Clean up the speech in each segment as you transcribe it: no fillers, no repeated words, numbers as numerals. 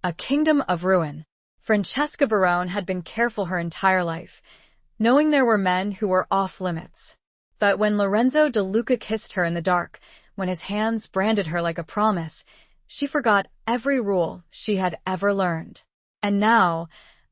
A kingdom of ruin. Francesca Barone had been careful her entire life, knowing there were men who were off limits. But when Lorenzo De Luca kissed her in the dark, when his hands branded her like a promise, she forgot every rule she had ever learned. And now,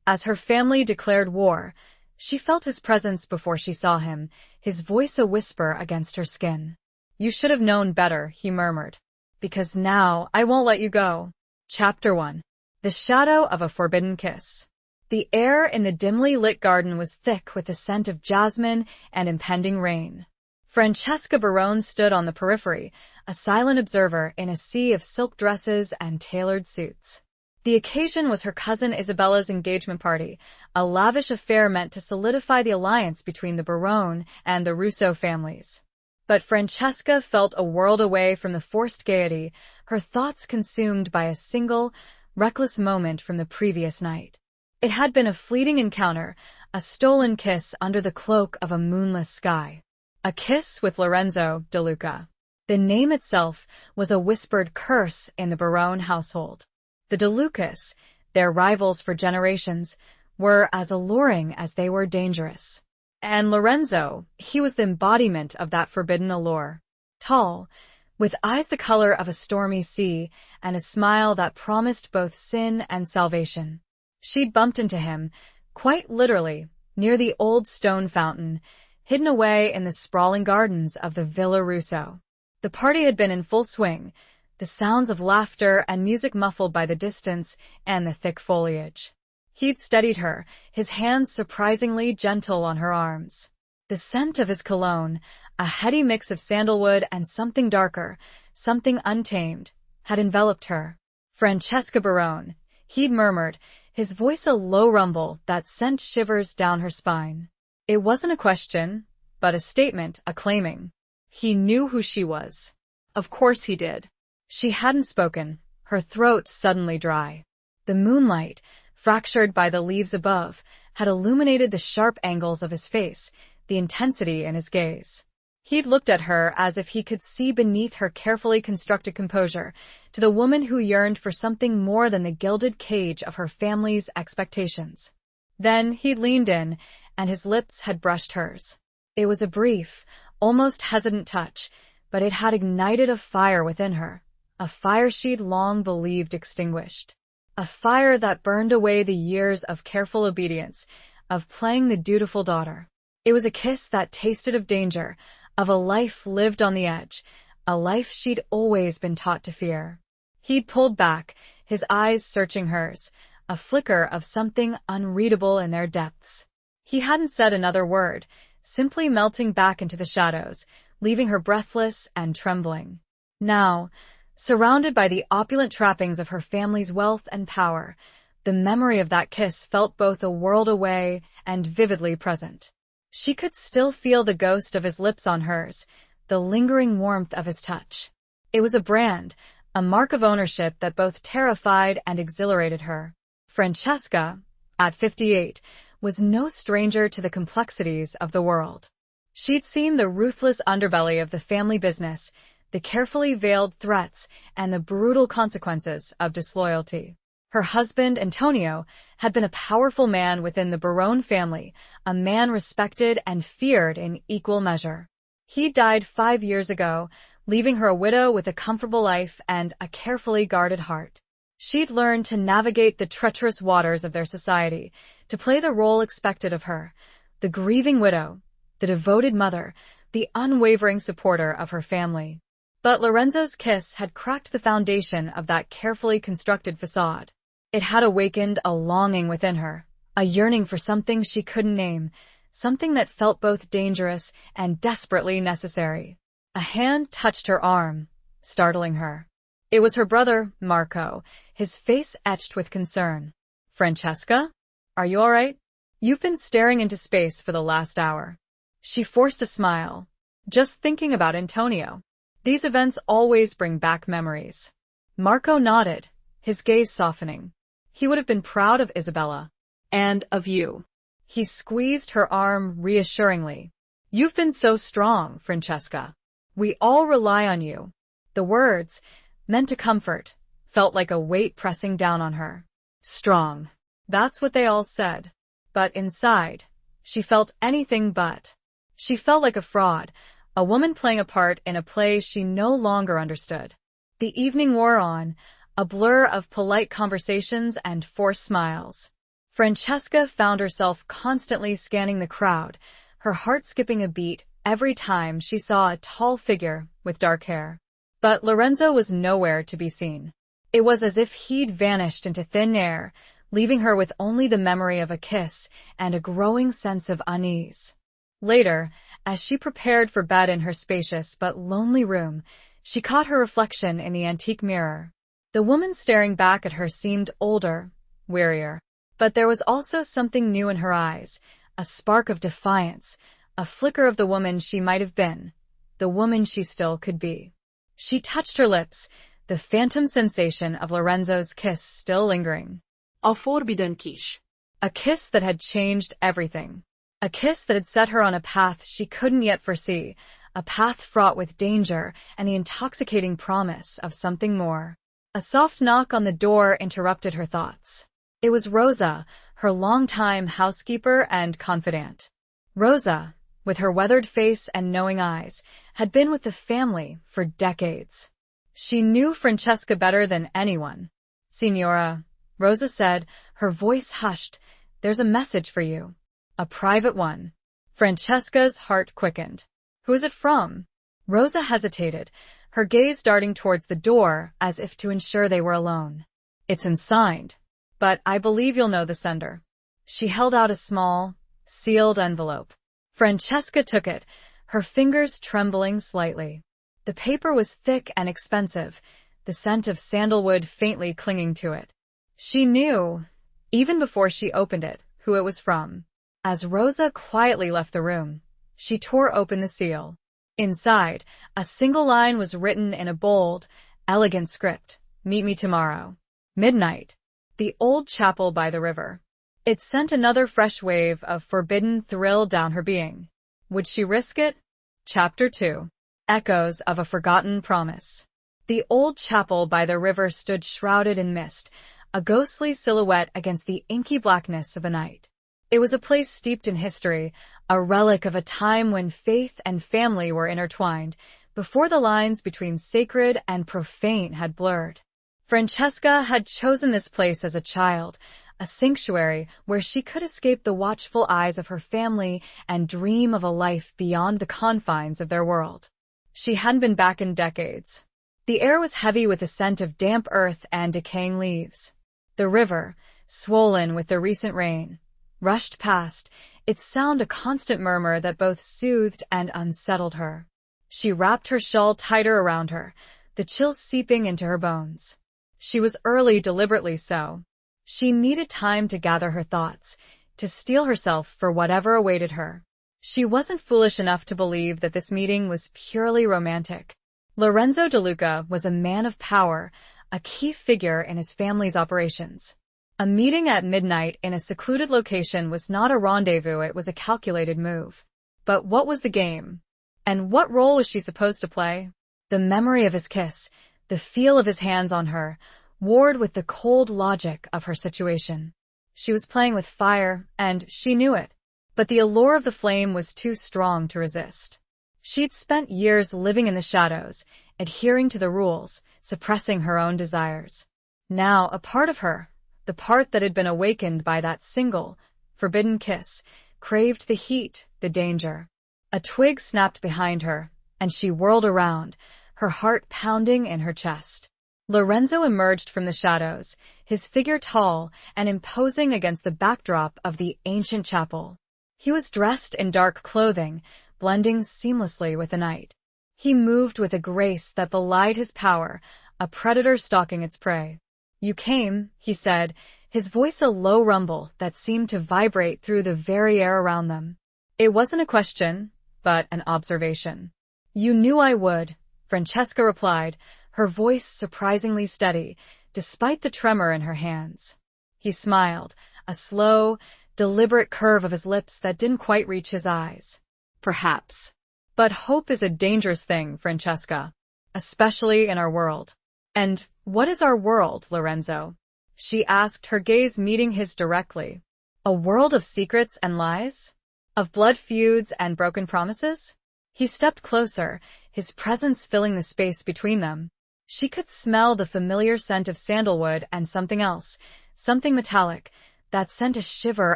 as her family declared war, she felt his presence before she saw him, his voice a whisper against her skin. "You should have known better," he murmured. "Because now I won't let you go." Chapter 1. The Shadow of a Forbidden Kiss. The air in the dimly lit garden was thick with the scent of jasmine and impending rain. Francesca Barone stood on the periphery, a silent observer in a sea of silk dresses and tailored suits. The occasion was her cousin Isabella's engagement party, a lavish affair meant to solidify the alliance between the Barone and the Russo families. But Francesca felt a world away from the forced gaiety, her thoughts consumed by a single, reckless moment from the previous night. It had been a fleeting encounter, a stolen kiss under the cloak of a moonless sky. A kiss with Lorenzo De Luca. The name itself was a whispered curse in the Barone household. The De Lucas, their rivals for generations, were as alluring as they were dangerous. And Lorenzo, he was the embodiment of that forbidden allure. Tall, with eyes the color of a stormy sea, and a smile that promised both sin and salvation. She'd bumped into him, quite literally, near the old stone fountain, hidden away in the sprawling gardens of the Villa Russo. The party had been in full swing, the sounds of laughter and music muffled by the distance and the thick foliage. He'd steadied her, his hands surprisingly gentle on her arms. The scent of his cologne, a heady mix of sandalwood and something darker, something untamed, had enveloped her. "Francesca Barone," he'd murmured, his voice a low rumble that sent shivers down her spine. It wasn't a question, but a statement, a claiming. He knew who she was. Of course he did. She hadn't spoken, her throat suddenly dry. The moonlight, fractured by the leaves above, had illuminated the sharp angles of his face, the intensity in his gaze. He'd looked at her as if he could see beneath her carefully constructed composure, to the woman who yearned for something more than the gilded cage of her family's expectations. Then he'd leaned in, and his lips had brushed hers. It was a brief, almost hesitant touch, but it had ignited a fire within her, a fire she'd long believed extinguished. A fire that burned away the years of careful obedience, of playing the dutiful daughter. It was a kiss that tasted of danger, of a life lived on the edge, a life she'd always been taught to fear. He'd pulled back, his eyes searching hers, a flicker of something unreadable in their depths. He hadn't said another word, simply melting back into the shadows, leaving her breathless and trembling. Now, surrounded by the opulent trappings of her family's wealth and power, the memory of that kiss felt both a world away and vividly present. She could still feel the ghost of his lips on hers, the lingering warmth of his touch. It was a brand, a mark of ownership that both terrified and exhilarated her. Francesca, at 58, was no stranger to the complexities of the world. She'd seen the ruthless underbelly of the family business, the carefully veiled threats, and the brutal consequences of disloyalty. Her husband, Antonio, had been a powerful man within the Barone family, a man respected and feared in equal measure. He died 5 years ago, leaving her a widow with a comfortable life and a carefully guarded heart. She'd learned to navigate the treacherous waters of their society, to play the role expected of her, the grieving widow, the devoted mother, the unwavering supporter of her family. But Lorenzo's kiss had cracked the foundation of that carefully constructed facade. It had awakened a longing within her, a yearning for something she couldn't name, something that felt both dangerous and desperately necessary. A hand touched her arm, startling her. It was her brother, Marco, his face etched with concern. "Francesca? Are you all right? You've been staring into space for the last hour." She forced a smile. "Just thinking about Antonio. These events always bring back memories." Marco nodded, his gaze softening. He would have been proud of Isabella. "And of you." He squeezed her arm reassuringly. "You've been so strong, Francesca. We all rely on you." The words, meant to comfort, felt like a weight pressing down on her. Strong. That's what they all said. But inside, she felt anything but. She felt like a fraud, a woman playing a part in a play she no longer understood. The evening wore on, a blur of polite conversations and forced smiles. Francesca found herself constantly scanning the crowd, her heart skipping a beat every time she saw a tall figure with dark hair. But Lorenzo was nowhere to be seen. It was as if he'd vanished into thin air, leaving her with only the memory of a kiss and a growing sense of unease. Later, as she prepared for bed in her spacious but lonely room, she caught her reflection in the antique mirror. The woman staring back at her seemed older, wearier. But there was also something new in her eyes, a spark of defiance, a flicker of the woman she might have been, the woman she still could be. She touched her lips, the phantom sensation of Lorenzo's kiss still lingering. A forbidden kiss. A kiss that had changed everything. A kiss that had set her on a path she couldn't yet foresee, a path fraught with danger and the intoxicating promise of something more. A soft knock on the door interrupted her thoughts. It was Rosa, her longtime housekeeper and confidant. Rosa, with her weathered face and knowing eyes, had been with the family for decades. She knew Francesca better than anyone. "Signora," Rosa said, her voice hushed, "there's a message for you. A private one." Francesca's heart quickened. "Who is it from?" Rosa hesitated, her gaze darting towards the door as if to ensure they were alone. "It's unsigned, but I believe you'll know the sender." She held out a small, sealed envelope. Francesca took it, her fingers trembling slightly. The paper was thick and expensive, the scent of sandalwood faintly clinging to it. She knew, even before she opened it, who it was from. As Rosa quietly left the room, she tore open the seal. Inside, a single line was written in a bold, elegant script. "Meet me tomorrow. Midnight. The old chapel by the river." It sent another fresh wave of forbidden thrill down her being. Would she risk it? Chapter 2. Echoes of a Forgotten Promise. The old chapel by the river stood shrouded in mist, a ghostly silhouette against the inky blackness of the night. It was a place steeped in history, a relic of a time when faith and family were intertwined, before the lines between sacred and profane had blurred. Francesca had chosen this place as a child, a sanctuary where she could escape the watchful eyes of her family and dream of a life beyond the confines of their world. She hadn't been back in decades. The air was heavy with the scent of damp earth and decaying leaves. The river, swollen with the recent rain, rushed past, its sound a constant murmur that both soothed and unsettled her. She wrapped her shawl tighter around her, the chills seeping into her bones. She was early deliberately so. She needed time to gather her thoughts, to steel herself for whatever awaited her. She wasn't foolish enough to believe that this meeting was purely romantic. Lorenzo De Luca was a man of power, a key figure in his family's operations. A meeting at midnight in a secluded location was not a rendezvous, it was a calculated move. But what was the game? And what role was she supposed to play? The memory of his kiss, the feel of his hands on her, warred with the cold logic of her situation. She was playing with fire, and she knew it. But the allure of the flame was too strong to resist. She'd spent years living in the shadows, adhering to the rules, suppressing her own desires. Now, a part of her, the part that had been awakened by that single, forbidden kiss, craved the heat, the danger. A twig snapped behind her, and she whirled around, her heart pounding in her chest. Lorenzo emerged from the shadows, his figure tall and imposing against the backdrop of the ancient chapel. He was dressed in dark clothing, blending seamlessly with the night. He moved with a grace that belied his power, a predator stalking its prey. "You came," he said, his voice a low rumble that seemed to vibrate through the very air around them. It wasn't a question, but an observation. "You knew I would," Francesca replied, her voice surprisingly steady, despite the tremor in her hands. He smiled, a slow, deliberate curve of his lips that didn't quite reach his eyes. "Perhaps. But hope is a dangerous thing, Francesca, especially in our world." And what is our world, Lorenzo? She asked, her gaze meeting his directly. A world of secrets and lies? Of blood feuds and broken promises? He stepped closer, his presence filling the space between them. She could smell the familiar scent of sandalwood and something else, something metallic, that sent a shiver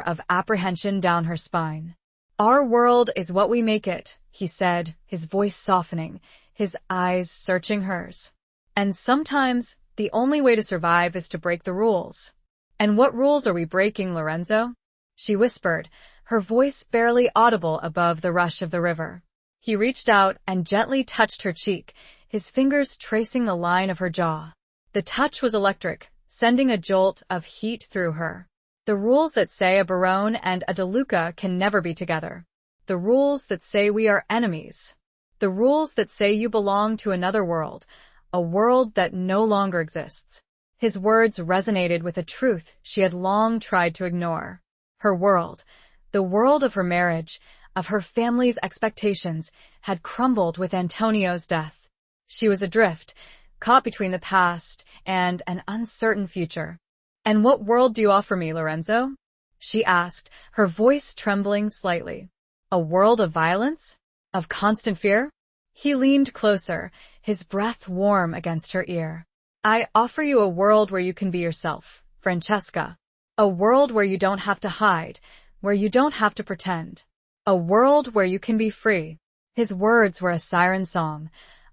of apprehension down her spine. Our world is what we make it, he said, his voice softening, his eyes searching hers. And sometimes, the only way to survive is to break the rules. And what rules are we breaking, Lorenzo? She whispered, her voice barely audible above the rush of the river. He reached out and gently touched her cheek, his fingers tracing the line of her jaw. The touch was electric, sending a jolt of heat through her. The rules that say a Barone and a DeLuca can never be together. The rules that say we are enemies. The rules that say you belong to another world, a world that no longer exists. His words resonated with a truth she had long tried to ignore. Her world, the world of her marriage, of her family's expectations, had crumbled with Antonio's death. She was adrift, caught between the past and an uncertain future. And what world do you offer me, Lorenzo? She asked, her voice trembling slightly. A world of violence? Of constant fear? He leaned closer, his breath warm against her ear. I offer you a world where you can be yourself, Francesca. A world where you don't have to hide, where you don't have to pretend. A world where you can be free. His words were a siren song,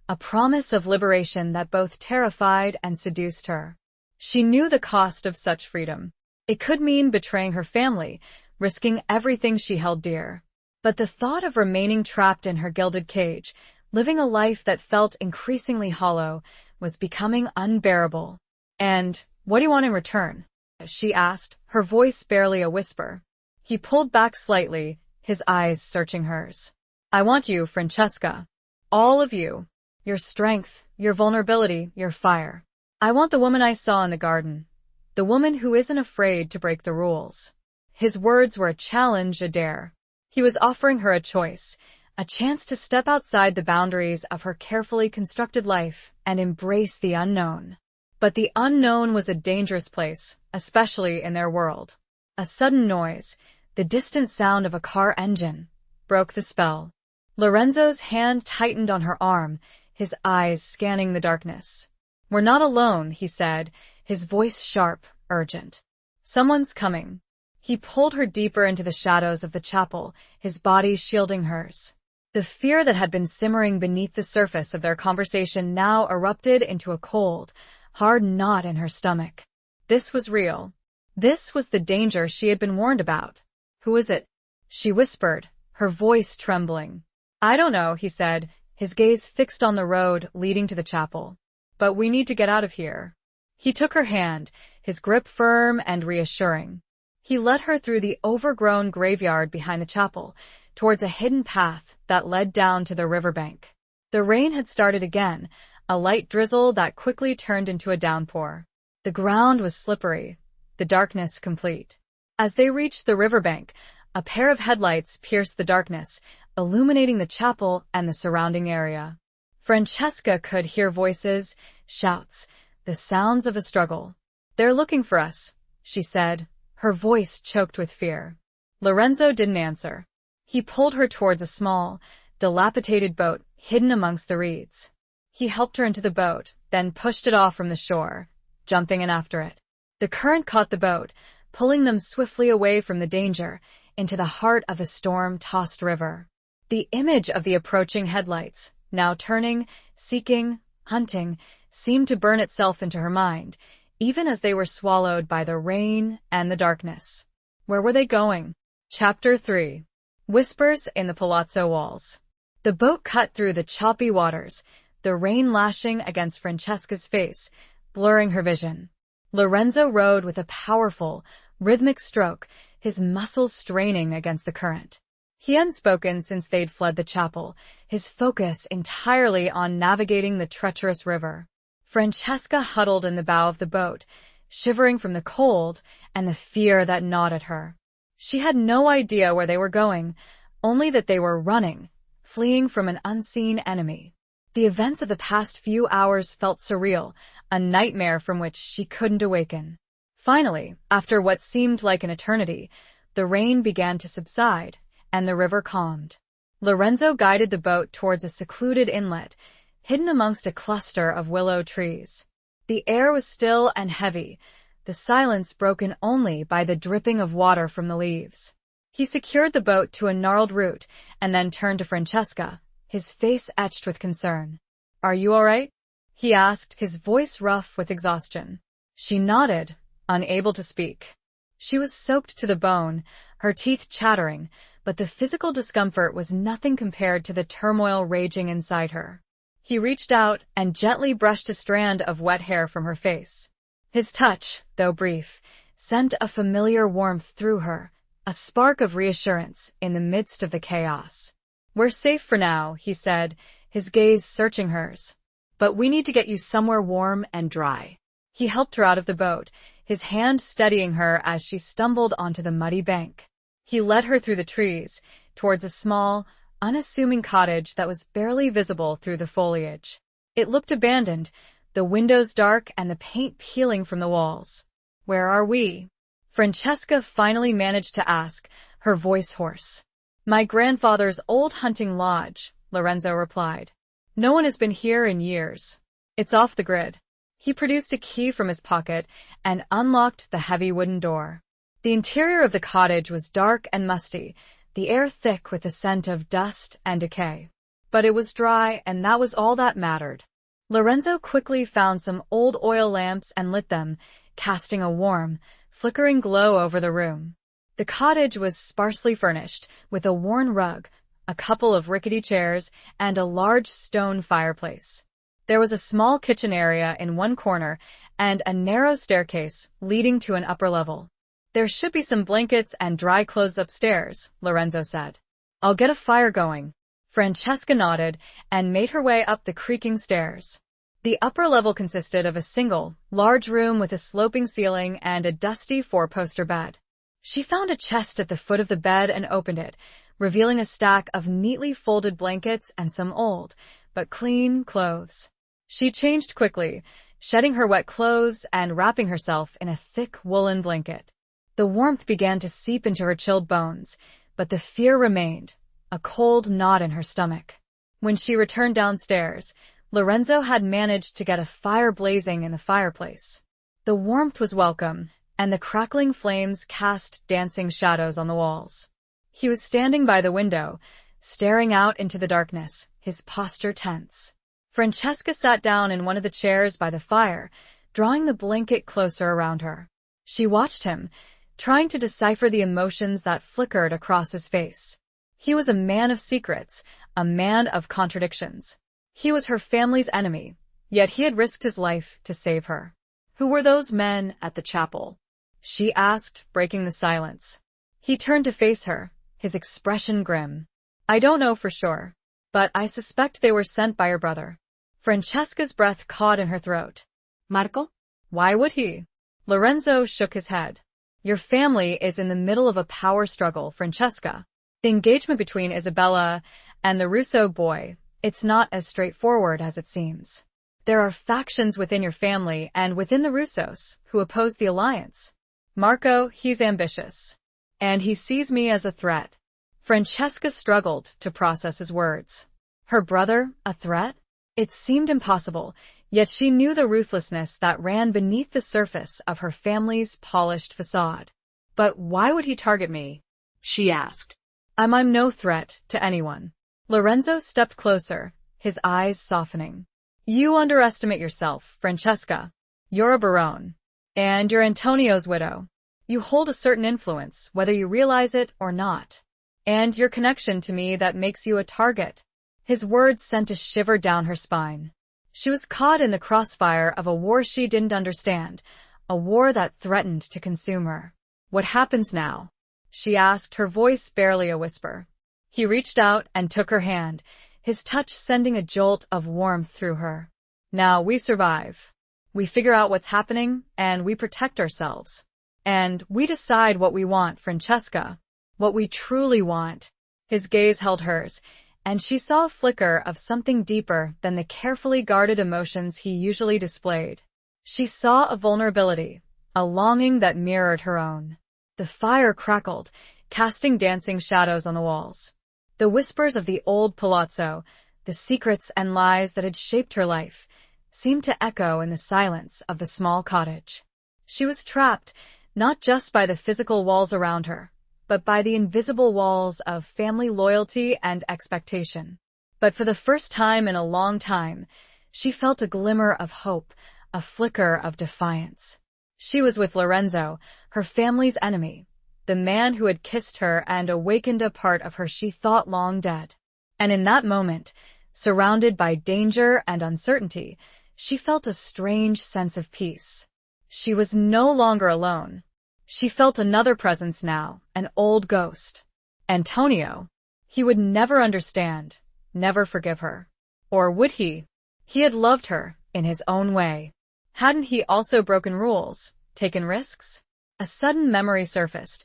a promise of liberation that both terrified and seduced her. She knew the cost of such freedom. It could mean betraying her family, risking everything she held dear. But the thought of remaining trapped in her gilded cage, living a life that felt increasingly hollow, was becoming unbearable. And what do you want in return? She asked, her voice barely a whisper. He pulled back slightly, his eyes searching hers. I want you, Francesca. All of you. Your strength, your vulnerability, your fire. I want the woman I saw in the garden. The woman who isn't afraid to break the rules. His words were a challenge, a dare. He was offering her a choice, a chance to step outside the boundaries of her carefully constructed life and embrace the unknown. But the unknown was a dangerous place, especially in their world. A sudden noise, the distant sound of a car engine, broke the spell. Lorenzo's hand tightened on her arm, his eyes scanning the darkness. We're not alone, he said, his voice sharp, urgent. Someone's coming. He pulled her deeper into the shadows of the chapel, his body shielding hers. The fear that had been simmering beneath the surface of their conversation now erupted into a cold, hard knot in her stomach. This was real. This was the danger she had been warned about. Who is it? She whispered, her voice trembling. I don't know, he said, his gaze fixed on the road leading to the chapel. But we need to get out of here. He took her hand, his grip firm and reassuring. He led her through the overgrown graveyard behind the chapel, towards a hidden path that led down to the riverbank. The rain had started again, a light drizzle that quickly turned into a downpour. The ground was slippery, the darkness complete. As they reached the riverbank, a pair of headlights pierced the darkness, illuminating the chapel and the surrounding area. Francesca could hear voices, shouts, the sounds of a struggle. They're looking for us, she said, her voice choked with fear. Lorenzo didn't answer. He pulled her towards a small, dilapidated boat hidden amongst the reeds. He helped her into the boat, then pushed it off from the shore, jumping in after it. The current caught the boat, pulling them swiftly away from the danger, into the heart of a storm-tossed river. The image of the approaching headlights, now turning, seeking, hunting, seemed to burn itself into her mind, even as they were swallowed by the rain and the darkness. Where were they going? Chapter 3. Whispers in the Palazzo Walls. The boat cut through the choppy waters, the rain lashing against Francesca's face, blurring her vision. Lorenzo rowed with a powerful, rhythmic stroke, his muscles straining against the current. He hadn't spoken since they'd fled the chapel, his focus entirely on navigating the treacherous river. Francesca huddled in the bow of the boat, shivering from the cold and the fear that gnawed at her. She had no idea where they were going, only that they were running, fleeing from an unseen enemy. The events of the past few hours felt surreal, a nightmare from which she couldn't awaken. Finally, after what seemed like an eternity, the rain began to subside, and the river calmed. Lorenzo guided the boat towards a secluded inlet, hidden amongst a cluster of willow trees. The air was still and heavy, the silence broken only by the dripping of water from the leaves. He secured the boat to a gnarled root and then turned to Francesca, his face etched with concern. "Are you all right?" he asked, his voice rough with exhaustion. She nodded, unable to speak. She was soaked to the bone, her teeth chattering, but the physical discomfort was nothing compared to the turmoil raging inside her. He reached out and gently brushed a strand of wet hair from her face. His touch, though brief, sent a familiar warmth through her, a spark of reassurance in the midst of the chaos. "We're safe for now," he said, his gaze searching hers. "But we need to get you somewhere warm and dry." He helped her out of the boat, his hand steadying her as she stumbled onto the muddy bank. He led her through the trees, towards a small, unassuming cottage that was barely visible through the foliage. It looked abandoned, the windows dark and the paint peeling from the walls. "Where are we?" Francesca finally managed to ask, her voice hoarse. "My grandfather's old hunting lodge," Lorenzo replied. "No one has been here in years. It's off the grid." He produced a key from his pocket and unlocked the heavy wooden door. The interior of the cottage was dark and musty, the air thick with the scent of dust and decay. But it was dry, and that was all that mattered. Lorenzo quickly found some old oil lamps and lit them, casting a warm, flickering glow over the room. The cottage was sparsely furnished, with a worn rug, a couple of rickety chairs, and a large stone fireplace. There was a small kitchen area in one corner and a narrow staircase leading to an upper level. "There should be some blankets and dry clothes upstairs," Lorenzo said. "I'll get a fire going." Francesca nodded and made her way up the creaking stairs. The upper level consisted of a single, large room with a sloping ceiling and a dusty four-poster bed. She found a chest at the foot of the bed and opened it, revealing a stack of neatly folded blankets and some old, but clean clothes. She changed quickly, shedding her wet clothes and wrapping herself in a thick woolen blanket. The warmth began to seep into her chilled bones, but the fear remained, a cold knot in her stomach. When she returned downstairs, Lorenzo had managed to get a fire blazing in the fireplace. The warmth was welcome, and the crackling flames cast dancing shadows on the walls. He was standing by the window, staring out into the darkness, his posture tense. Francesca sat down in one of the chairs by the fire, drawing the blanket closer around her. She watched him, trying to decipher the emotions that flickered across his face. He was a man of secrets, a man of contradictions. He was her family's enemy, yet he had risked his life to save her. "Who were those men at the chapel?" she asked, breaking the silence. He turned to face her, his expression grim. "I don't know for sure, but I suspect they were sent by your brother." Francesca's breath caught in her throat. Marco? "Why would he?" Lorenzo shook his head. "Your family is in the middle of a power struggle, Francesca. The engagement between Isabella and the Russo boy, it's not as straightforward as it seems. There are factions within your family and within the Russos who oppose the alliance. Marco, he's ambitious. And he sees me as a threat." Francesca struggled to process his words. Her brother, a threat? It seemed impossible, yet she knew the ruthlessness that ran beneath the surface of her family's polished facade. "But why would he target me?" she asked. I'm no threat to anyone." Lorenzo stepped closer, his eyes softening. "You underestimate yourself, Francesca. You're a Barone. And you're Antonio's widow. You hold a certain influence, whether you realize it or not. And your connection to me that makes you a target." His words sent a shiver down her spine. She was caught in the crossfire of a war she didn't understand, a war that threatened to consume her. "What happens now?" she asked, her voice barely a whisper. He reached out and took her hand, his touch sending a jolt of warmth through her. "Now we survive. We figure out what's happening, and we protect ourselves. And we decide what we want, Francesca. What we truly want." His gaze held hers, and she saw a flicker of something deeper than the carefully guarded emotions he usually displayed. She saw a vulnerability, a longing that mirrored her own. The fire crackled, casting dancing shadows on the walls. The whispers of the old palazzo, the secrets and lies that had shaped her life, seemed to echo in the silence of the small cottage. She was trapped, not just by the physical walls around her, but by the invisible walls of family loyalty and expectation. But for the first time in a long time, she felt a glimmer of hope, a flicker of defiance. She was with Lorenzo, her family's enemy, the man who had kissed her and awakened a part of her she thought long dead. And in that moment, surrounded by danger and uncertainty, she felt a strange sense of peace. She was no longer alone. She felt another presence now, an old ghost. Antonio. He would never understand, never forgive her. Or would he? He had loved her, in his own way. Hadn't he also broken rules, taken risks? A sudden memory surfaced,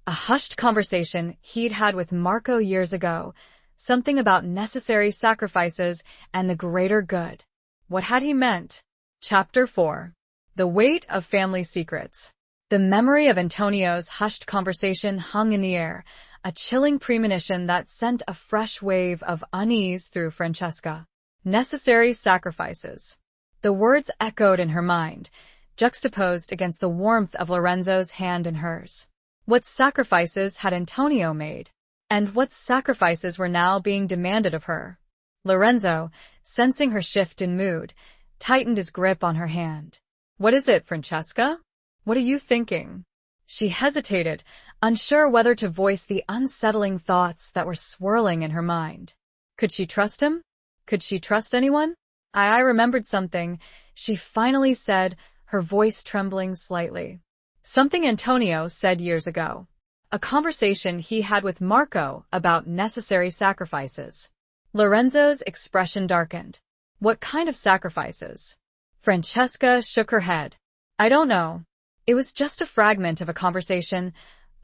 a hushed conversation he'd had with Marco years ago, something about necessary sacrifices and the greater good. What had he meant? Chapter 4. The Weight of Family Secrets. The memory of Antonio's hushed conversation hung in the air, a chilling premonition that sent a fresh wave of unease through Francesca. Necessary sacrifices. The words echoed in her mind, juxtaposed against the warmth of Lorenzo's hand in hers. What sacrifices had Antonio made? And what sacrifices were now being demanded of her? Lorenzo, sensing her shift in mood, tightened his grip on her hand. What is it, Francesca? What are you thinking? She hesitated, unsure whether to voice the unsettling thoughts that were swirling in her mind. Could she trust him? Could she trust anyone? I remembered something, she finally said, her voice trembling slightly. Something Antonio said years ago. A conversation he had with Marco about necessary sacrifices. Lorenzo's expression darkened. What kind of sacrifices? Francesca shook her head. I don't know. It was just a fragment of a conversation,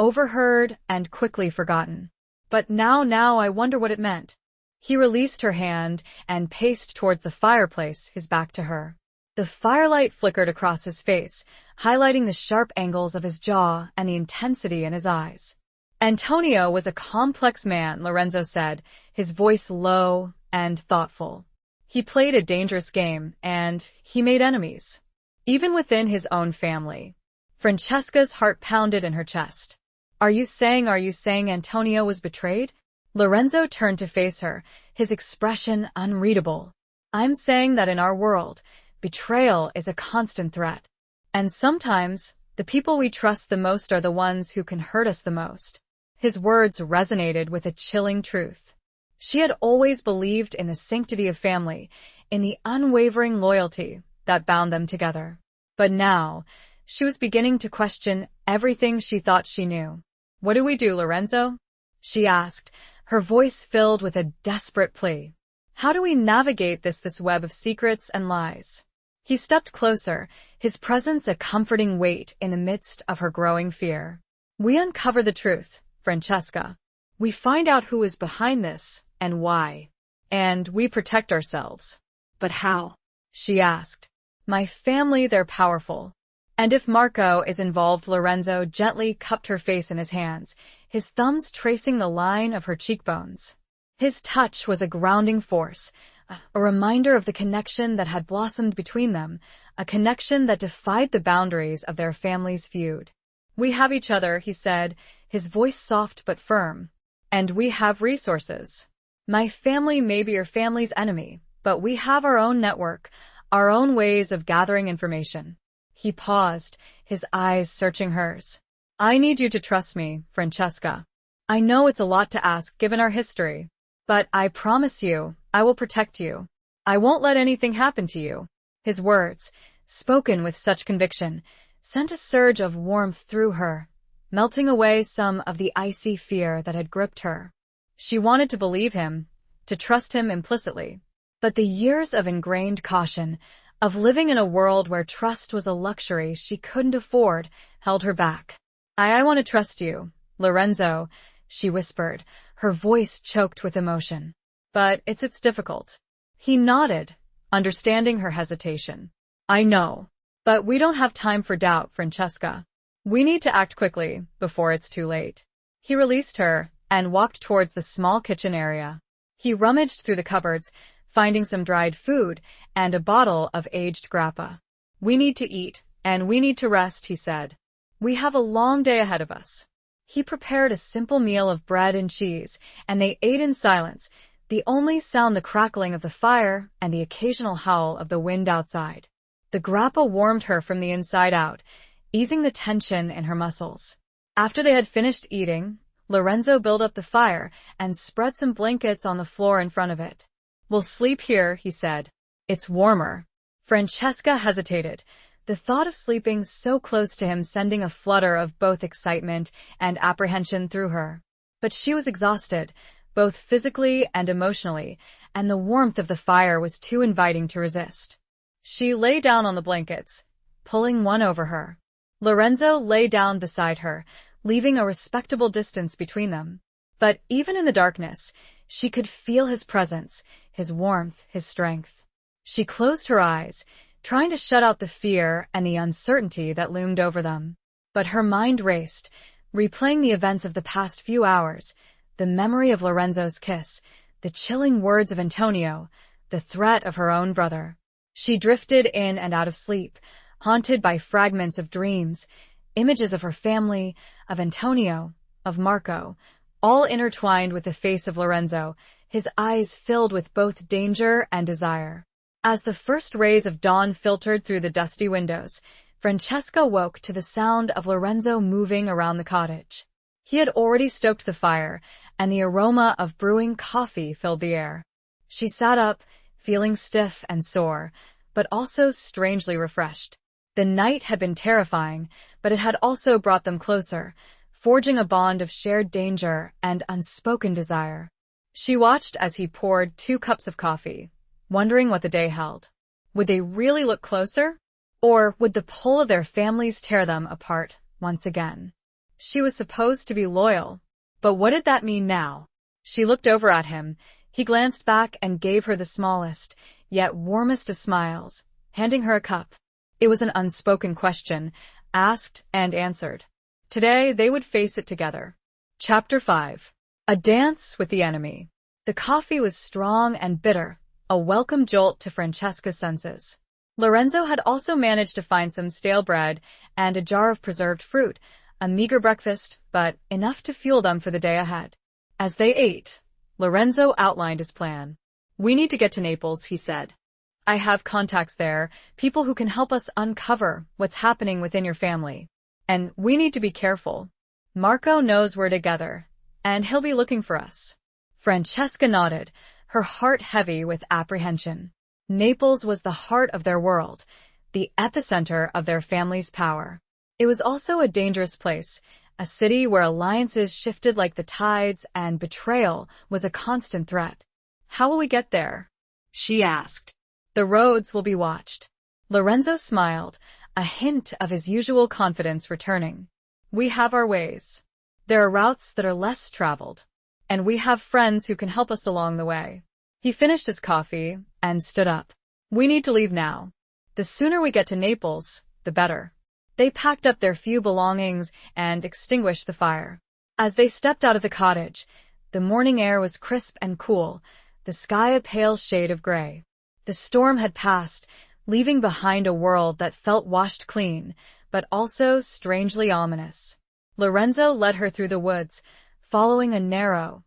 overheard and quickly forgotten. But now I wonder what it meant. He released her hand and paced towards the fireplace, his back to her. The firelight flickered across his face, highlighting the sharp angles of his jaw and the intensity in his eyes. Antonio was a complex man, Lorenzo said, his voice low and thoughtful. He played a dangerous game, and he made enemies. Even within his own family. Francesca's heart pounded in her chest. Are you saying Antonio was betrayed? Lorenzo turned to face her, his expression unreadable. I'm saying that in our world, betrayal is a constant threat. And sometimes, the people we trust the most are the ones who can hurt us the most. His words resonated with a chilling truth. She had always believed in the sanctity of family, in the unwavering loyalty that bound them together. But now, she was beginning to question everything she thought she knew. What do we do, Lorenzo? She asked, her voice filled with a desperate plea. How do we navigate this web of secrets and lies? He stepped closer, his presence a comforting weight in the midst of her growing fear. We uncover the truth, Francesca. We find out who is behind this and why. And we protect ourselves. But how? She asked. My family, they're powerful. And if Marco is involved, Lorenzo gently cupped her face in his hands, his thumbs tracing the line of her cheekbones. His touch was a grounding force, a reminder of the connection that had blossomed between them, a connection that defied the boundaries of their family's feud. We have each other, he said, his voice soft but firm. And we have resources. My family may be your family's enemy, but we have our own network, our own ways of gathering information. He paused, his eyes searching hers. I need you to trust me, Francesca. I know it's a lot to ask given our history, but I promise you, I will protect you. I won't let anything happen to you. His words, spoken with such conviction, sent a surge of warmth through her, melting away some of the icy fear that had gripped her. She wanted to believe him, to trust him implicitly. But the years of ingrained caution, of living in a world where trust was a luxury she couldn't afford, held her back. I want to trust you, Lorenzo, she whispered, her voice choked with emotion. but it's difficult. He nodded, understanding her hesitation. I know. But we don't have time for doubt, Francesca. We need to act quickly, before it's too late. He released her and walked towards the small kitchen area. He rummaged through the cupboards, finding some dried food and a bottle of aged grappa. We need to eat, and we need to rest, he said. We have a long day ahead of us. He prepared a simple meal of bread and cheese, and they ate in silence, the only sound the crackling of the fire and the occasional howl of the wind outside. The grappa warmed her from the inside out, easing the tension in her muscles. After they had finished eating, Lorenzo built up the fire and spread some blankets on the floor in front of it. We'll sleep here, he said. It's warmer. Francesca hesitated, the thought of sleeping so close to him sending a flutter of both excitement and apprehension through her. But she was exhausted, both physically and emotionally, and the warmth of the fire was too inviting to resist. She lay down on the blankets, pulling one over her. Lorenzo lay down beside her, leaving a respectable distance between them. But even in the darkness, she could feel his presence, his warmth, his strength. She closed her eyes, trying to shut out the fear and the uncertainty that loomed over them. But her mind raced, replaying the events of the past few hours, the memory of Lorenzo's kiss, the chilling words of Antonio, the threat of her own brother. She drifted in and out of sleep, haunted by fragments of dreams, images of her family, of Antonio, of Marco, all intertwined with the face of Lorenzo, his eyes filled with both danger and desire. As the first rays of dawn filtered through the dusty windows, Francesca woke to the sound of Lorenzo moving around the cottage. He had already stoked the fire, and the aroma of brewing coffee filled the air. She sat up, feeling stiff and sore, but also strangely refreshed. The night had been terrifying, but it had also brought them closer, forging a bond of shared danger and unspoken desire. She watched as he poured 2 cups of coffee, wondering what the day held. Would they really look closer? Or would the pull of their families tear them apart once again? She was supposed to be loyal, but what did that mean now? She looked over at him. He glanced back and gave her the smallest, yet warmest of smiles, handing her a cup. It was an unspoken question, asked and answered. Today they would face it together. Chapter 5. A Dance with the Enemy. The coffee was strong and bitter, a welcome jolt to Francesca's senses. Lorenzo had also managed to find some stale bread and a jar of preserved fruit, a meager breakfast, but enough to fuel them for the day ahead. As they ate, Lorenzo outlined his plan. We need to get to Naples, he said. I have contacts there, people who can help us uncover what's happening within your family. And we need to be careful. Marco knows we're together, and he'll be looking for us. Francesca nodded, her heart heavy with apprehension. Naples was the heart of their world, the epicenter of their family's power. It was also a dangerous place, a city where alliances shifted like the tides and betrayal was a constant threat. How will we get there? She asked. The roads will be watched. Lorenzo smiled, a hint of his usual confidence returning. We have our ways. There are routes that are less traveled. And we have friends who can help us along the way. He finished his coffee and stood up. We need to leave now. The sooner we get to Naples, the better. They packed up their few belongings and extinguished the fire. As they stepped out of the cottage, the morning air was crisp and cool, the sky a pale shade of gray. The storm had passed, leaving behind a world that felt washed clean, but also strangely ominous. Lorenzo led her through the woods, following a narrow,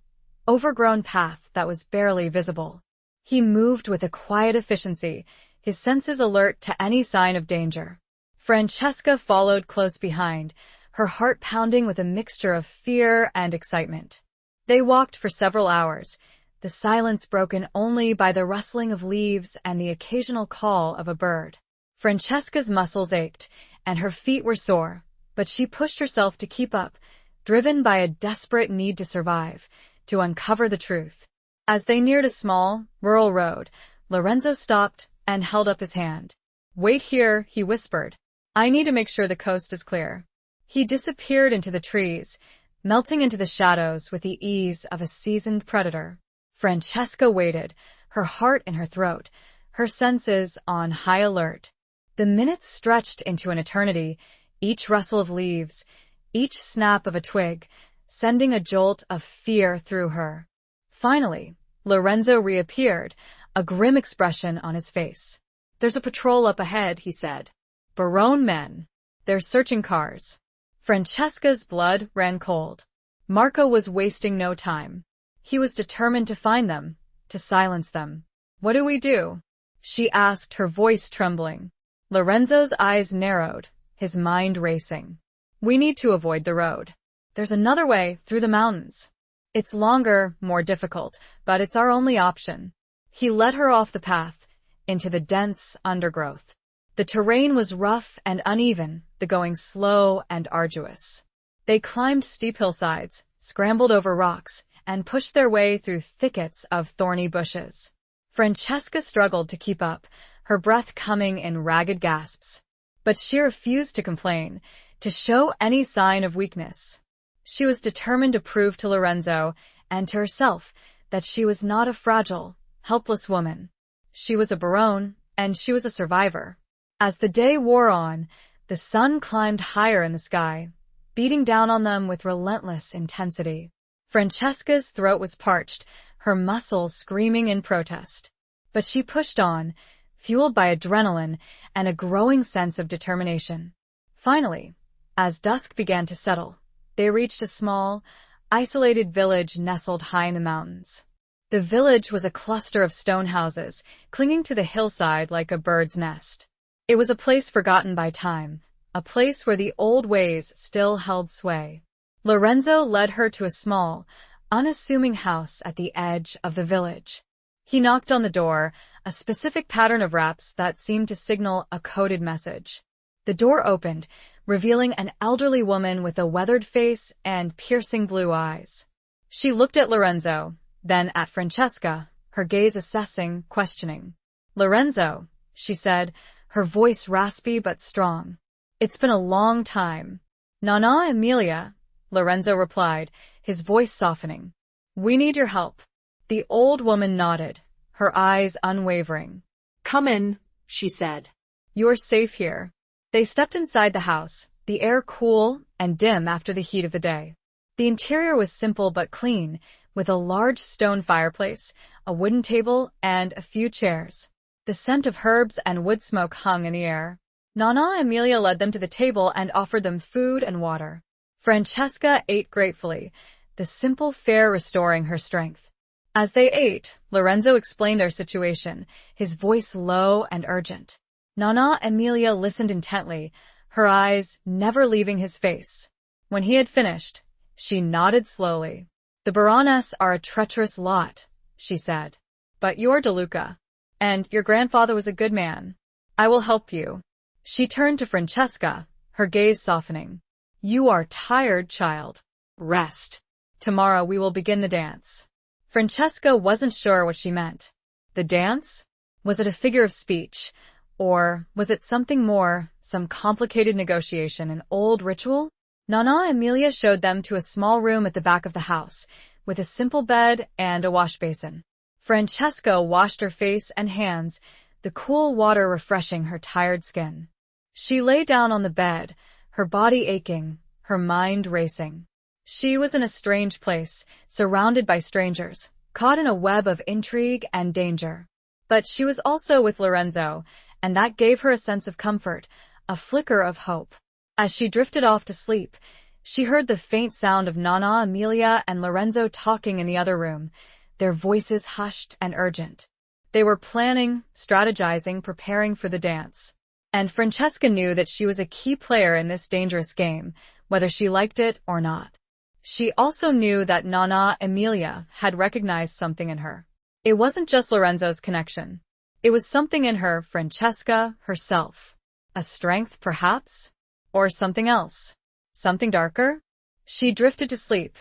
overgrown path that was barely visible. He moved with a quiet efficiency, his senses alert to any sign of danger. Francesca followed close behind, her heart pounding with a mixture of fear and excitement. They walked for several hours, the silence broken only by the rustling of leaves and the occasional call of a bird. Francesca's muscles ached, and her feet were sore, but she pushed herself to keep up, driven by a desperate need to survive, to uncover the truth. As they neared a small, rural road, Lorenzo stopped and held up his hand. Wait here, he whispered. I need to make sure the coast is clear. He disappeared into the trees, melting into the shadows with the ease of a seasoned predator. Francesca waited, her heart in her throat, her senses on high alert. The minutes stretched into an eternity, each rustle of leaves, each snap of a twig, sending a jolt of fear through her. Finally, Lorenzo reappeared, a grim expression on his face. "There's a patrol up ahead," he said. Barone men. They're searching cars. Francesca's blood ran cold. Marco was wasting no time. He was determined to find them, to silence them. "What do we do?" she asked, her voice trembling. Lorenzo's eyes narrowed, his mind racing. "We need to avoid the road. There's another way, through the mountains. It's longer, more difficult, but it's our only option." He led her off the path, into the dense undergrowth. The terrain was rough and uneven, the going slow and arduous. They climbed steep hillsides, scrambled over rocks, and pushed their way through thickets of thorny bushes. Francesca struggled to keep up, her breath coming in ragged gasps. But she refused to complain, to show any sign of weakness. She was determined to prove to Lorenzo and to herself that she was not a fragile, helpless woman. She was a Barone, and she was a survivor. As the day wore on, the sun climbed higher in the sky, beating down on them with relentless intensity. Francesca's throat was parched, her muscles screaming in protest. But she pushed on, fueled by adrenaline and a growing sense of determination. Finally, as dusk began to settle, they reached a small, isolated village nestled high in the mountains. The village was a cluster of stone houses, clinging to the hillside like a bird's nest. It was a place forgotten by time, a place where the old ways still held sway. Lorenzo led her to a small, unassuming house at the edge of the village. He knocked on the door, a specific pattern of raps that seemed to signal a coded message. The door opened, revealing an elderly woman with a weathered face and piercing blue eyes. She looked at Lorenzo, then at Francesca, her gaze assessing, questioning. "Lorenzo," she said, her voice raspy but strong. "It's been a long time." "Nana Emilia," Lorenzo replied, his voice softening. "We need your help." The old woman nodded, her eyes unwavering. "Come in," she said. "You're safe here." They stepped inside the house, the air cool and dim after the heat of the day. The interior was simple but clean, with a large stone fireplace, a wooden table, and a few chairs. The scent of herbs and wood smoke hung in the air. Nana Emilia led them to the table and offered them food and water. Francesca ate gratefully, the simple fare restoring her strength. As they ate, Lorenzo explained their situation, his voice low and urgent. Nana Emilia listened intently, her eyes never leaving his face. When he had finished, she nodded slowly. "The Baroness are a treacherous lot," she said. "But you're DeLuca, and your grandfather was a good man. I will help you." She turned to Francesca, her gaze softening. "You are tired, child. Rest. Tomorrow we will begin the dance." Francesca wasn't sure what she meant. The dance? Was it a figure of speech? Or was it something more, some complicated negotiation, an old ritual? Nana Emilia showed them to a small room at the back of the house, with a simple bed and a wash basin. Francesca washed her face and hands, the cool water refreshing her tired skin. She lay down on the bed, her body aching, her mind racing. She was in a strange place, surrounded by strangers, caught in a web of intrigue and danger. But she was also with Lorenzo, and that gave her a sense of comfort, a flicker of hope. As she drifted off to sleep, she heard the faint sound of Nana Emilia and Lorenzo talking in the other room, their voices hushed and urgent. They were planning, strategizing, preparing for the dance. And Francesca knew that she was a key player in this dangerous game, whether she liked it or not. She also knew that Nana Emilia had recognized something in her. It wasn't just Lorenzo's connection. It was something in her, Francesca herself. A strength, perhaps? Or something else? Something darker? She drifted to sleep,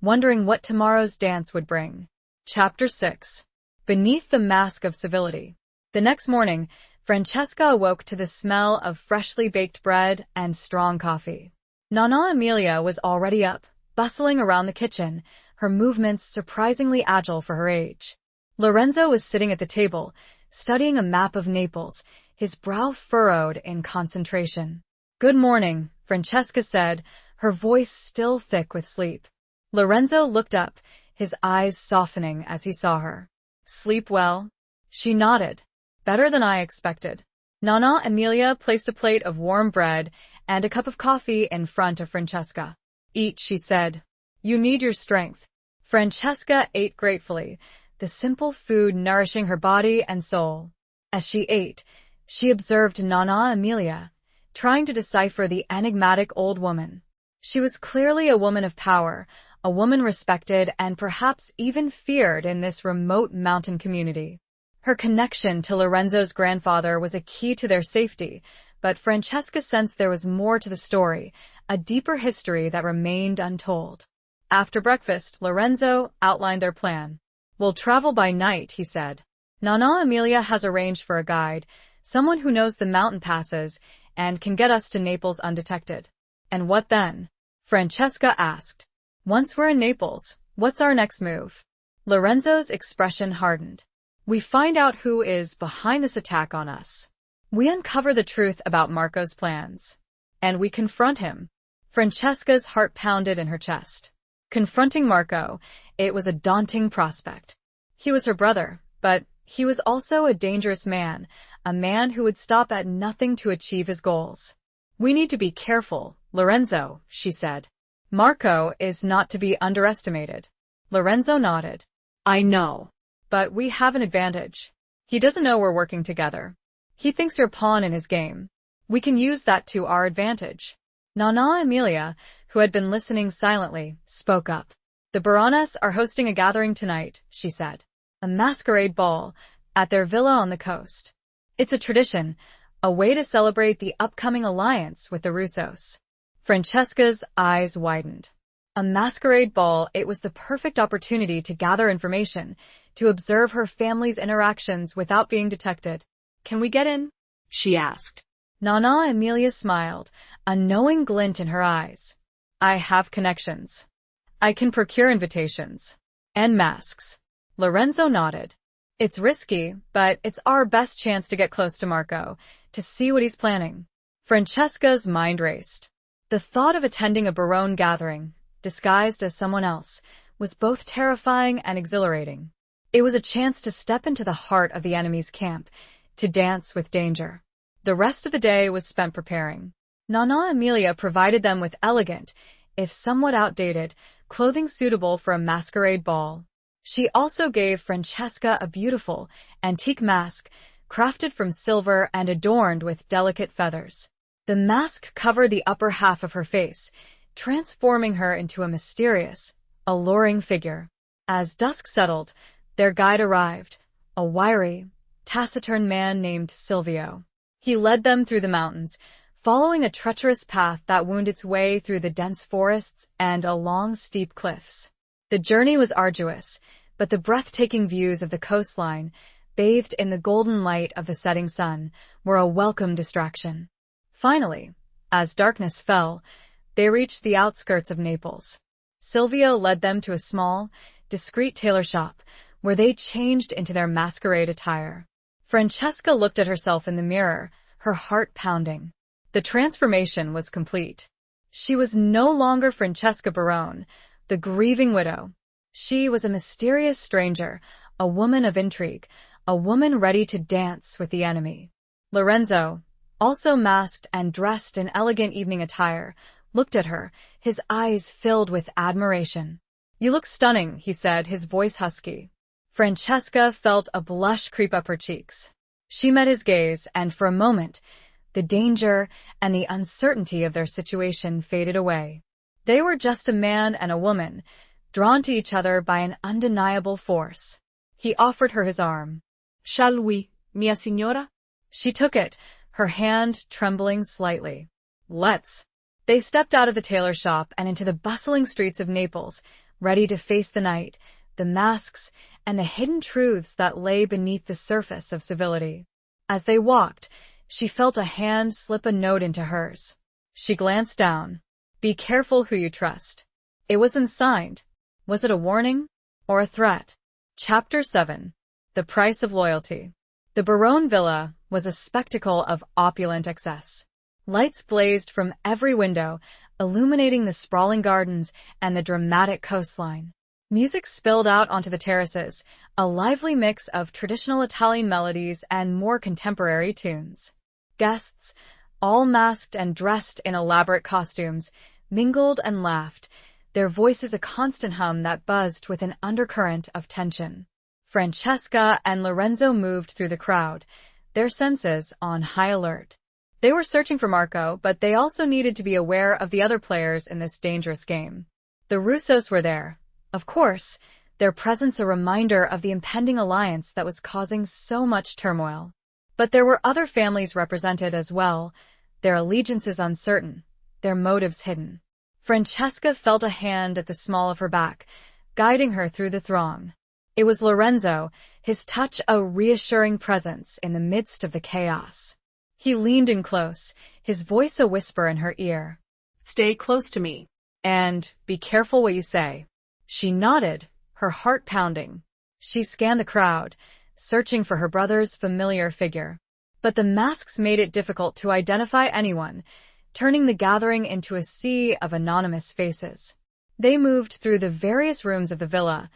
wondering what tomorrow's dance would bring. Chapter 6. Beneath the Mask of Civility. The next morning, Francesca awoke to the smell of freshly baked bread and strong coffee. Nana Emilia was already up, bustling around the kitchen, her movements surprisingly agile for her age. Lorenzo was sitting at the table, studying a map of Naples, his brow furrowed in concentration. "Good morning," Francesca said, her voice still thick with sleep. Lorenzo looked up, his eyes softening as he saw her. "Sleep well?" She nodded. "Better than I expected." Nana Emilia placed a plate of warm bread and a cup of coffee in front of Francesca. "Eat," she said. "You need your strength." Francesca ate gratefully, the simple food nourishing her body and soul. As she ate, she observed Nana Emilia, trying to decipher the enigmatic old woman. She was clearly a woman of power, a woman respected and perhaps even feared in this remote mountain community. Her connection to Lorenzo's grandfather was a key to their safety, but Francesca sensed there was more to the story, a deeper history that remained untold. After breakfast, Lorenzo outlined their plan. "We'll travel by night," he said. "Nana Emilia has arranged for a guide, someone who knows the mountain passes and can get us to Naples undetected." "And what then?" Francesca asked. "Once we're in Naples, what's our next move?" Lorenzo's expression hardened. "We find out who is behind this attack on us. We uncover the truth about Marco's plans. And we confront him." Francesca's heart pounded in her chest. Confronting Marco, it was a daunting prospect. He was her brother, but he was also a dangerous man, a man who would stop at nothing to achieve his goals. "We need to be careful, Lorenzo," she said. "Marco is not to be underestimated." Lorenzo nodded. "I know. But we have an advantage. He doesn't know we're working together. He thinks you're a pawn in his game. We can use that to our advantage." Nana Emilia, who had been listening silently, spoke up. "The Baroness are hosting a gathering tonight," she said. "A masquerade ball at their villa on the coast. It's a tradition, a way to celebrate the upcoming alliance with the Russos." Francesca's eyes widened. A masquerade ball, it was the perfect opportunity to gather information, to observe her family's interactions without being detected. "Can we get in?" she asked. Nana Emilia smiled, a knowing glint in her eyes. "I have connections. I can procure invitations. And masks." Lorenzo nodded. "It's risky, but it's our best chance to get close to Marco, to see what he's planning." Francesca's mind raced. The thought of attending a Barone gathering, disguised as someone else, was both terrifying and exhilarating. It was a chance to step into the heart of the enemy's camp, to dance with danger. The rest of the day was spent preparing. Nana Emilia provided them with elegant, if somewhat outdated, clothing suitable for a masquerade ball. She also gave Francesca a beautiful, antique mask, crafted from silver and adorned with delicate feathers. The mask covered the upper half of her face, transforming her into a mysterious, alluring figure. As dusk settled, their guide arrived, a wiry, taciturn man named Silvio. He led them through the mountains, following a treacherous path that wound its way through the dense forests and along steep cliffs. The journey was arduous, but the breathtaking views of the coastline, bathed in the golden light of the setting sun, were a welcome distraction. Finally, as darkness fell, they reached the outskirts of Naples. Silvio led them to a small, discreet tailor shop, where they changed into their masquerade attire. Francesca looked at herself in the mirror, her heart pounding. The transformation was complete. She was no longer Francesca Barone, the grieving widow. She was a mysterious stranger, a woman of intrigue, a woman ready to dance with the enemy. Lorenzo, also masked and dressed in elegant evening attire, looked at her, his eyes filled with admiration. "You look stunning," he said, his voice husky. Francesca felt a blush creep up her cheeks. She met his gaze, and for a moment, the danger and the uncertainty of their situation faded away. They were just a man and a woman, drawn to each other by an undeniable force. He offered her his arm. "Shall we, mia signora?" She took it, her hand trembling slightly. "Let's." They stepped out of the tailor shop and into the bustling streets of Naples, ready to face the night, the masks, and the hidden truths that lay beneath the surface of civility. As they walked, she felt a hand slip a note into hers. She glanced down. "Be careful who you trust." It was unsigned. Was it a warning or a threat? Chapter 7. The Price of Loyalty. The Barone Villa was a spectacle of opulent excess. Lights blazed from every window, illuminating the sprawling gardens and the dramatic coastline. Music spilled out onto the terraces, a lively mix of traditional Italian melodies and more contemporary tunes. Guests, all masked and dressed in elaborate costumes, mingled and laughed, their voices a constant hum that buzzed with an undercurrent of tension. Francesca and Lorenzo moved through the crowd, their senses on high alert. They were searching for Marco, but they also needed to be aware of the other players in this dangerous game. The Russos were there. Of course, their presence a reminder of the impending alliance that was causing so much turmoil. But there were other families represented as well, their allegiances uncertain, their motives hidden. Francesca felt a hand at the small of her back, guiding her through the throng. It was Lorenzo, his touch a reassuring presence in the midst of the chaos. He leaned in close, his voice a whisper in her ear. "Stay close to me. And be careful what you say." She nodded, her heart pounding. She scanned the crowd, searching for her brother's familiar figure. But the masks made it difficult to identify anyone, turning the gathering into a sea of anonymous faces. They moved through the various rooms of the villa,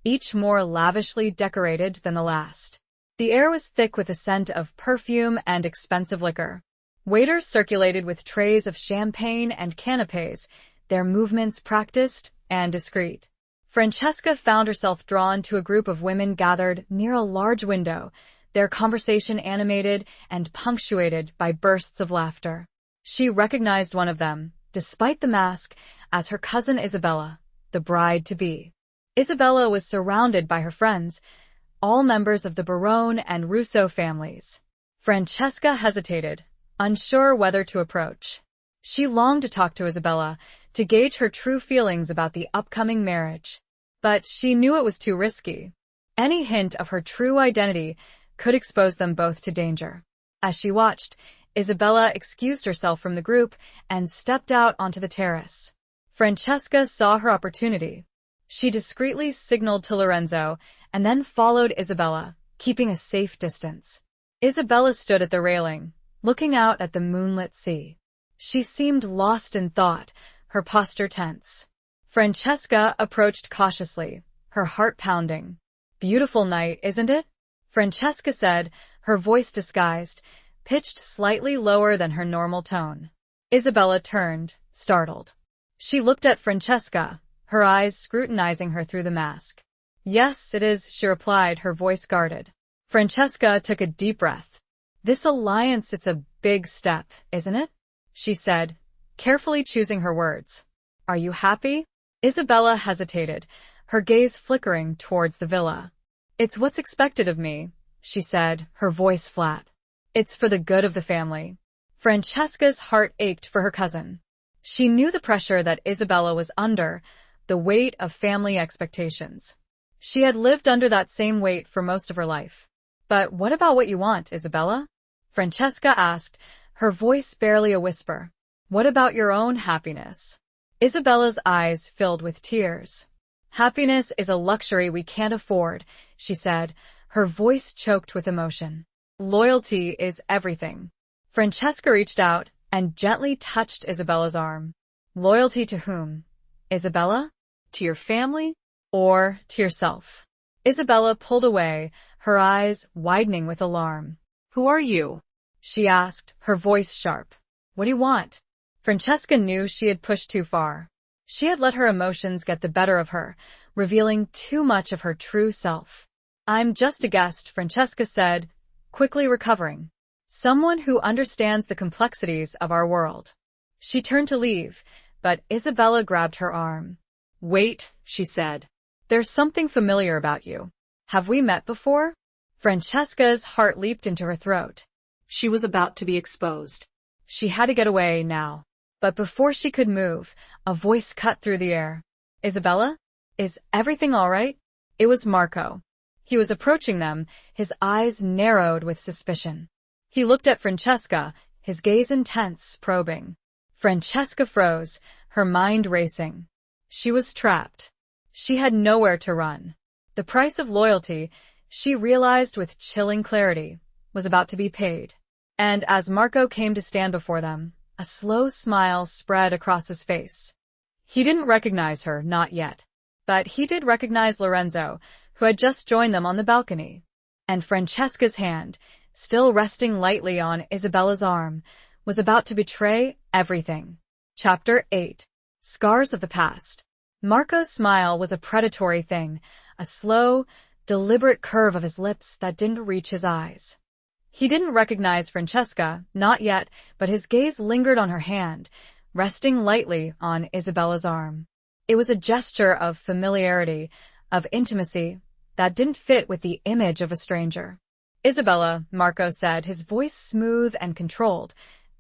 each more lavishly decorated than the last. The air was thick with the scent of perfume and expensive liquor. Waiters circulated with trays of champagne and canapes, their movements practiced and discreet. Francesca found herself drawn to a group of women gathered near a large window, their conversation animated and punctuated by bursts of laughter. She recognized one of them, despite the mask, as her cousin Isabella, the bride-to-be. Isabella was surrounded by her friends, all members of the Barone and Russo families. Francesca hesitated, unsure whether to approach. She longed to talk to Isabella, to gauge her true feelings about the upcoming marriage. But she knew it was too risky. Any hint of her true identity could expose them both to danger. As she watched, Isabella excused herself from the group and stepped out onto the terrace. Francesca saw her opportunity. She discreetly signaled to Lorenzo and then followed Isabella, keeping a safe distance. Isabella stood at the railing, looking out at the moonlit sea. She seemed lost in thought, her posture tense. Francesca approached cautiously, her heart pounding. "Beautiful night, isn't it?" Francesca said, her voice disguised, pitched slightly lower than her normal tone. Isabella turned, startled. She looked at Francesca, her eyes scrutinizing her through the mask. "Yes, it is," she replied, her voice guarded. Francesca took a deep breath. "This alliance, it's a big step, isn't it?" she said, carefully choosing her words. "Are you happy?" Isabella hesitated, her gaze flickering towards the villa. "It's what's expected of me," she said, her voice flat. "It's for the good of the family." Francesca's heart ached for her cousin. She knew the pressure that Isabella was under, the weight of family expectations. She had lived under that same weight for most of her life. "But what about what you want, Isabella?" Francesca asked, her voice barely a whisper. "What about your own happiness?" Isabella's eyes filled with tears. "Happiness is a luxury we can't afford," she said, her voice choked with emotion. "Loyalty is everything." Francesca reached out and gently touched Isabella's arm. "Loyalty to whom? Isabella? To your family? Or to yourself?" Isabella pulled away, her eyes widening with alarm. "Who are you?" she asked, her voice sharp. "What do you want?" Francesca knew she had pushed too far. She had let her emotions get the better of her, revealing too much of her true self. "I'm just a guest," Francesca said, quickly recovering. "Someone who understands the complexities of our world." She turned to leave, but Isabella grabbed her arm. "Wait," she said. "There's something familiar about you. Have we met before?" Francesca's heart leaped into her throat. She was about to be exposed. She had to get away now. But before she could move, a voice cut through the air. "Isabella? Is everything all right?" It was Marco. He was approaching them, his eyes narrowed with suspicion. He looked at Francesca, his gaze intense, probing. Francesca froze, her mind racing. She was trapped. She had nowhere to run. The price of loyalty, she realized with chilling clarity, was about to be paid. And as Marco came to stand before them, a slow smile spread across his face. He didn't recognize her, not yet. But he did recognize Lorenzo, who had just joined them on the balcony. And Francesca's hand, still resting lightly on Isabella's arm, was about to betray everything. Chapter 8. Scars of the Past. Marco's smile was a predatory thing, a slow, deliberate curve of his lips that didn't reach his eyes. He didn't recognize Francesca, not yet, but his gaze lingered on her hand, resting lightly on Isabella's arm. It was a gesture of familiarity, of intimacy, that didn't fit with the image of a stranger. "Isabella," Marco said, his voice smooth and controlled,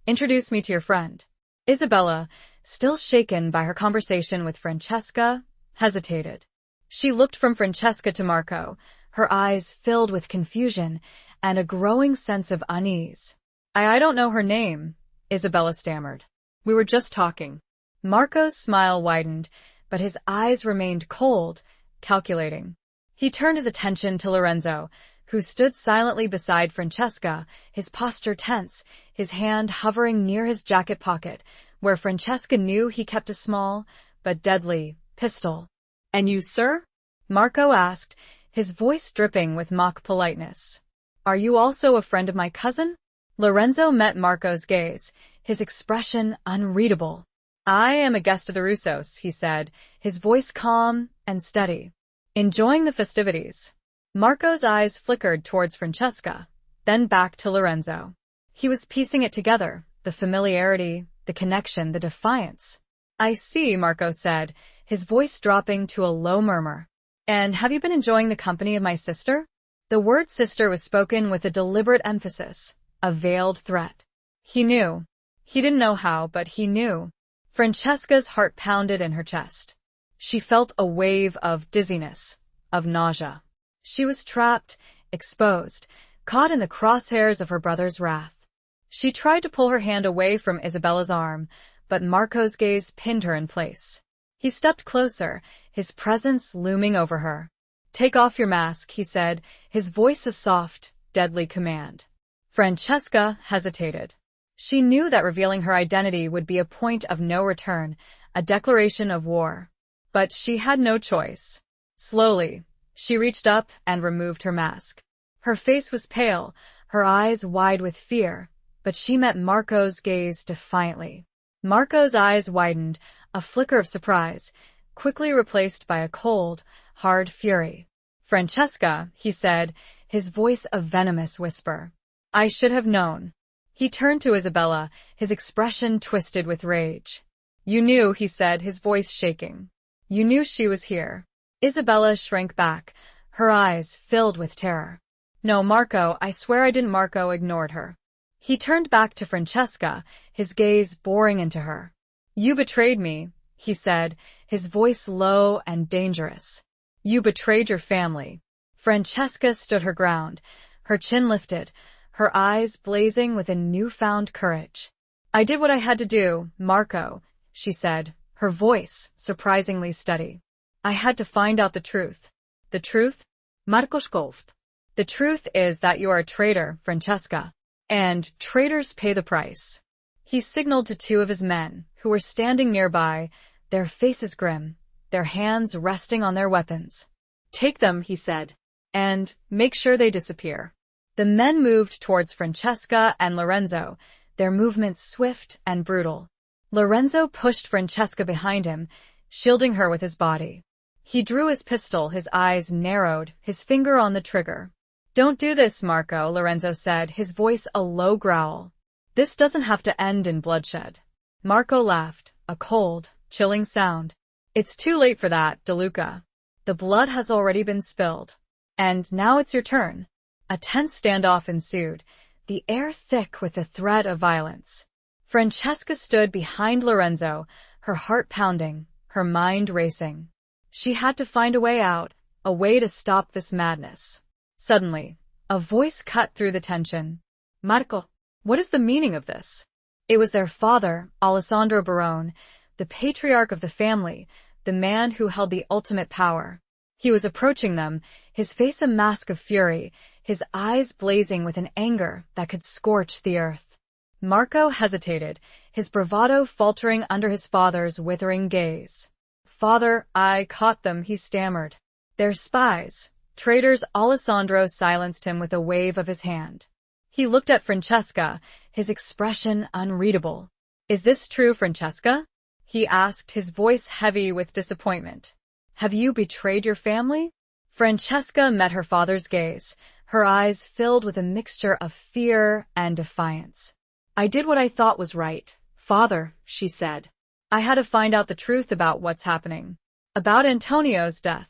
"introduce me to your friend." Isabella, still shaken by her conversation with Francesca, hesitated. She looked from Francesca to Marco, her eyes filled with confusion and a growing sense of unease. I don't know her name," Isabella stammered. "We were just talking." Marco's smile widened, but his eyes remained cold, calculating. He turned his attention to Lorenzo, who stood silently beside Francesca, his posture tense, his hand hovering near his jacket pocket, where Francesca knew he kept a small, but deadly, pistol. "And you, sir?" Marco asked, his voice dripping with mock politeness. "Are you also a friend of my cousin?" Lorenzo met Marco's gaze, his expression unreadable. "I am a guest of the Russos," he said, his voice calm and steady. "Enjoying the festivities." Marco's eyes flickered towards Francesca, then back to Lorenzo. He was piecing it together, the familiarity, the connection, the defiance. "I see," Marco said, his voice dropping to a low murmur. "And have you been enjoying the company of my sister?" The word sister was spoken with a deliberate emphasis, a veiled threat. He knew. He didn't know how, but he knew. Francesca's heart pounded in her chest. She felt a wave of dizziness, of nausea. She was trapped, exposed, caught in the crosshairs of her brother's wrath. She tried to pull her hand away from Isabella's arm, but Marco's gaze pinned her in place. He stepped closer, his presence looming over her. "Take off your mask," he said, his voice a soft, deadly command. Francesca hesitated. She knew that revealing her identity would be a point of no return, a declaration of war. But she had no choice. Slowly, she reached up and removed her mask. Her face was pale, her eyes wide with fear, but she met Marco's gaze defiantly. Marco's eyes widened, a flicker of surprise, quickly replaced by a cold, hard fury. "Francesca," he said, his voice a venomous whisper. "I should have known." He turned to Isabella, his expression twisted with rage. "You knew," he said, his voice shaking. "You knew she was here." Isabella shrank back, her eyes filled with terror. "No, Marco, I swear I didn't." Marco ignored her. He turned back to Francesca, his gaze boring into her. "You betrayed me," he said, his voice low and dangerous. "You betrayed your family." Francesca stood her ground, her chin lifted, her eyes blazing with a newfound courage. "I did what I had to do, Marco," she said, her voice surprisingly steady. "I had to find out the truth." "The truth?" Marco scoffed. "The truth is that you are a traitor, Francesca. And traitors pay the price." He signaled to two of his men, who were standing nearby, their faces grim, their hands resting on their weapons. "Take them," he said, "and make sure they disappear." The men moved towards Francesca and Lorenzo, their movements swift and brutal. Lorenzo pushed Francesca behind him, shielding her with his body. He drew his pistol, his eyes narrowed, his finger on the trigger. "Don't do this, Marco," Lorenzo said, his voice a low growl. "This doesn't have to end in bloodshed." Marco laughed, a cold, chilling sound. "It's too late for that, DeLuca. The blood has already been spilled. And now it's your turn." A tense standoff ensued, the air thick with the threat of violence. Francesca stood behind Lorenzo, her heart pounding, her mind racing. She had to find a way out, a way to stop this madness. Suddenly, a voice cut through the tension. "Marco, what is the meaning of this?" It was their father, Alessandro Barone, the patriarch of the family, the man who held the ultimate power. He was approaching them, his face a mask of fury, his eyes blazing with an anger that could scorch the earth. Marco hesitated, his bravado faltering under his father's withering gaze. "Father, I caught them," he stammered. "They're spies." Traitors. Alessandro silenced him with a wave of his hand. He looked at Francesca, his expression unreadable. "Is this true, Francesca?" he asked, his voice heavy with disappointment. "Have you betrayed your family?" Francesca met her father's gaze, her eyes filled with a mixture of fear and defiance. "I did what I thought was right, Father," she said. "I had to find out the truth about what's happening. About Antonio's death.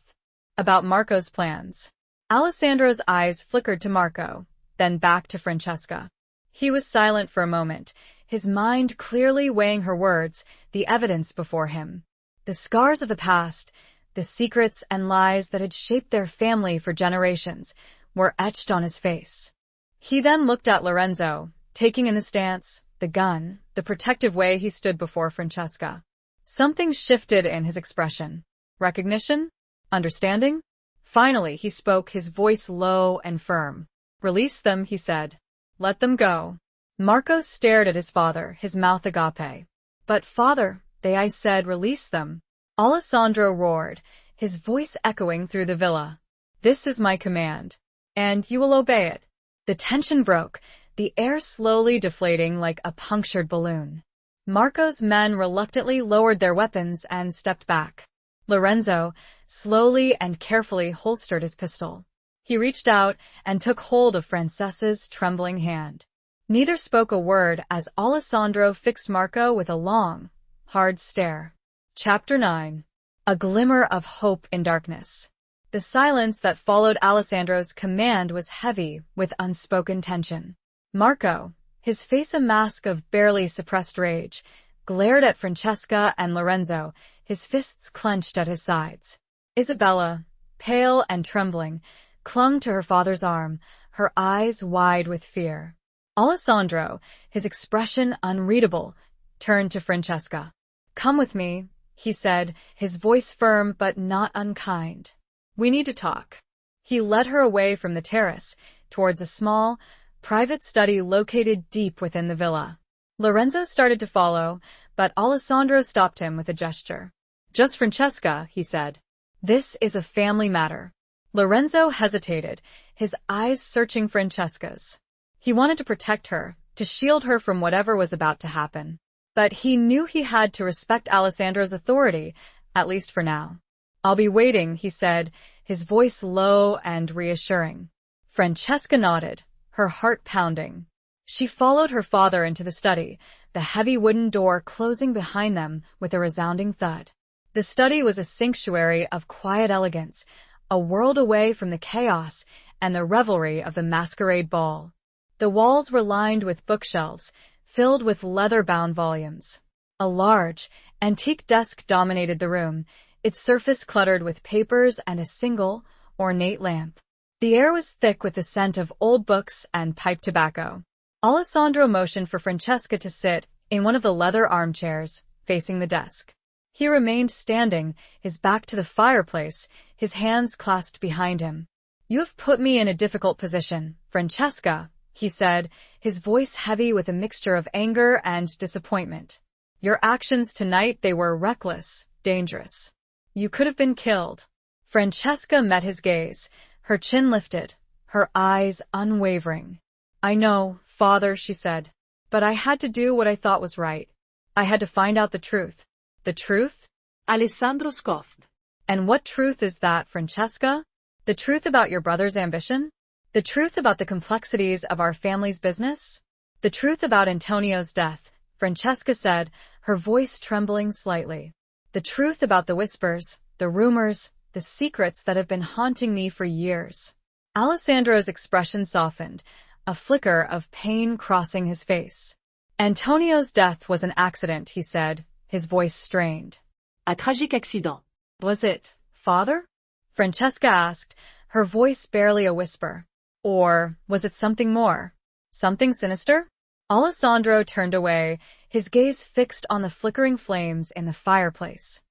About Marco's plans." Alessandro's eyes flickered to Marco, then back to Francesca. He was silent for a moment, his mind clearly weighing her words, the evidence before him. The scars of the past, the secrets and lies that had shaped their family for generations, were etched on his face. He then looked at Lorenzo, taking in the stance, the gun, the protective way he stood before Francesca. Something shifted in his expression. Recognition? Understanding? Finally, he spoke, his voice low and firm. "Release them," he said. "Let them go." Marco stared at his father, his mouth agape. "But father, I said release them." Alessandro roared, his voice echoing through the villa. "This is my command, and you will obey it." The tension broke, the air slowly deflating like a punctured balloon. Marco's men reluctantly lowered their weapons and stepped back. Lorenzo slowly and carefully holstered his pistol. He reached out and took hold of Francesca's trembling hand. Neither spoke a word as Alessandro fixed Marco with a long, hard stare. Chapter 9. A glimmer of hope in darkness. The silence that followed Alessandro's command was heavy with unspoken tension. Marco, his face a mask of barely suppressed rage, glared at Francesca and Lorenzo, his fists clenched at his sides. Isabella, pale and trembling, clung to her father's arm, her eyes wide with fear. Alessandro, his expression unreadable, turned to Francesca. "Come with me," he said, his voice firm but not unkind. "We need to talk." He led her away from the terrace, towards a small, private study located deep within the villa. Lorenzo started to follow, but Alessandro stopped him with a gesture. "Just Francesca," he said. "This is a family matter." Lorenzo hesitated, his eyes searching Francesca's. He wanted to protect her, to shield her from whatever was about to happen. But he knew he had to respect Alessandro's authority, at least for now. "I'll be waiting," he said, his voice low and reassuring. Francesca nodded, her heart pounding. She followed her father into the study, the heavy wooden door closing behind them with a resounding thud. The study was a sanctuary of quiet elegance, a world away from the chaos and the revelry of the masquerade ball. The walls were lined with bookshelves, filled with leather-bound volumes. A large, antique desk dominated the room, its surface cluttered with papers and a single, ornate lamp. The air was thick with the scent of old books and pipe tobacco. Alessandro motioned for Francesca to sit in one of the leather armchairs, facing the desk. He remained standing, his back to the fireplace, his hands clasped behind him. "You have put me in a difficult position, Francesca," he said, his voice heavy with a mixture of anger and disappointment. "Your actions tonight, they were reckless, dangerous. You could have been killed." Francesca met his gaze, her chin lifted, her eyes unwavering. "I know, Father," she said, "but I had to do what I thought was right. I had to find out the truth." "The truth?" Alessandro scoffed. "And what truth is that, Francesca? The truth about your brother's ambition? The truth about the complexities of our family's business? The truth about Antonio's death," Francesca said, her voice trembling slightly. "The truth about the whispers, the rumors, the secrets that have been haunting me for years." Alessandro's expression softened, a flicker of pain crossing his face. "Antonio's death was an accident," he said, his voice strained. Un tragique accident. "Was it, Father?" Francesca asked, her voice barely a whisper. "Or was it something more? Something sinister?" Alessandro turned away, his gaze fixed on the flickering flames in the fireplace.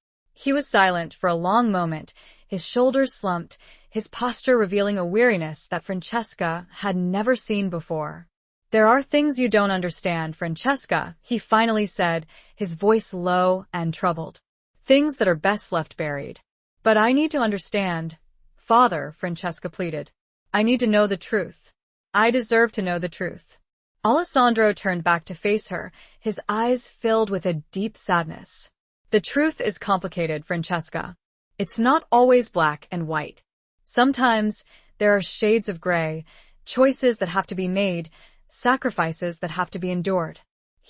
He was silent for a long moment, his shoulders slumped, his posture revealing a weariness that Francesca had never seen before. "There are things you don't understand, Francesca," he finally said, his voice low and troubled. "Things that are best left buried." "But I need to understand." "Father," Francesca pleaded. "I need to know the truth. I deserve to know the truth." Alessandro turned back to face her, his eyes filled with a deep sadness. "The truth is complicated, Francesca. It's not always black and white. Sometimes there are shades of gray, choices that have to be made, sacrifices that have to be endured."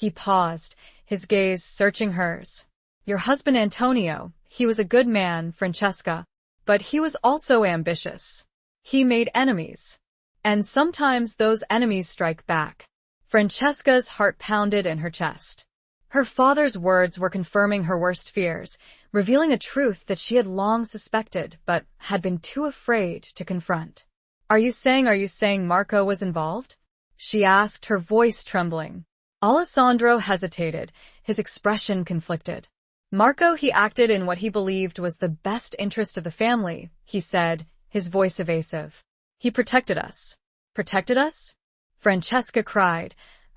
He paused, his gaze searching hers. "Your husband Antonio, he was a good man, Francesca, but he was also ambitious. He made enemies. And sometimes those enemies strike back." Francesca's heart pounded in her chest. Her father's words were confirming her worst fears, revealing a truth that she had long suspected but had been too afraid to confront. Are you saying Marco was involved?" she asked, her voice trembling. Alessandro hesitated, his expression conflicted. "Marco, he acted in what he believed was the best interest of the family," he said, his voice evasive. "He protected us." "Protected us?" Francesca cried,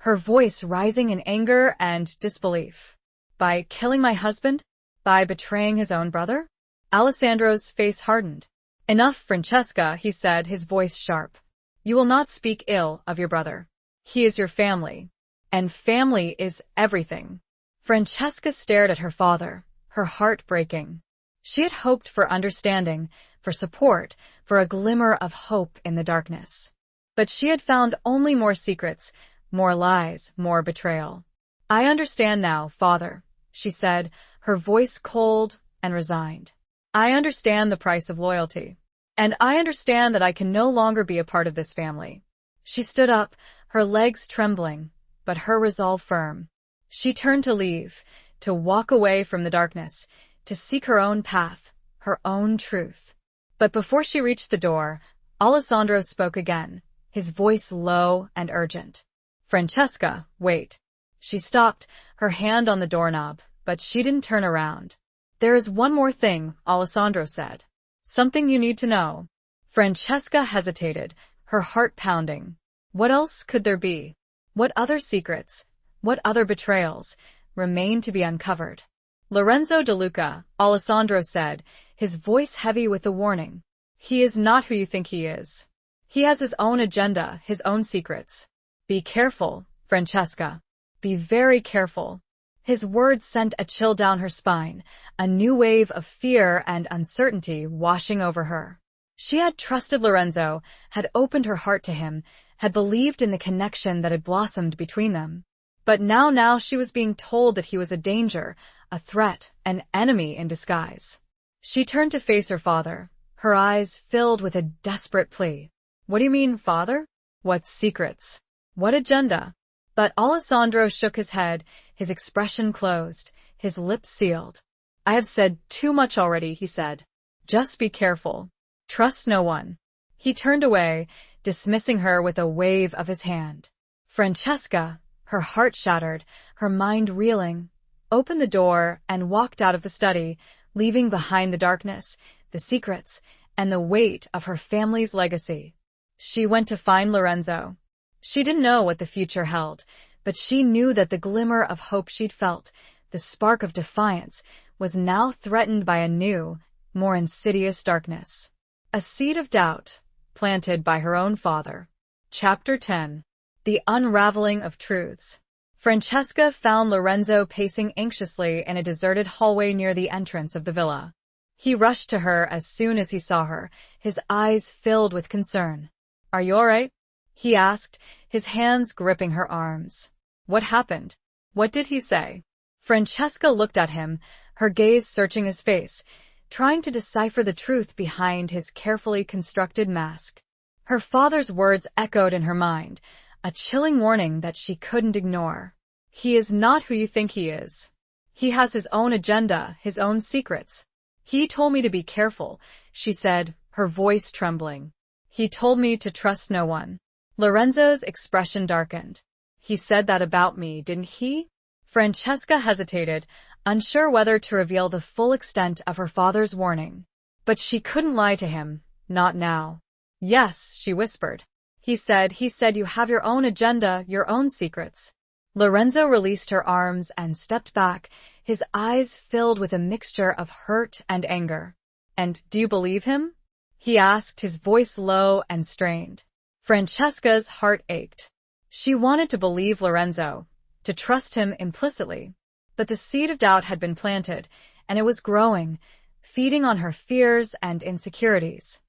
her voice rising in anger and disbelief. "By killing my husband? By betraying his own brother?" Alessandro's face hardened. "Enough, Francesca," he said, his voice sharp. "You will not speak ill of your brother. He is your family. And family is everything." Francesca stared at her father, her heart breaking. She had hoped for understanding, for support, for a glimmer of hope in the darkness. But she had found only more secrets, more lies, more betrayal. "I understand now, Father," she said, her voice cold and resigned. "I understand the price of loyalty. And I understand that I can no longer be a part of this family." She stood up, her legs trembling, but her resolve firm. She turned to leave, to walk away from the darkness, to seek her own path, her own truth. But before she reached the door, Alessandro spoke again, his voice low and urgent. "Francesca, wait." She stopped, her hand on the doorknob, but she didn't turn around. "There is one more thing," Alessandro said. "Something you need to know." Francesca hesitated, her heart pounding. What else could there be? What other secrets, what other betrayals, remained to be uncovered? "Lorenzo De Luca," Alessandro said, his voice heavy with a warning. "He is not who you think he is. He has his own agenda, his own secrets. Be careful, Francesca. Be very careful." His words sent a chill down her spine, a new wave of fear and uncertainty washing over her. She had trusted Lorenzo, had opened her heart to him, had believed in the connection that had blossomed between them. But now she was being told that he was a danger, a threat, an enemy in disguise. She turned to face her father, her eyes filled with a desperate plea. "What do you mean, Father? What secrets? What agenda?" But Alessandro shook his head, his expression closed, his lips sealed. "I have said too much already," he said. "Just be careful. Trust no one." He turned away, dismissing her with a wave of his hand. Francesca, her heart shattered, her mind reeling, opened the door and walked out of the study, leaving behind the darkness, the secrets, and the weight of her family's legacy. She went to find Lorenzo. She didn't know what the future held, but she knew that the glimmer of hope she'd felt, the spark of defiance, was now threatened by a new, more insidious darkness. A seed of doubt, planted by her own father. Chapter 10. The Unraveling of Truths. Francesca found Lorenzo pacing anxiously in a deserted hallway near the entrance of the villa. He rushed to her as soon as he saw her, his eyes filled with concern. "Are you all right?" he asked, his hands gripping her arms. "What happened? What did he say?" Francesca looked at him, her gaze searching his face, trying to decipher the truth behind his carefully constructed mask. Her father's words echoed in her mind, a chilling warning that she couldn't ignore. "He is not who you think he is. He has his own agenda, his own secrets. He told me to be careful," she said, her voice trembling. "He told me to trust no one." Lorenzo's expression darkened. "He said that about me, didn't he?" Francesca hesitated, unsure whether to reveal the full extent of her father's warning. But she couldn't lie to him, not now. Yes, she whispered. He said you have your own agenda, your own secrets. Lorenzo released her arms and stepped back, his eyes filled with a mixture of hurt and anger. And do you believe him? He asked, his voice low and strained. Francesca's heart ached. She wanted to believe Lorenzo, to trust him implicitly. But the seed of doubt had been planted, and it was growing, feeding on her fears and insecurities.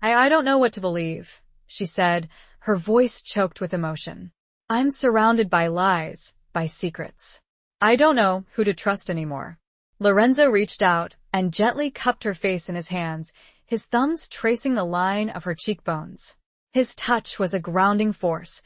I don't know what to believe, she said, her voice choked with emotion. I'm surrounded by lies, by secrets. I don't know who to trust anymore. Lorenzo reached out and gently cupped her face in his hands, his thumbs tracing the line of her cheekbones. His touch was a grounding force,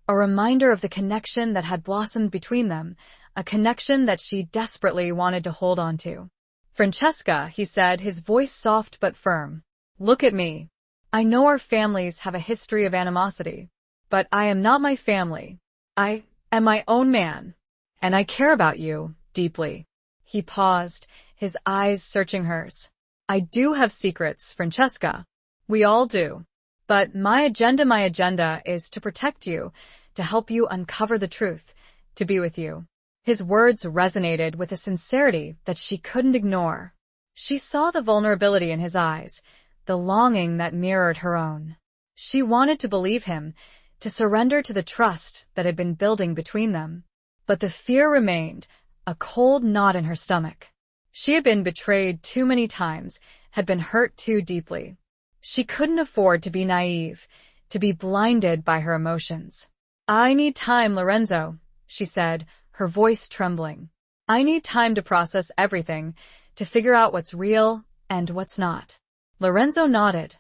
a reminder of the connection that had blossomed between them, a connection that she desperately wanted to hold on to. Francesca, he said, his voice soft but firm. Look at me. I know our families have a history of animosity, but I am not my family. I am my own man, and I care about you deeply. He paused, his eyes searching hers. I do have secrets, Francesca. We all do. But my agenda is to protect you, to help you uncover the truth, to be with you. His words resonated with a sincerity that she couldn't ignore. She saw the vulnerability in his eyes, the longing that mirrored her own. She wanted to believe him, to surrender to the trust that had been building between them. But the fear remained, a cold knot in her stomach. She had been betrayed too many times, had been hurt too deeply. She couldn't afford to be naive, to be blinded by her emotions. I need time, Lorenzo, she said, her voice trembling. I need time to process everything, to figure out what's real and what's not. Lorenzo nodded,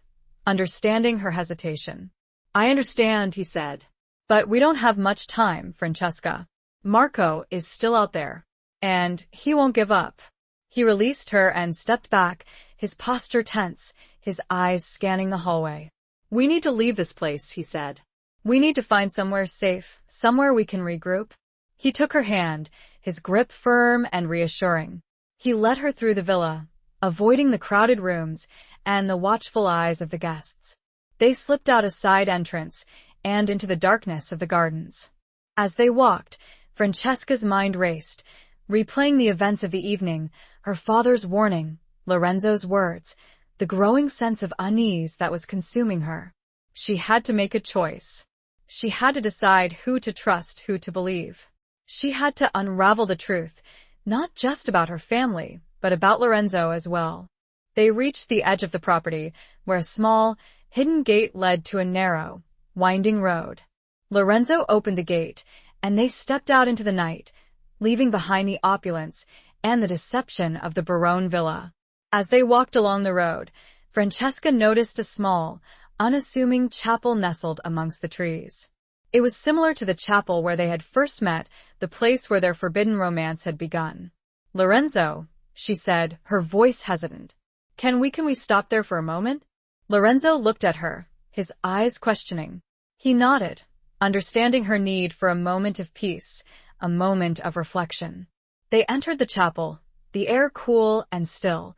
understanding her hesitation. I understand, he said. But we don't have much time, Francesca. Marco is still out there, and he won't give up. He released her and stepped back, his posture tense, his eyes scanning the hallway. We need to leave this place, he said. We need to find somewhere safe, somewhere we can regroup. He took her hand, his grip firm and reassuring. He led her through the villa, avoiding the crowded rooms and the watchful eyes of the guests. They slipped out a side entrance and into the darkness of the gardens. As they walked, Francesca's mind raced, replaying the events of the evening, her father's warning, Lorenzo's words, the growing sense of unease that was consuming her. She had to make a choice. She had to decide who to trust, who to believe. She had to unravel the truth, not just about her family, but about Lorenzo as well. They reached the edge of the property, where a small, hidden gate led to a narrow, winding road. Lorenzo opened the gate, and they stepped out into the night, leaving behind the opulence and the deception of the Barone villa. As they walked along the road, Francesca noticed a small, unassuming chapel nestled amongst the trees. It was similar to the chapel where they had first met, the place where their forbidden romance had begun. Lorenzo, she said, her voice hesitant. Can we stop there for a moment? Lorenzo looked at her, his eyes questioning. He nodded, understanding her need for a moment of peace, a moment of reflection. They entered the chapel, the air cool and still,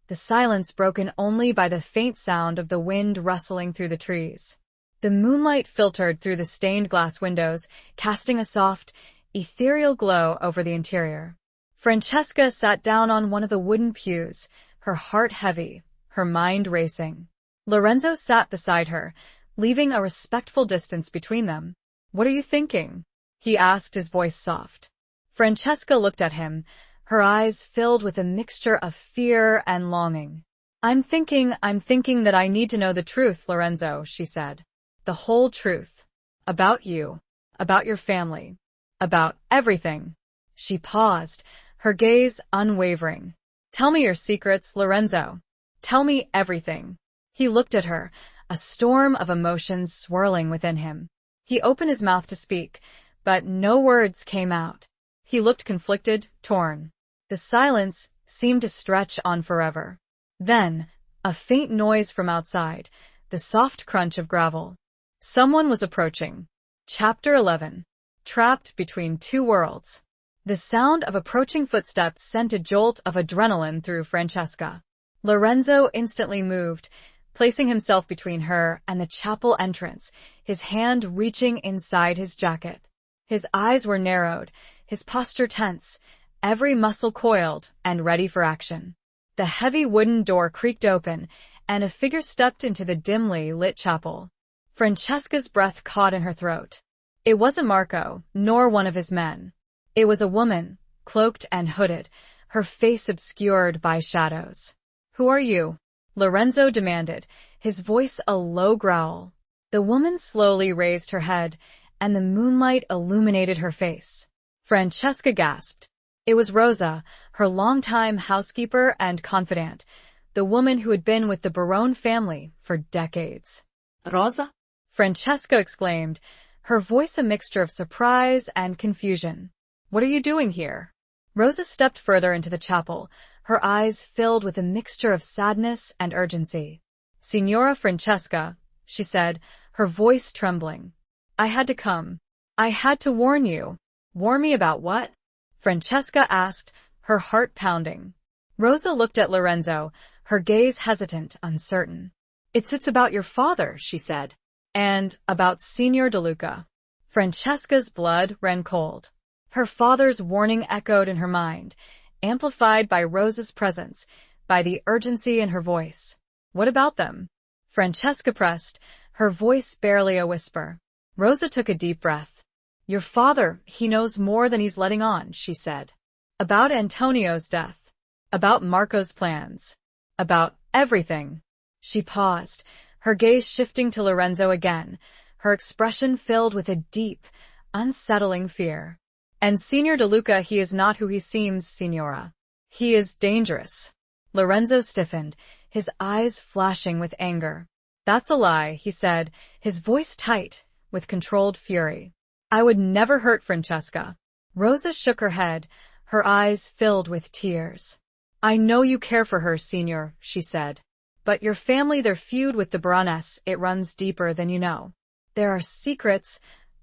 the silence broken only by the faint sound of the wind rustling through the trees. The moonlight filtered through the stained glass windows, casting a soft, ethereal glow over the interior. Francesca sat down on one of the wooden pews, her heart heavy, her mind racing. Lorenzo sat beside her, leaving a respectful distance between them. What are you thinking? He asked, his voice soft. Francesca looked at him, her eyes filled with a mixture of fear and longing. I'm thinking that I need to know the truth, Lorenzo, she said. The whole truth. About you. About your family. About everything. She paused, her gaze unwavering. Tell me your secrets, Lorenzo. Tell me everything. He looked at her, a storm of emotions swirling within him. He opened his mouth to speak, but no words came out. He looked conflicted, torn. The silence seemed to stretch on forever. Then, a faint noise from outside, the soft crunch of gravel. Someone was approaching. Chapter 11. Trapped between two worlds. The sound of approaching footsteps sent a jolt of adrenaline through Francesca. Lorenzo instantly moved, placing himself between her and the chapel entrance, his hand reaching inside his jacket. His eyes were narrowed, his posture tense, every muscle coiled and ready for action. The heavy wooden door creaked open, and a figure stepped into the dimly lit chapel. Francesca's breath caught in her throat. It wasn't Marco, nor one of his men. It was a woman, cloaked and hooded, her face obscured by shadows. "Who are you?" Lorenzo demanded, his voice a low growl. The woman slowly raised her head, and the moonlight illuminated her face. Francesca gasped. It was Rosa, her longtime housekeeper and confidant, the woman who had been with the Barone family for decades. Rosa? Francesca exclaimed, her voice a mixture of surprise and confusion. "What are you doing here?" Rosa stepped further into the chapel, her eyes filled with a mixture of sadness and urgency. "Signora Francesca," she said, her voice trembling. "I had to come. I had to warn you." "Warn me about what?" Francesca asked, her heart pounding. Rosa looked at Lorenzo, her gaze hesitant, uncertain. "It's about your father," she said. "And about Signor De Luca." Francesca's blood ran cold. Her father's warning echoed in her mind, amplified by Rosa's presence, by the urgency in her voice. "What about them?" Francesca pressed, her voice barely a whisper. Rosa took a deep breath. "Your father, he knows more than he's letting on," she said. "About Antonio's death. About Marco's plans. About everything." She paused, her gaze shifting to Lorenzo again, her expression filled with a deep, unsettling fear. "And Signor De Luca, he is not who he seems, Signora. He is dangerous." Lorenzo stiffened, his eyes flashing with anger. "That's a lie," he said, his voice tight, with controlled fury. "I would never hurt Francesca." Rosa shook her head, her eyes filled with tears. "I know you care for her, Signor," she said. "But your family, their feud with the Baroness, it runs deeper than you know. There are secrets,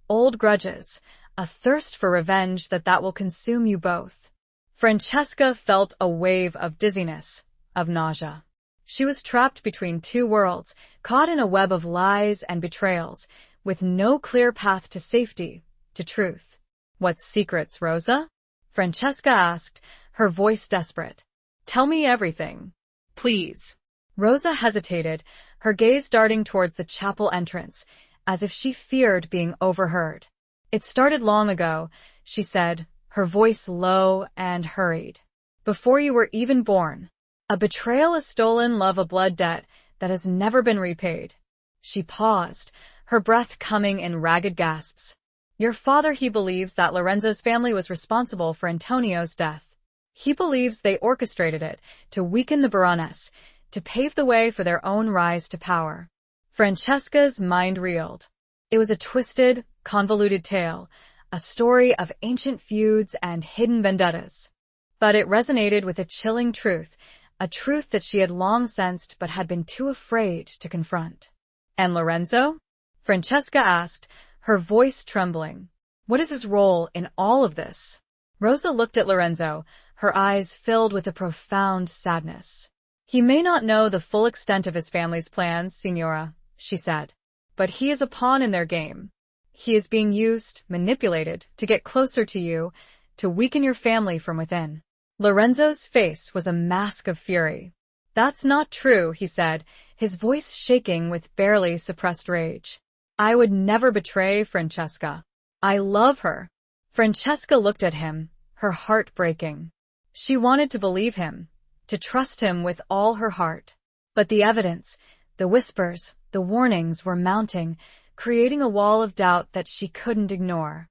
old grudges, a thirst for revenge that will consume you both." Francesca felt a wave of dizziness, of nausea. She was trapped between two worlds, caught in a web of lies and betrayals, with no clear path to safety, to truth. "What secrets, Rosa?" Francesca asked, her voice desperate. "Tell me everything. Please." Rosa hesitated, her gaze darting towards the chapel entrance, as if she feared being overheard. "It started long ago," she said, her voice low and hurried. "Before you were even born. A betrayal, a stolen love, a blood debt that has never been repaid." She paused, her breath coming in ragged gasps. "Your father, he believes that Lorenzo's family was responsible for Antonio's death. He believes they orchestrated it to weaken the Baroness, to pave the way for their own rise to power." Francesca's mind reeled. It was a twisted, convoluted tale, a story of ancient feuds and hidden vendettas. But it resonated with a chilling truth, a truth that she had long sensed but had been too afraid to confront. "And Lorenzo?" Francesca asked, her voice trembling. "What is his role in all of this?" Rosa looked at Lorenzo, her eyes filled with a profound sadness. "He may not know the full extent of his family's plans, Signora," she said. "But he is a pawn in their game. He is being used, manipulated, to get closer to you, to weaken your family from within." Lorenzo's face was a mask of fury. "That's not true," he said, his voice shaking with barely suppressed rage. "I would never betray Francesca. I love her." Francesca looked at him, her heart breaking. She wanted to believe him, to trust him with all her heart. But the evidence, the whispers, the warnings were mounting, creating a wall of doubt that she couldn't ignore.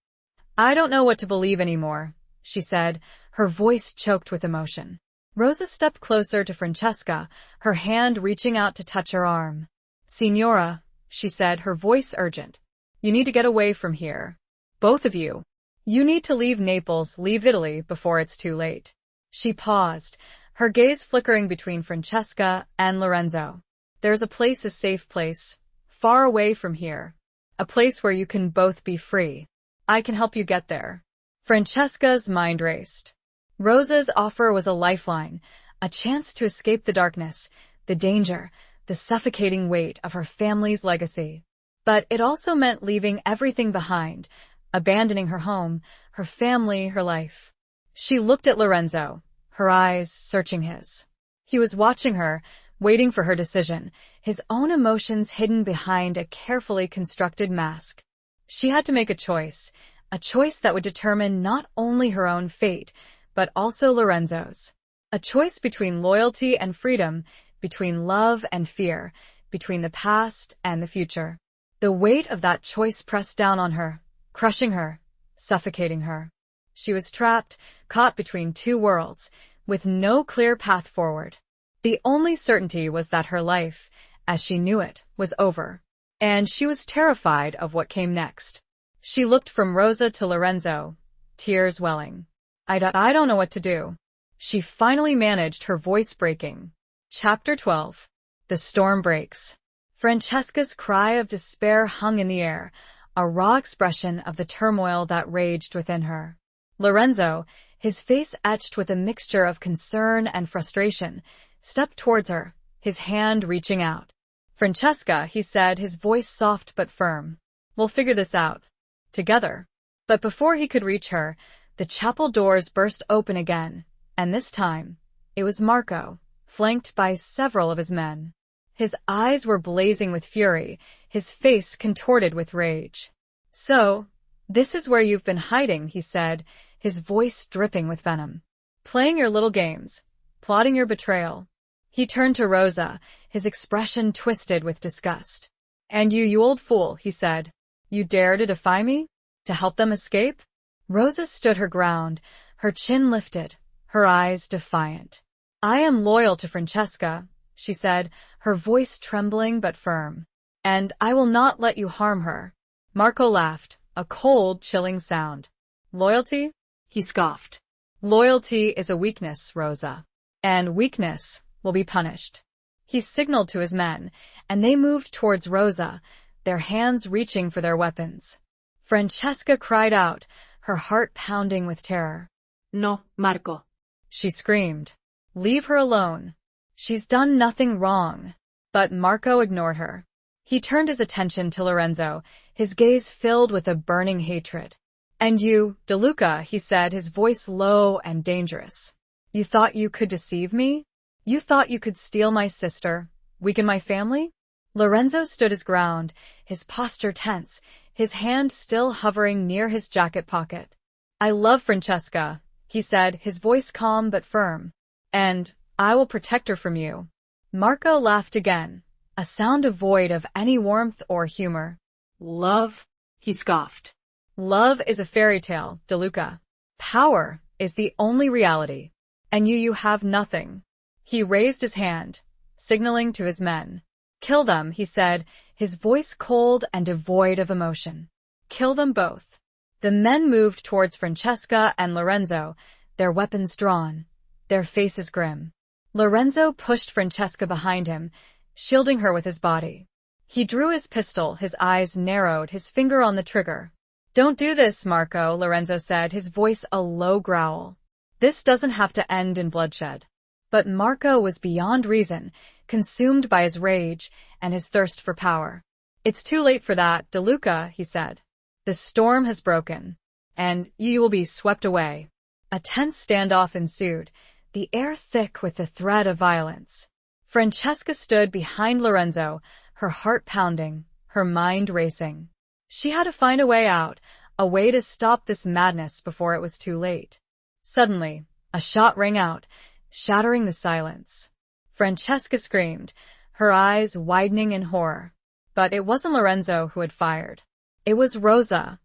"I don't know what to believe anymore," she said, her voice choked with emotion. Rosa stepped closer to Francesca, her hand reaching out to touch her arm. "Signora," she said, her voice urgent, "you need to get away from here. Both of you. You need to leave Naples, leave Italy before it's too late." She paused, her gaze flickering between Francesca and Lorenzo. "There's a safe place, far away from here. A place where you can both be free. I can help you get there." Francesca's mind raced. Rosa's offer was a lifeline, a chance to escape the darkness, the danger, the suffocating weight of her family's legacy. But it also meant leaving everything behind, abandoning her home, her family, her life. She looked at Lorenzo, her eyes searching his. He was watching her, waiting for her decision, his own emotions hidden behind a carefully constructed mask. She had to make a choice that would determine not only her own fate, but also Lorenzo's. A choice between loyalty and freedom, between love and fear, between the past and the future. The weight of that choice pressed down on her, crushing her, suffocating her. She was trapped, caught between two worlds, with no clear path forward. The only certainty was that her life, as she knew it, was over. And she was terrified of what came next. She looked from Rosa to Lorenzo, tears welling. I don't know what to do. She finally managed, her voice breaking. Chapter 12. The storm breaks. Francesca's cry of despair hung in the air, a raw expression of the turmoil that raged within her. Lorenzo, his face etched with a mixture of concern and frustration, stepped towards her, his hand reaching out. Francesca, he said, his voice soft but firm. We'll figure this out. Together. But before he could reach her, the chapel doors burst open again, and this time, it was Marco, flanked by several of his men. His eyes were blazing with fury, his face contorted with rage. So, this is where you've been hiding, he said, his voice dripping with venom. Playing your little games, plotting your betrayal. He turned to Rosa, his expression twisted with disgust. And you old fool, he said. You dare to defy me? To help them escape? Rosa stood her ground, her chin lifted, her eyes defiant. I am loyal to Francesca, she said, her voice trembling but firm. And I will not let you harm her. Marco laughed, a cold, chilling sound. Loyalty? He scoffed. Loyalty is a weakness, Rosa. And weakness will be punished. He signaled to his men, and they moved towards Rosa, their hands reaching for their weapons. Francesca cried out, her heart pounding with terror. No, Marco. She screamed. Leave her alone. She's done nothing wrong. But Marco ignored her. He turned his attention to Lorenzo, his gaze filled with a burning hatred. And you, DeLuca, he said, his voice low and dangerous. You thought you could deceive me? You thought you could steal my sister, weaken my family? Lorenzo stood his ground, his posture tense, his hand still hovering near his jacket pocket. I love Francesca, he said, his voice calm but firm. And I will protect her from you. Marco laughed again, a sound devoid of any warmth or humor. Love? He scoffed. Love is a fairy tale, DeLuca. Power is the only reality. And you have nothing. He raised his hand, signaling to his men. Kill them, he said, his voice cold and devoid of emotion. Kill them both. The men moved towards Francesca and Lorenzo, their weapons drawn, their faces grim. Lorenzo pushed Francesca behind him, shielding her with his body. He drew his pistol, his eyes narrowed, his finger on the trigger. Don't do this, Marco, Lorenzo said, his voice a low growl. This doesn't have to end in bloodshed. But Marco was beyond reason, consumed by his rage and his thirst for power. It's too late for that, DeLuca, he said. The storm has broken, and you will be swept away. A tense standoff ensued, the air thick with the threat of violence. Francesca stood behind Lorenzo, her heart pounding, her mind racing. She had to find a way out, a way to stop this madness before it was too late. Suddenly, a shot rang out, shattering the silence. Francesca screamed, her eyes widening in horror. But it wasn't Lorenzo who had fired. It was Rosa.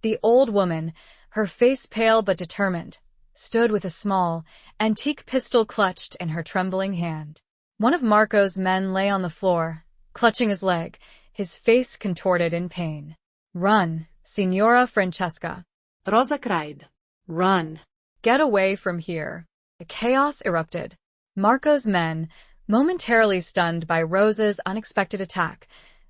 The old woman, her face pale but determined, stood with a small, antique pistol clutched in her trembling hand. One of Marco's men lay on the floor, clutching his leg, his face contorted in pain. Run, Signora Francesca. Rosa cried. Run. Get away from here. The chaos erupted. Marco's men, momentarily stunned by Rosa's unexpected attack,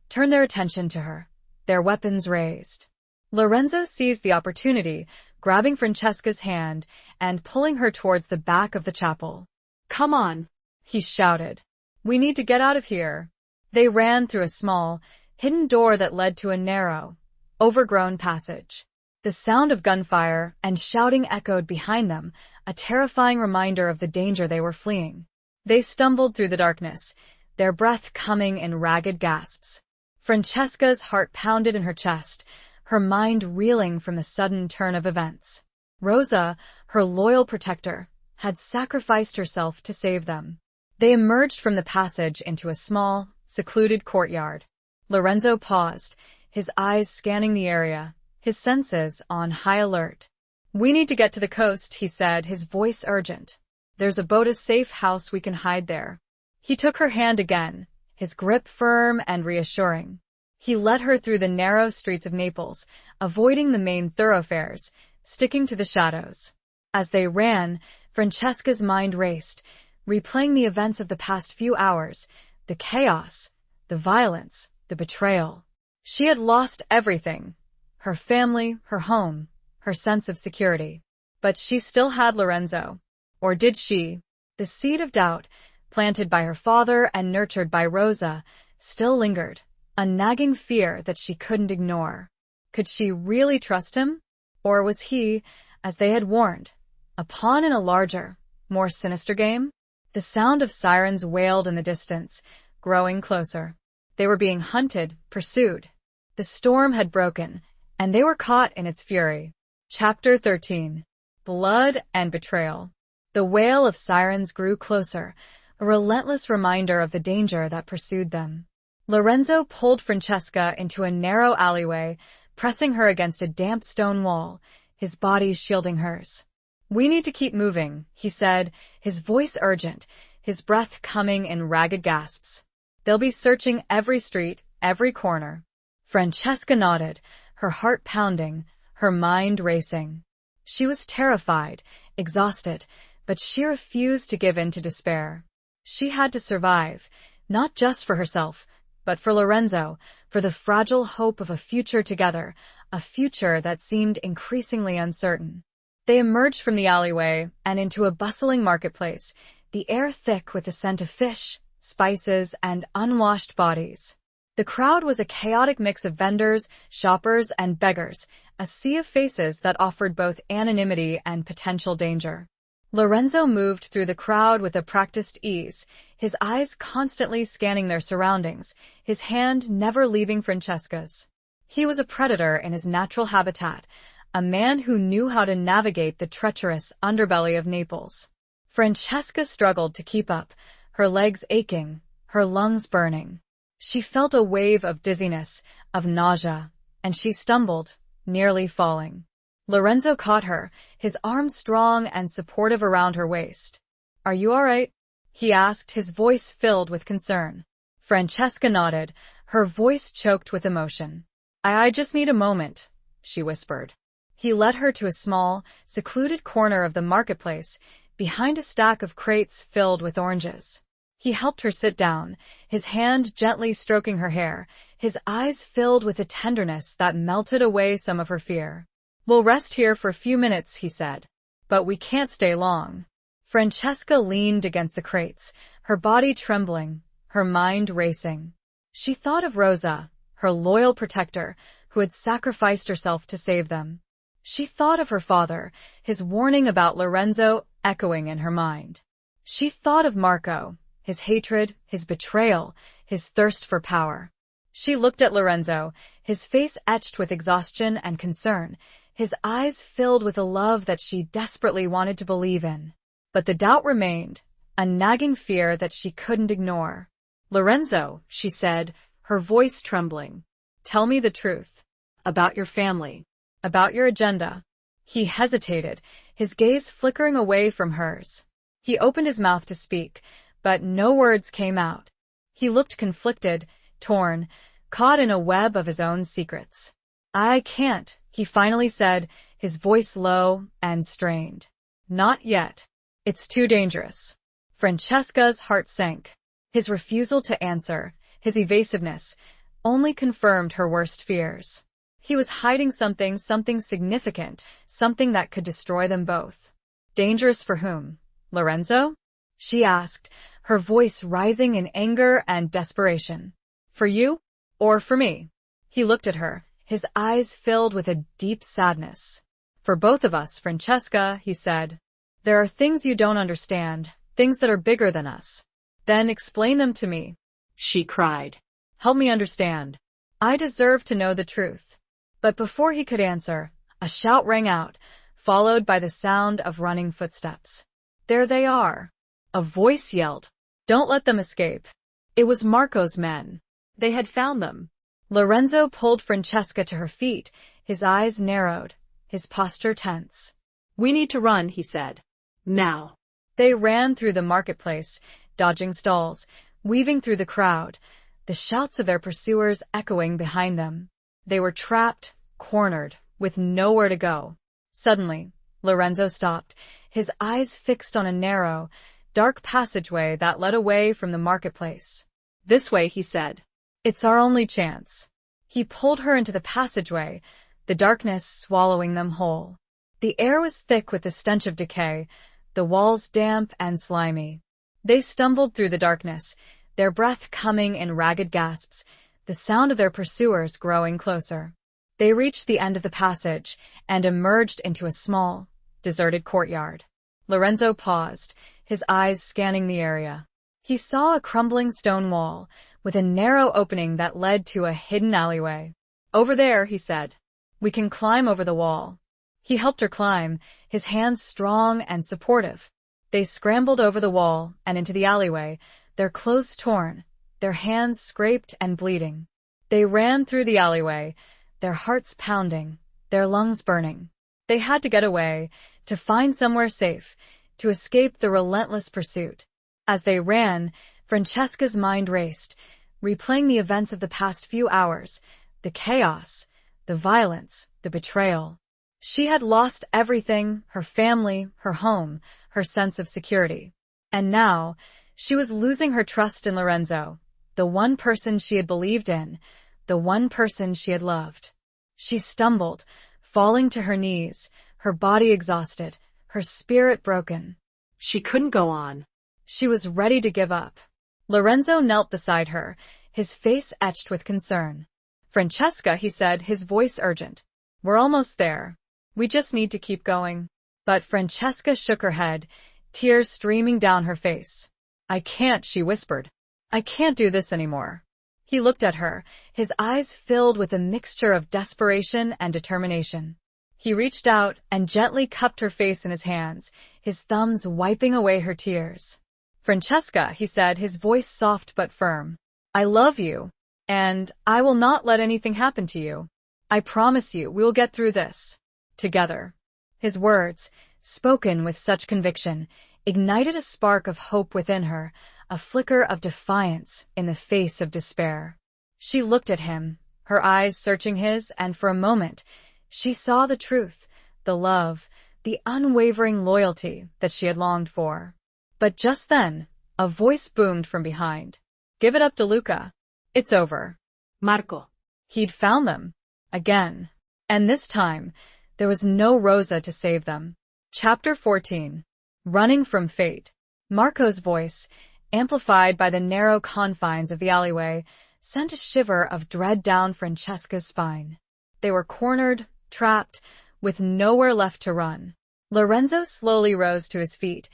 turned their attention to her, their weapons raised. Lorenzo seized the opportunity, grabbing Francesca's hand and pulling her towards the back of the chapel. Come on, He shouted. We need to get out of here. They ran through a small, hidden door that led to a narrow, overgrown passage. The sound of gunfire and shouting echoed behind them, a terrifying reminder of the danger they were fleeing. They stumbled through the darkness, their breath coming in ragged gasps. Francesca's heart pounded in her chest, her mind reeling from the sudden turn of events. Rosa, her loyal protector, had sacrificed herself to save them. They emerged from the passage into a small, secluded courtyard. Lorenzo paused, his eyes scanning the area, his senses on high alert. We need to get to the coast, he said, his voice urgent. There's a boat, a safe house we can hide there. He took her hand again, his grip firm and reassuring. He led her through the narrow streets of Naples, avoiding the main thoroughfares, sticking to the shadows. As they ran, Francesca's mind raced, replaying the events of the past few hours, the chaos, the violence, the betrayal. She had lost everything, her family, her home, her sense of security. But she still had Lorenzo. Or did she? The seed of doubt, planted by her father and nurtured by Rosa, still lingered, a nagging fear that she couldn't ignore. Could she really trust him? Or was he, as they had warned, a pawn in a larger, more sinister game? The sound of sirens wailed in the distance, growing closer. They were being hunted, pursued. The storm had broken, and they were caught in its fury. Chapter 13. Blood and Betrayal. The wail of sirens grew closer, a relentless reminder of the danger that pursued them. Lorenzo pulled Francesca into a narrow alleyway, pressing her against a damp stone wall, his body shielding hers. We need to keep moving, he said, his voice urgent, his breath coming in ragged gasps. They'll be searching every street, every corner. Francesca nodded, her heart pounding, her mind racing. She was terrified, exhausted, but she refused to give in to despair. She had to survive, not just for herself, but for Lorenzo, for the fragile hope of a future together, a future that seemed increasingly uncertain. They emerged from the alleyway and into a bustling marketplace, the air thick with the scent of fish, spices, and unwashed bodies. The crowd was a chaotic mix of vendors, shoppers, and beggars, a sea of faces that offered both anonymity and potential danger. Lorenzo moved through the crowd with a practiced ease, his eyes constantly scanning their surroundings, his hand never leaving Francesca's. He was a predator in his natural habitat, a man who knew how to navigate the treacherous underbelly of Naples. Francesca struggled to keep up, her legs aching, her lungs burning. She felt a wave of dizziness, of nausea, and she stumbled, nearly falling. Lorenzo caught her, his arms strong and supportive around her waist. Are you all right? He asked, his voice filled with concern. Francesca nodded, her voice choked with emotion. I just need a moment, she whispered. He led her to a small, secluded corner of the marketplace, behind a stack of crates filled with oranges. He helped her sit down, his hand gently stroking her hair, his eyes filled with a tenderness that melted away some of her fear. We'll rest here for a few minutes, he said. But we can't stay long. Francesca leaned against the crates, her body trembling, her mind racing. She thought of Rosa, her loyal protector, who had sacrificed herself to save them. She thought of her father, his warning about Lorenzo echoing in her mind. She thought of Marco, his hatred, his betrayal, his thirst for power. She looked at Lorenzo, his face etched with exhaustion and concern, his eyes filled with a love that she desperately wanted to believe in. But the doubt remained, a nagging fear that she couldn't ignore. Lorenzo, she said, her voice trembling. Tell me the truth. About your family. About your agenda. He hesitated, his gaze flickering away from hers. He opened his mouth to speak, but no words came out. He looked conflicted, torn, caught in a web of his own secrets. I can't, he finally said, his voice low and strained. Not yet. It's too dangerous. Francesca's heart sank. His refusal to answer, his evasiveness, only confirmed her worst fears. He was hiding something significant, something that could destroy them both. Dangerous for whom? Lorenzo? She asked, her voice rising in anger and desperation. For you? Or for me? He looked at her, his eyes filled with a deep sadness. For both of us, Francesca, he said. There are things you don't understand, things that are bigger than us. Then explain them to me, she cried. Help me understand. I deserve to know the truth. But before he could answer, a shout rang out, followed by the sound of running footsteps. There they are. A voice yelled. Don't let them escape. It was Marco's men. They had found them. Lorenzo pulled Francesca to her feet, his eyes narrowed, his posture tense. We need to run, he said. Now. They ran through the marketplace, dodging stalls, weaving through the crowd, the shouts of their pursuers echoing behind them. They were trapped, cornered, with nowhere to go. Suddenly, Lorenzo stopped, his eyes fixed on a narrow, dark passageway that led away from the marketplace. This way, he said. It's our only chance. He pulled her into the passageway, the darkness swallowing them whole. The air was thick with the stench of decay, the walls damp and slimy. They stumbled through the darkness, their breath coming in ragged gasps, the sound of their pursuers growing closer. They reached the end of the passage and emerged into a small, deserted courtyard. Lorenzo paused, his eyes scanning the area. He saw a crumbling stone wall, with a narrow opening that led to a hidden alleyway. Over there, he said. We can climb over the wall. He helped her climb, his hands strong and supportive. They scrambled over the wall and into the alleyway, their clothes torn, their hands scraped and bleeding. They ran through the alleyway, their hearts pounding, their lungs burning. They had to get away, to find somewhere safe, to escape the relentless pursuit. As they ran, Francesca's mind raced, replaying the events of the past few hours, the chaos, the violence, the betrayal. She had lost everything, her family, her home, her sense of security. And now, she was losing her trust in Lorenzo, the one person she had believed in, the one person she had loved. She stumbled, falling to her knees, her body exhausted, her spirit broken. She couldn't go on. She was ready to give up. Lorenzo knelt beside her, his face etched with concern. Francesca, he said, his voice urgent. We're almost there. We just need to keep going. But Francesca shook her head, tears streaming down her face. I can't, she whispered. I can't do this anymore. He looked at her, his eyes filled with a mixture of desperation and determination. He reached out and gently cupped her face in his hands, his thumbs wiping away her tears. Francesca, he said, his voice soft but firm. I love you, and I will not let anything happen to you. I promise you we will get through this. Together. His words, spoken with such conviction, ignited a spark of hope within her, a flicker of defiance in the face of despair. She looked at him, her eyes searching his, and for a moment, she saw the truth, the love, the unwavering loyalty that she had longed for. But just then, a voice boomed from behind. Give it up to Luca. It's over. Marco. He'd found them. Again. And this time, there was no Rosa to save them. Chapter 14. Running from Fate. Marco's voice, amplified by the narrow confines of the alleyway, sent a shiver of dread down Francesca's spine. They were cornered, trapped, with nowhere left to run. Lorenzo slowly rose to his feet,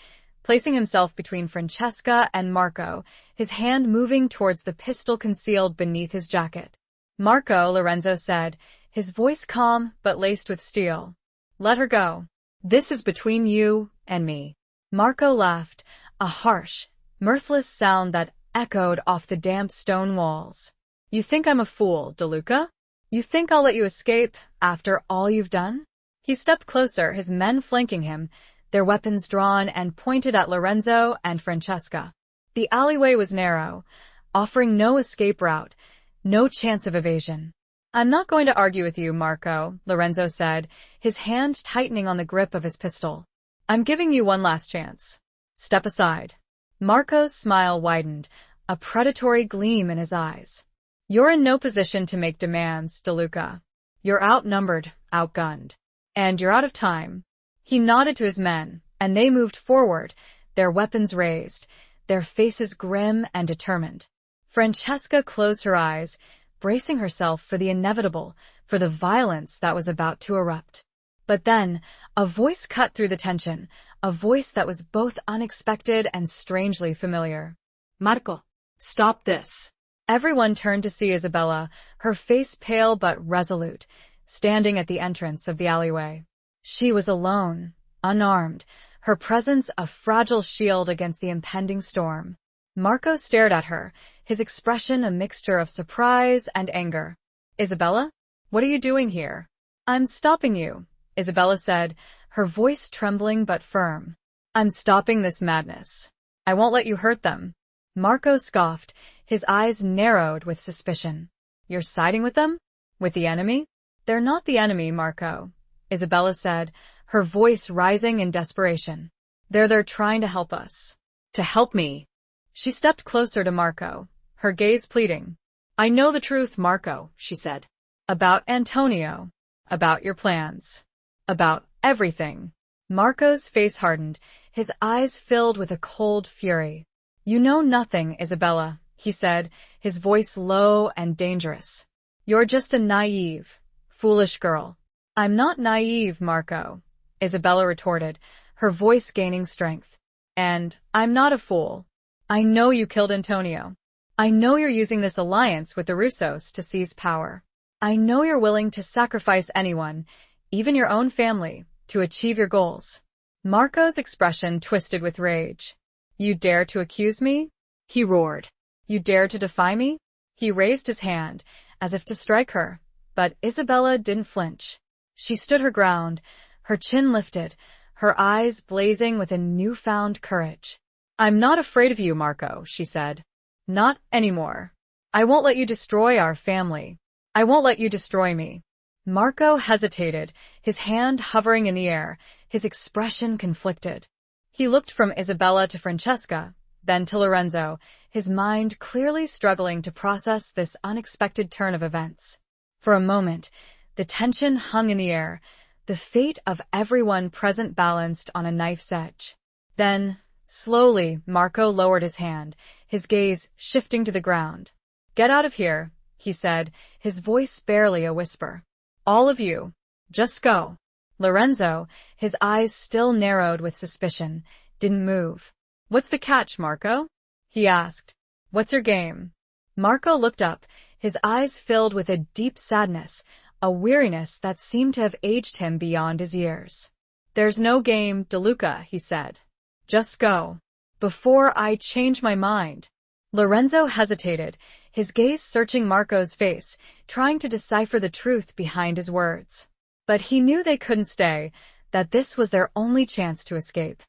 placing himself between Francesca and Marco, his hand moving towards the pistol concealed beneath his jacket. Marco, Lorenzo said, his voice calm but laced with steel. Let her go. This is between you and me. Marco laughed, a harsh, mirthless sound that echoed off the damp stone walls. You think I'm a fool, DeLuca? You think I'll let you escape after all you've done? He stepped closer, his men flanking him, their weapons drawn and pointed at Lorenzo and Francesca. The alleyway was narrow, offering no escape route, no chance of evasion. I'm not going to argue with you, Marco, Lorenzo said, his hand tightening on the grip of his pistol. I'm giving you one last chance. Step aside. Marco's smile widened, a predatory gleam in his eyes. You're in no position to make demands, DeLuca. You're outnumbered, outgunned. And you're out of time. He nodded to his men, and they moved forward, their weapons raised, their faces grim and determined. Francesca closed her eyes, bracing herself for the inevitable, for the violence that was about to erupt. But then, a voice cut through the tension, a voice that was both unexpected and strangely familiar. Marco, stop this. Everyone turned to see Isabella, her face pale but resolute, standing at the entrance of the alleyway. She was alone, unarmed, her presence a fragile shield against the impending storm. Marco stared at her, his expression a mixture of surprise and anger. Isabella? What are you doing here? I'm stopping you, Isabella said, her voice trembling but firm. I'm stopping this madness. I won't let you hurt them. Marco scoffed, his eyes narrowed with suspicion. You're siding with them? With the enemy? They're not the enemy, Marco, Isabella said, her voice rising in desperation. They're trying to help us. To help me. She stepped closer to Marco, her gaze pleading. I know the truth, Marco, she said. About Antonio. About your plans. About everything. Marco's face hardened, his eyes filled with a cold fury. You know nothing, Isabella, he said, his voice low and dangerous. You're just a naive, foolish girl. I'm not naive, Marco, Isabella retorted, her voice gaining strength. And I'm not a fool. I know you killed Antonio. I know you're using this alliance with the Russos to seize power. I know you're willing to sacrifice anyone, even your own family, to achieve your goals. Marco's expression twisted with rage. You dare to accuse me? He roared. You dare to defy me? He raised his hand, as if to strike her, but Isabella didn't flinch. She stood her ground, her chin lifted, her eyes blazing with a newfound courage. I'm not afraid of you, Marco, she said. Not anymore. I won't let you destroy our family. I won't let you destroy me. Marco hesitated, his hand hovering in the air, his expression conflicted. He looked from Isabella to Francesca, then to Lorenzo, his mind clearly struggling to process this unexpected turn of events. For a moment, the tension hung in the air, the fate of everyone present balanced on a knife's edge. Then, slowly, Marco lowered his hand, his gaze shifting to the ground. Get out of here, he said, his voice barely a whisper. All of you. Just go. Lorenzo, his eyes still narrowed with suspicion, didn't move. What's the catch, Marco? He asked. What's your game? Marco looked up, his eyes filled with a deep sadness, a weariness that seemed to have aged him beyond his years. There's no game, DeLuca, he said. Just go. Before I change my mind. Lorenzo hesitated, his gaze searching Marco's face, trying to decipher the truth behind his words. But he knew they couldn't stay, that this was their only chance to escape.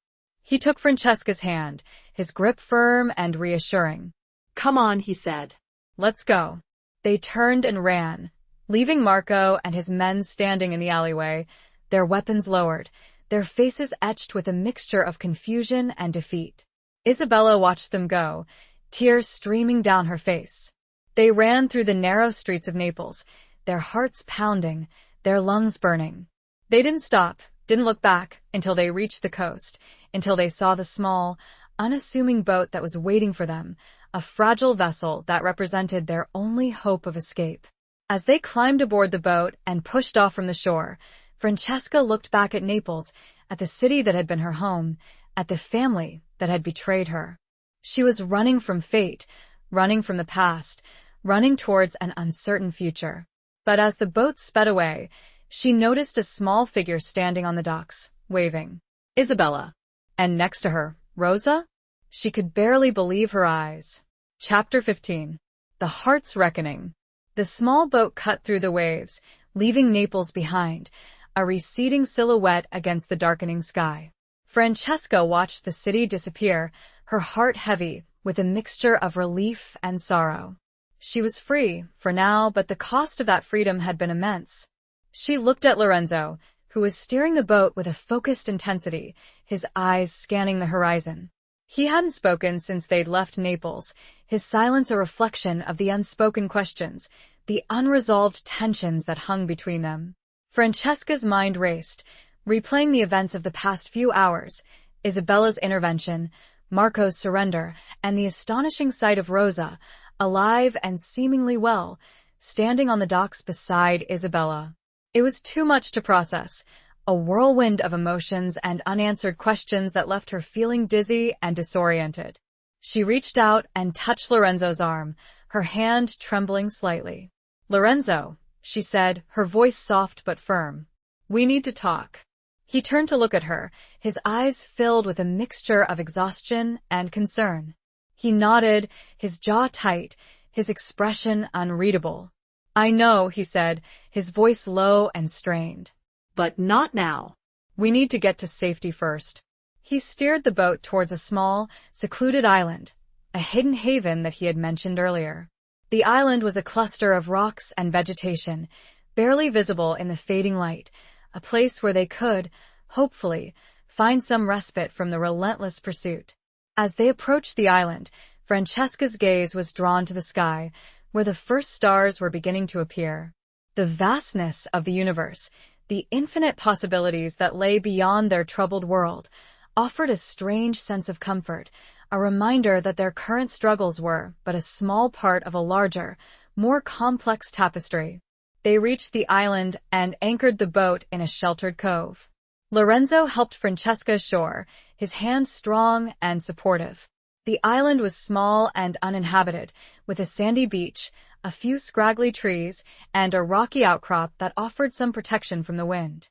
He took Francesca's hand, his grip firm and reassuring. Come on, he said. Let's go. They turned and ran, leaving Marco and his men standing in the alleyway, their weapons lowered, their faces etched with a mixture of confusion and defeat. Isabella watched them go, tears streaming down her face. They ran through the narrow streets of Naples, their hearts pounding, their lungs burning. They didn't stop, didn't look back, until they reached the coast, until they saw the small, unassuming boat that was waiting for them, a fragile vessel that represented their only hope of escape. As they climbed aboard the boat and pushed off from the shore, Francesca looked back at Naples, at the city that had been her home, at the family that had betrayed her. She was running from fate, running from the past, running towards an uncertain future. But as the boat sped away, she noticed a small figure standing on the docks, waving. Isabella. And next to her, Rosa? She could barely believe her eyes. Chapter 15. The Heart's Reckoning. The small boat cut through the waves, leaving Naples behind, a receding silhouette against the darkening sky. Francesca watched the city disappear, her heart heavy with a mixture of relief and sorrow. She was free, for now, but the cost of that freedom had been immense. She looked at Lorenzo, who was steering the boat with a focused intensity, his eyes scanning the horizon. He hadn't spoken since they'd left Naples, his silence a reflection of the unspoken questions, the unresolved tensions that hung between them. Francesca's mind raced, replaying the events of the past few hours, Isabella's intervention, Marco's surrender, and the astonishing sight of Rosa, alive and seemingly well, standing on the docks beside Isabella. It was too much to process, a whirlwind of emotions and unanswered questions that left her feeling dizzy and disoriented. She reached out and touched Lorenzo's arm, her hand trembling slightly. "Lorenzo," she said, her voice soft but firm. "We need to talk." He turned to look at her, his eyes filled with a mixture of exhaustion and concern. He nodded, his jaw tight, his expression unreadable. "I know," he said, his voice low and strained. "But not now. "We need to get to safety first." He steered the boat towards a small, secluded island, a hidden haven that he had mentioned earlier. The island was a cluster of rocks and vegetation, barely visible in the fading light, a place where they could, hopefully, find some respite from the relentless pursuit. As they approached the island, Francesca's gaze was drawn to the sky, where the first stars were beginning to appear. The vastness of the universe, the infinite possibilities that lay beyond their troubled world, offered a strange sense of comfort, a reminder that their current struggles were but a small part of a larger, more complex tapestry. They reached the island and anchored the boat in a sheltered cove. Lorenzo helped Francesca ashore, his hand strong and supportive. The island was small and uninhabited, with a sandy beach, a few scraggly trees, and a rocky outcrop that offered some protection from the wind.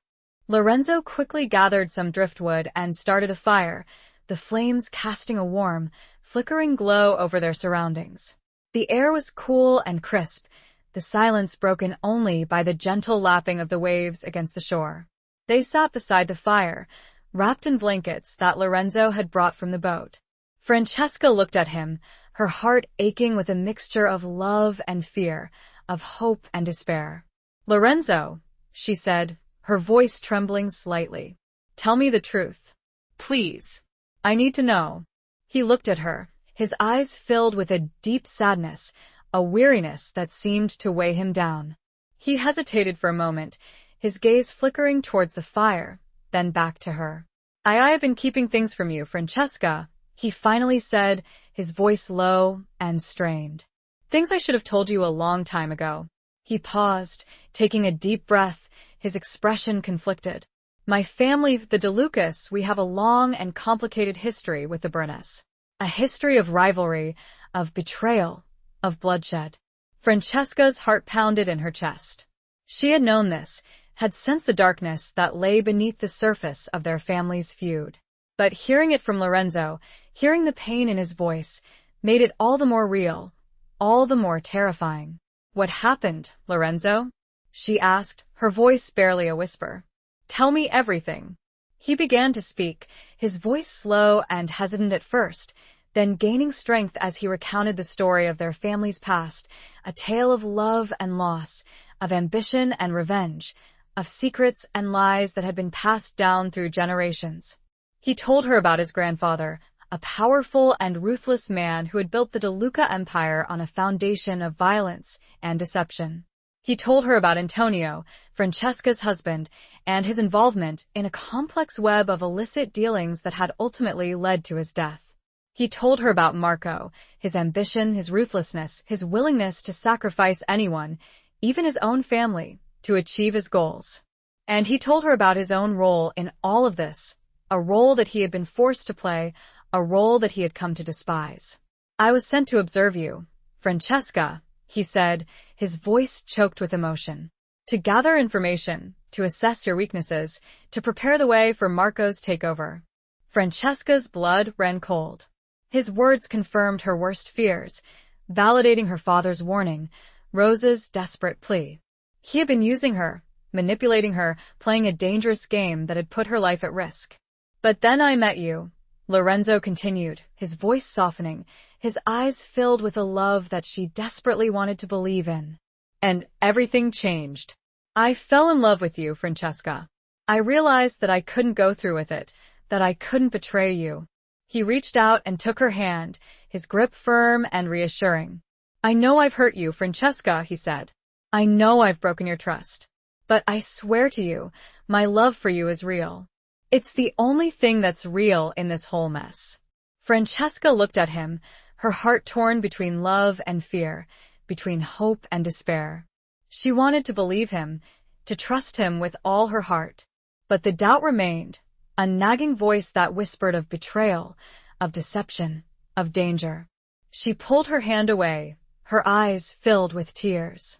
Lorenzo quickly gathered some driftwood and started a fire, the flames casting a warm, flickering glow over their surroundings. The air was cool and crisp, the silence broken only by the gentle lapping of the waves against the shore. They sat beside the fire, wrapped in blankets that Lorenzo had brought from the boat. Francesca looked at him, her heart aching with a mixture of love and fear, of hope and despair. "Lorenzo," she said, her voice trembling slightly. "Tell me the truth. Please. I need to know." He looked at her, his eyes filled with a deep sadness, a weariness that seemed to weigh him down. He hesitated for a moment, his gaze flickering towards the fire, then back to her. I have been keeping things from you, Francesca," he finally said, his voice low and strained. "Things I should have told you a long time ago." He paused, taking a deep breath, his expression conflicted. "My family, the De Lucas, we have a long and complicated history with the Burness. A history of rivalry, of betrayal, of bloodshed." Francesca's heart pounded in her chest. She had known this, had sensed the darkness that lay beneath the surface of their family's feud. But hearing it from Lorenzo, hearing the pain in his voice, made it all the more real, all the more terrifying. "What happened, Lorenzo?" she asked, her voice barely a whisper. "Tell me everything." He began to speak, his voice slow and hesitant at first, then gaining strength as he recounted the story of their family's past, a tale of love and loss, of ambition and revenge, of secrets and lies that had been passed down through generations. He told her about his grandfather, a powerful and ruthless man who had built the De Luca Empire on a foundation of violence and deception. He told her about Antonio, Francesca's husband, and his involvement in a complex web of illicit dealings that had ultimately led to his death. He told her about Marco, his ambition, his ruthlessness, his willingness to sacrifice anyone, even his own family, to achieve his goals. And he told her about his own role in all of this, a role that he had been forced to play, a role that he had come to despise. "I was sent to observe you, Francesca," he said, his voice choked with emotion. "To gather information, to assess your weaknesses, to prepare the way for Marco's takeover." Francesca's blood ran cold. His words confirmed her worst fears, validating her father's warning, Rosa's desperate plea. He had been using her, manipulating her, playing a dangerous game that had put her life at risk. "But then I met you," Lorenzo continued, his voice softening, his eyes filled with a love that she desperately wanted to believe in. "And everything changed. I fell in love with you, Francesca. I realized that I couldn't go through with it, that I couldn't betray you." He reached out and took her hand, his grip firm and reassuring. "I know I've hurt you, Francesca," he said. "I know I've broken your trust. But I swear to you, my love for you is real. It's the only thing that's real in this whole mess." Francesca looked at him, her heart torn between love and fear, between hope and despair. She wanted to believe him, to trust him with all her heart. But the doubt remained, a nagging voice that whispered of betrayal, of deception, of danger. She pulled her hand away, her eyes filled with tears.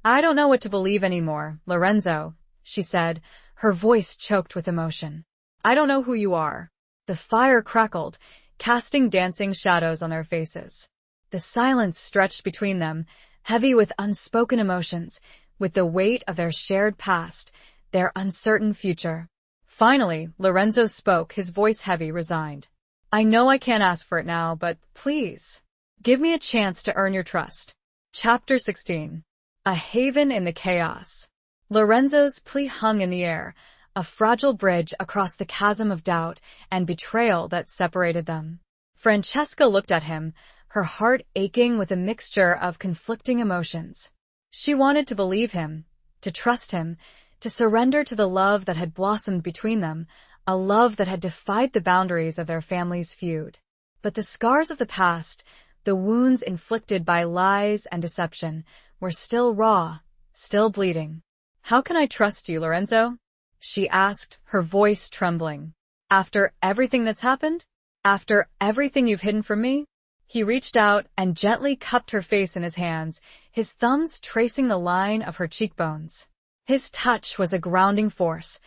"I don't know what to believe anymore, Lorenzo," she said, her voice choked with emotion. "I don't know who you are." The fire crackled, casting dancing shadows on their faces. The silence stretched between them, heavy with unspoken emotions, with the weight of their shared past, their uncertain future. Finally, Lorenzo spoke, his voice heavy, resigned. "I know I can't ask for it now, but please, give me a chance to earn your trust." Chapter 16. A haven in the chaos. Lorenzo's plea hung in the air, a fragile bridge across the chasm of doubt and betrayal that separated them. Francesca looked at him, her heart aching with a mixture of conflicting emotions. She wanted to believe him, to trust him, to surrender to the love that had blossomed between them, a love that had defied the boundaries of their family's feud. But the scars of the past, the wounds inflicted by lies and deception, were still raw, still bleeding. "How can I trust you, Lorenzo?" she asked, her voice trembling. "After everything that's happened? After everything you've hidden from me?" He reached out and gently cupped her face in his hands, his thumbs tracing the line of her cheekbones. His touch was a grounding force,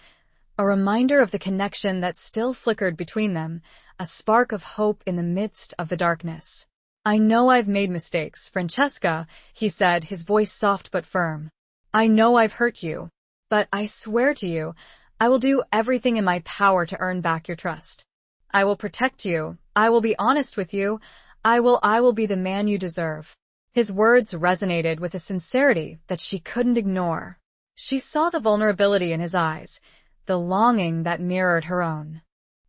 a reminder of the connection that still flickered between them, a spark of hope in the midst of the darkness. "I know I've made mistakes, Francesca," he said, his voice soft but firm. "I know I've hurt you, but I swear to you, I will do everything in my power to earn back your trust. I will protect you, I will be honest with you, I will be the man you deserve." His words resonated with a sincerity that she couldn't ignore. She saw the vulnerability in his eyes, the longing that mirrored her own.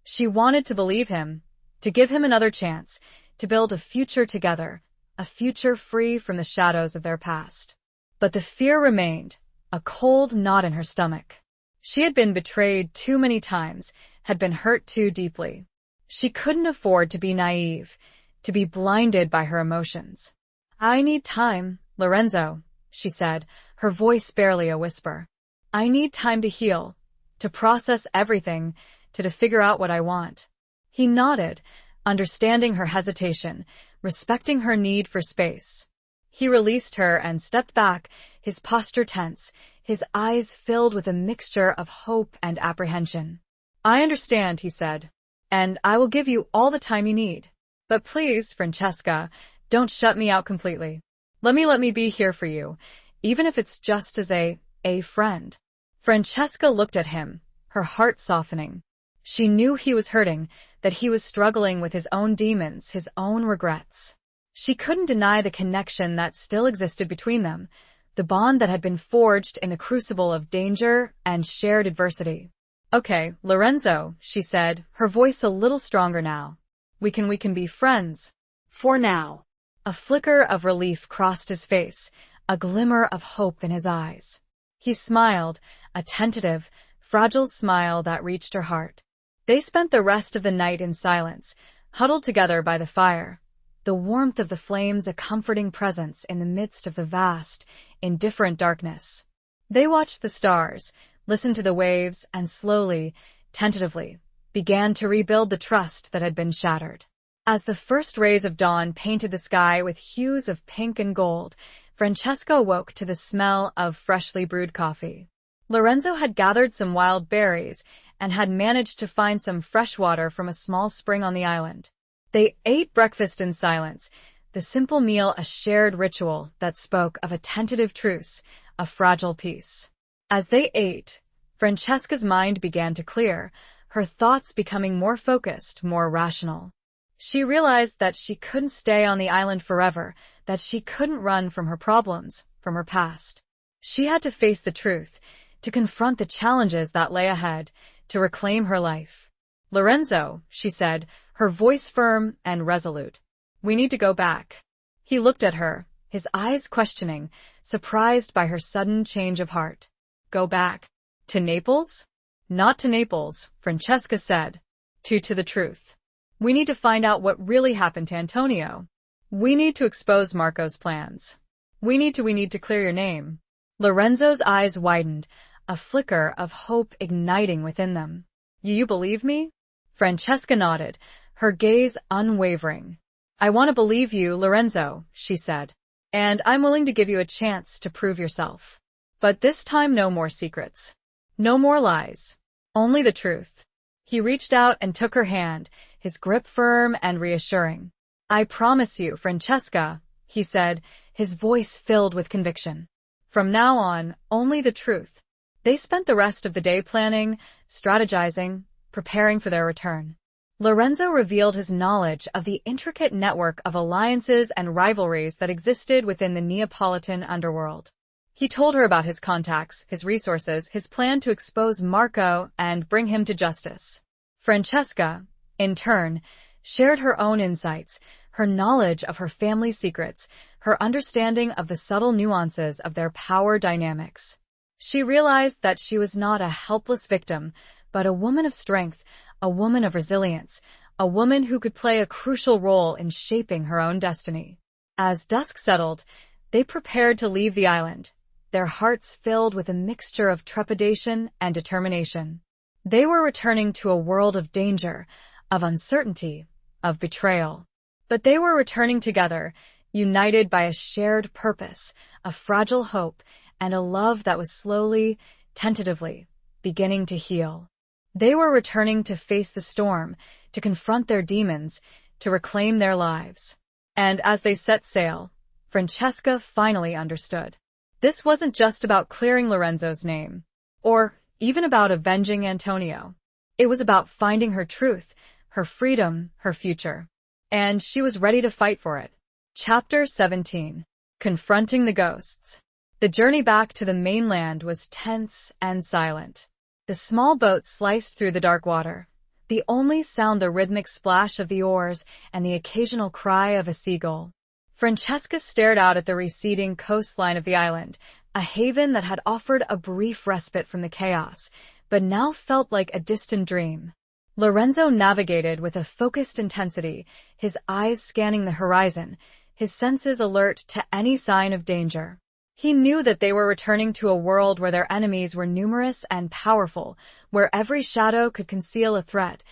She wanted to believe him, to give him another chance, to build a future together, a future free from the shadows of their past. But the fear remained, a cold knot in her stomach. She had been betrayed too many times, had been hurt too deeply. She couldn't afford to be naive, to be blinded by her emotions. "I need time, Lorenzo," she said, her voice barely a whisper. "I need time to heal, to process everything, to figure out what I want." He nodded, understanding her hesitation, respecting her need for space. He released her and stepped back, his posture tense, his eyes filled with a mixture of hope and apprehension. "I understand," he said, "and I will give you all the time you need. But please, Francesca, don't shut me out completely. Let me be here for you, even if it's just as a friend." Francesca looked at him, her heart softening. She knew he was hurting, that he was struggling with his own demons, his own regrets. She couldn't deny the connection that still existed between them, the bond that had been forged in the crucible of danger and shared adversity. "Okay, Lorenzo," she said, her voice a little stronger now. We can be friends. For now." A flicker of relief crossed his face, a glimmer of hope in his eyes. He smiled, a tentative, fragile smile that reached her heart. They spent the rest of the night in silence, huddled together by the fire, the warmth of the flames a comforting presence in the midst of the vast, indifferent darkness. They watched the stars, listened to the waves, and slowly, tentatively, began to rebuild the trust that had been shattered. As the first rays of dawn painted the sky with hues of pink and gold, Francesca awoke to the smell of freshly brewed coffee. Lorenzo had gathered some wild berries and had managed to find some fresh water from a small spring on the island. They ate breakfast in silence, the simple meal a shared ritual that spoke of a tentative truce, a fragile peace. As they ate, Francesca's mind began to clear, her thoughts becoming more focused, more rational. She realized that she couldn't stay on the island forever, that she couldn't run from her problems, from her past. She had to face the truth, to confront the challenges that lay ahead, to reclaim her life. "Lorenzo," she said, her voice firm and resolute. "We need to go back." He looked at her, his eyes questioning, surprised by her sudden change of heart. "Go back? To Naples?" "Not to Naples," Francesca said. To the truth. We need to find out what really happened to Antonio. We need to expose Marco's plans. We need to clear your name." Lorenzo's eyes widened, a flicker of hope igniting within them. You believe me?" Francesca nodded, her gaze unwavering. "I want to believe you, Lorenzo," she said. "And I'm willing to give you a chance to prove yourself. But this time no more secrets. No more lies. Only the truth." He reached out and took her hand, his grip firm and reassuring. "I promise you, Francesca," he said, his voice filled with conviction. "From now on, only the truth." They spent the rest of the day planning, strategizing, preparing for their return. Lorenzo revealed his knowledge of the intricate network of alliances and rivalries that existed within the Neapolitan underworld. He told her about his contacts, his resources, his plan to expose Marco and bring him to justice. Francesca, in turn, shared her own insights, her knowledge of her family's secrets, her understanding of the subtle nuances of their power dynamics. She realized that she was not a helpless victim, but a woman of strength, a woman of resilience, a woman who could play a crucial role in shaping her own destiny. As dusk settled, they prepared to leave the island, their hearts filled with a mixture of trepidation and determination. They were returning to a world of danger, of uncertainty, of betrayal. But they were returning together, united by a shared purpose, a fragile hope, and a love that was slowly, tentatively, beginning to heal. They were returning to face the storm, to confront their demons, to reclaim their lives. And as they set sail, Francesca finally understood. This wasn't just about clearing Lorenzo's name, or even about avenging Antonio. It was about finding her truth, her freedom, her future. And she was ready to fight for it. Chapter 17. Confronting the Ghosts. The journey back to the mainland was tense and silent. The small boat sliced through the dark water, the only sound the rhythmic splash of the oars and the occasional cry of a seagull. Francesca stared out at the receding coastline of the island, a haven that had offered a brief respite from the chaos, but now felt like a distant dream. Lorenzo navigated with a focused intensity, his eyes scanning the horizon, his senses alert to any sign of danger. He knew that they were returning to a world where their enemies were numerous and powerful, where every shadow could conceal a threat,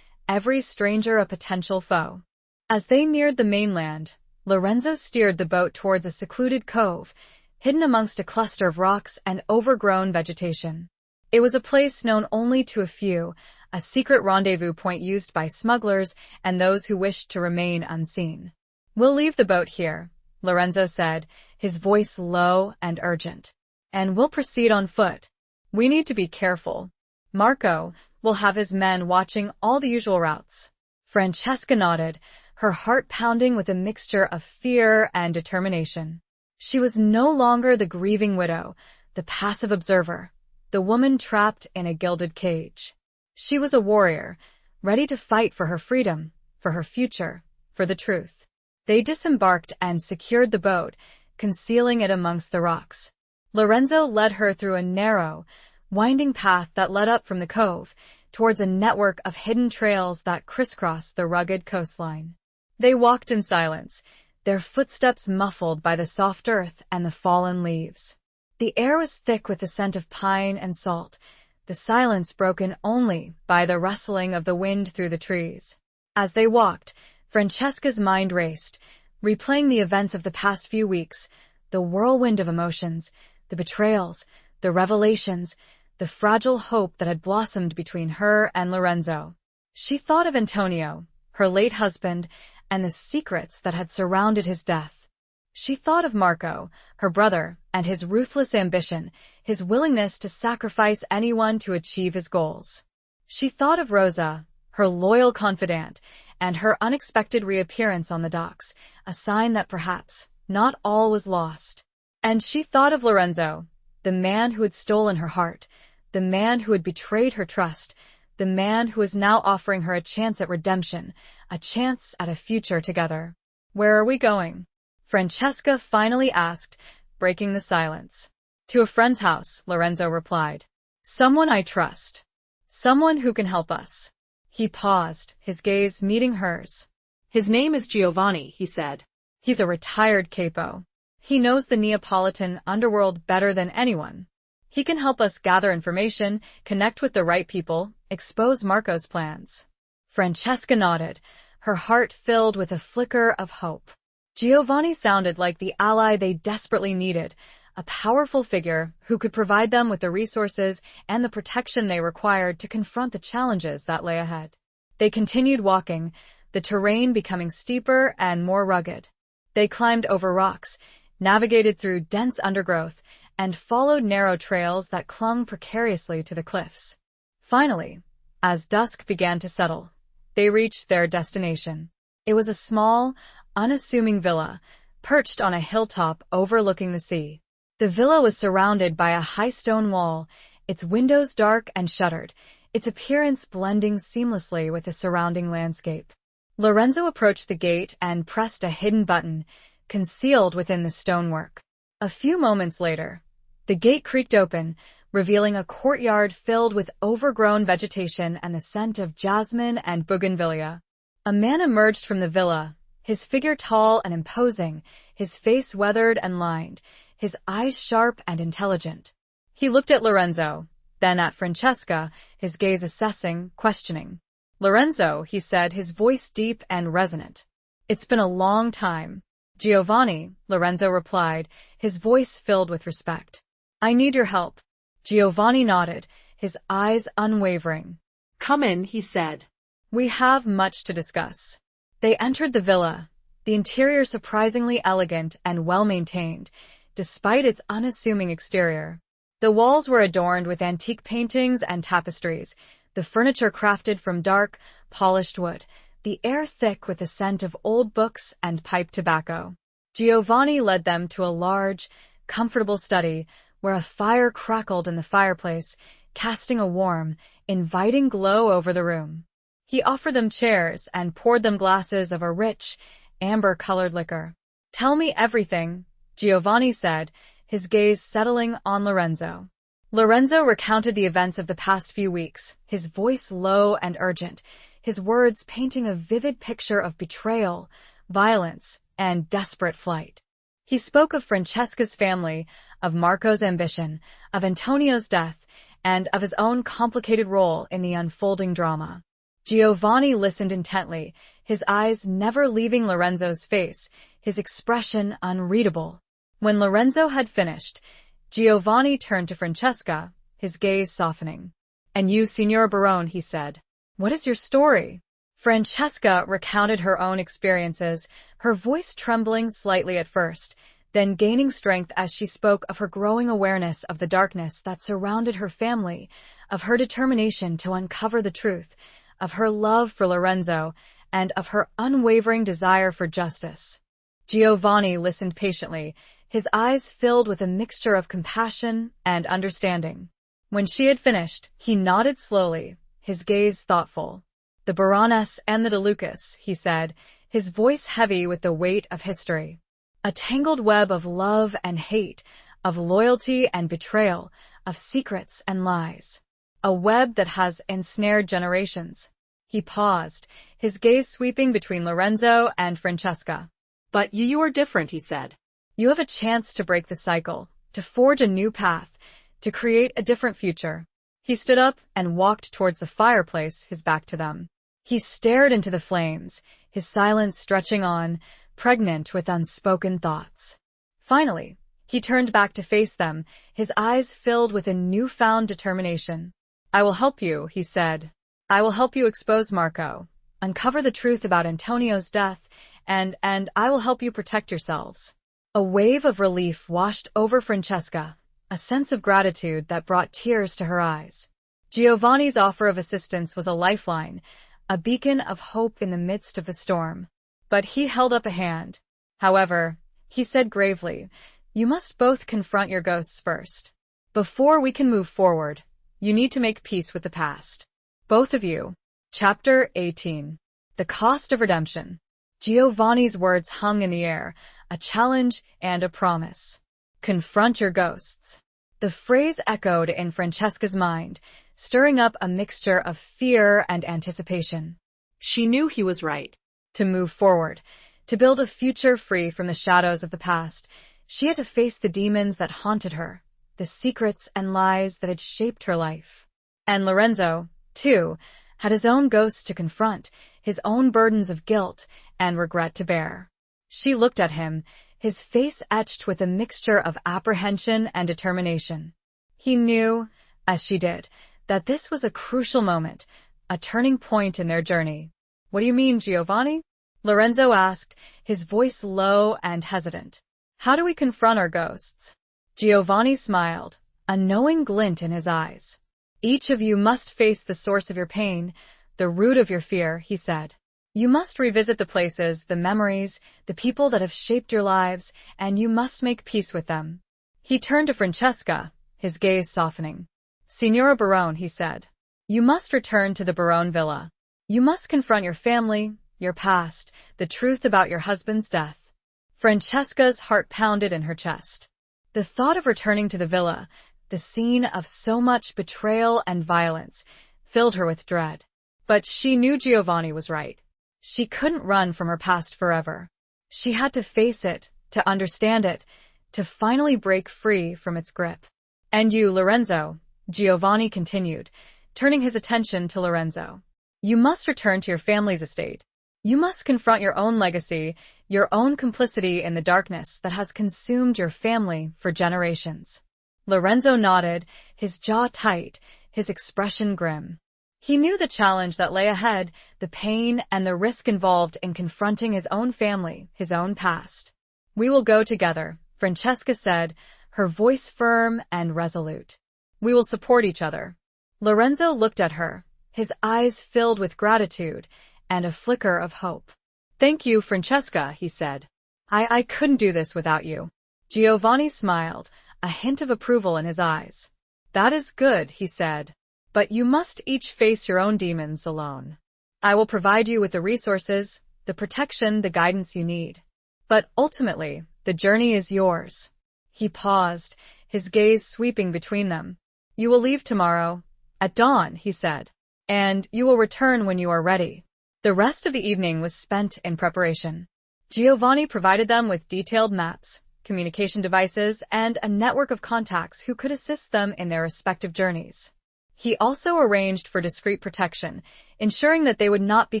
every stranger a potential foe. As they neared the mainland, Lorenzo steered the boat towards a secluded cove, hidden amongst a cluster of rocks and overgrown vegetation. It was a place known only to a few, a secret rendezvous point used by smugglers and those who wished to remain unseen. "We'll leave the boat here," Lorenzo said, his voice low and urgent. "And we'll proceed on foot. We need to be careful. Marco will have his men watching all the usual routes." Francesca nodded, her heart pounding with a mixture of fear and determination. She was no longer the grieving widow, the passive observer, the woman trapped in a gilded cage. She was a warrior, ready to fight for her freedom, for her future, for the truth. They disembarked and secured the boat, concealing it amongst the rocks. Lorenzo led her through a narrow, winding path that led up from the cove, towards a network of hidden trails that crisscrossed the rugged coastline. They walked in silence, their footsteps muffled by the soft earth and the fallen leaves. The air was thick with the scent of pine and salt, the silence broken only by the rustling of the wind through the trees. As they walked, Francesca's mind raced, replaying the events of the past few weeks, the whirlwind of emotions, the betrayals, the revelations, the fragile hope that had blossomed between her and Lorenzo. She thought of Antonio, her late husband, and the secrets that had surrounded his death. She thought of Marco, her brother, and his ruthless ambition, his willingness to sacrifice anyone to achieve his goals. She thought of Rosa, her loyal confidant, and her unexpected reappearance on the docks, a sign that perhaps not all was lost. And she thought of Lorenzo, the man who had stolen her heart, the man who had betrayed her trust, the man who is now offering her a chance at redemption, a chance at a future together. "Where are we going?" Francesca finally asked, breaking the silence. "To a friend's house," Lorenzo replied. "Someone I trust. Someone who can help us." He paused, his gaze meeting hers. "His name is Giovanni," he said. "He's a retired capo. He knows the Neapolitan underworld better than anyone. He can help us gather information, connect with the right people, expose Marco's plans." Francesca nodded, her heart filled with a flicker of hope. Giovanni sounded like the ally they desperately needed, a powerful figure who could provide them with the resources and the protection they required to confront the challenges that lay ahead. They continued walking, the terrain becoming steeper and more rugged. They climbed over rocks, navigated through dense undergrowth, and followed narrow trails that clung precariously to the cliffs. Finally, as dusk began to settle, they reached their destination. It was a small, unassuming villa, perched on a hilltop overlooking the sea. The villa was surrounded by a high stone wall, its windows dark and shuttered, its appearance blending seamlessly with the surrounding landscape. Lorenzo approached the gate and pressed a hidden button, concealed within the stonework. A few moments later, the gate creaked open, revealing a courtyard filled with overgrown vegetation and the scent of jasmine and bougainvillea. A man emerged from the villa, his figure tall and imposing, his face weathered and lined, his eyes sharp and intelligent. He looked at Lorenzo, then at Francesca, his gaze assessing, questioning. "Lorenzo," he said, his voice deep and resonant. "It's been a long time." "Giovanni," Lorenzo replied, his voice filled with respect. "I need your help." Giovanni nodded, his eyes unwavering. "Come in," he said. "We have much to discuss." They entered the villa, the interior surprisingly elegant and well-maintained, despite its unassuming exterior. The walls were adorned with antique paintings and tapestries, the furniture crafted from dark, polished wood, the air thick with the scent of old books and pipe tobacco. Giovanni led them to a large, comfortable study where a fire crackled in the fireplace, casting a warm, inviting glow over the room. He offered them chairs and poured them glasses of a rich, amber-colored liquor. "Tell me everything," Giovanni said, his gaze settling on Lorenzo. Lorenzo recounted the events of the past few weeks, his voice low and urgent, his words painting a vivid picture of betrayal, violence, and desperate flight. He spoke of Francesca's family, of Marco's ambition, of Antonio's death, and of his own complicated role in the unfolding drama. Giovanni listened intently, his eyes never leaving Lorenzo's face, his expression unreadable. When Lorenzo had finished, Giovanni turned to Francesca, his gaze softening. "And you, Signora Barone," he said. "What is your story?" Francesca recounted her own experiences, her voice trembling slightly at first, then gaining strength as she spoke of her growing awareness of the darkness that surrounded her family, of her determination to uncover the truth, of her love for Lorenzo, and of her unwavering desire for justice. Giovanni listened patiently, his eyes filled with a mixture of compassion and understanding. When she had finished, he nodded slowly, his gaze thoughtful. "The Baroness and the De Lucas," he said, his voice heavy with the weight of history. "A tangled web of love and hate, of loyalty and betrayal, of secrets and lies. A web that has ensnared generations." He paused, his gaze sweeping between Lorenzo and Francesca. "But you are different," he said. "You have a chance to break the cycle, to forge a new path, to create a different future." He stood up and walked towards the fireplace, his back to them. He stared into the flames, his silence stretching on, pregnant with unspoken thoughts. Finally, he turned back to face them, his eyes filled with a newfound determination. "I will help you," he said. "I will help you expose Marco, uncover the truth about Antonio's death, and I will help you protect yourselves." A wave of relief washed over Francesca, a sense of gratitude that brought tears to her eyes. Giovanni's offer of assistance was a lifeline, a beacon of hope in the midst of the storm. But he held up a hand. "However," he said gravely, "you must both confront your ghosts first. Before we can move forward, you need to make peace with the past." Both of you. Chapter 18. The Cost of Redemption. Giovanni's words hung in the air, a challenge and a promise. Confront your ghosts. The phrase echoed in Francesca's mind, stirring up a mixture of fear and anticipation. She knew he was right. To move forward, to build a future free from the shadows of the past, she had to face the demons that haunted her, the secrets and lies that had shaped her life. And Lorenzo, too, had his own ghosts to confront, his own burdens of guilt and regret to bear. She looked at him, his face etched with a mixture of apprehension and determination. He knew, as she did, that this was a crucial moment, a turning point in their journey. What do you mean, Giovanni? Lorenzo asked, his voice low and hesitant. How do we confront our ghosts? Giovanni smiled, a knowing glint in his eyes. Each of you must face the source of your pain, the root of your fear, he said. You must revisit the places, the memories, the people that have shaped your lives, and you must make peace with them. He turned to Francesca, his gaze softening. Signora Barone, he said, you must return to the Barone villa. You must confront your family, your past, the truth about your husband's death. Francesca's heart pounded in her chest. The thought of returning to the villa, the scene of so much betrayal and violence, filled her with dread. But she knew Giovanni was right. She couldn't run from her past forever. She had to face it, to understand it, to finally break free from its grip. And you, Lorenzo, Giovanni continued, turning his attention to Lorenzo. You must return to your family's estate. You must confront your own legacy, your own complicity in the darkness that has consumed your family for generations. Lorenzo nodded, his jaw tight, his expression grim. He knew the challenge that lay ahead, the pain and the risk involved in confronting his own family, his own past. We will go together, Francesca said, her voice firm and resolute. We will support each other. Lorenzo looked at her, his eyes filled with gratitude and a flicker of hope. Thank you, Francesca, he said. I couldn't do this without you. Giovanni smiled, a hint of approval in his eyes. That is good, he said. But you must each face your own demons alone. I will provide you with the resources, the protection, the guidance you need. But ultimately, the journey is yours. He paused, his gaze sweeping between them. You will leave tomorrow, at dawn, he said. And you will return when you are ready. The rest of the evening was spent in preparation. Giovanni provided them with detailed maps, communication devices, and a network of contacts who could assist them in their respective journeys. He also arranged for discreet protection, ensuring that they would not be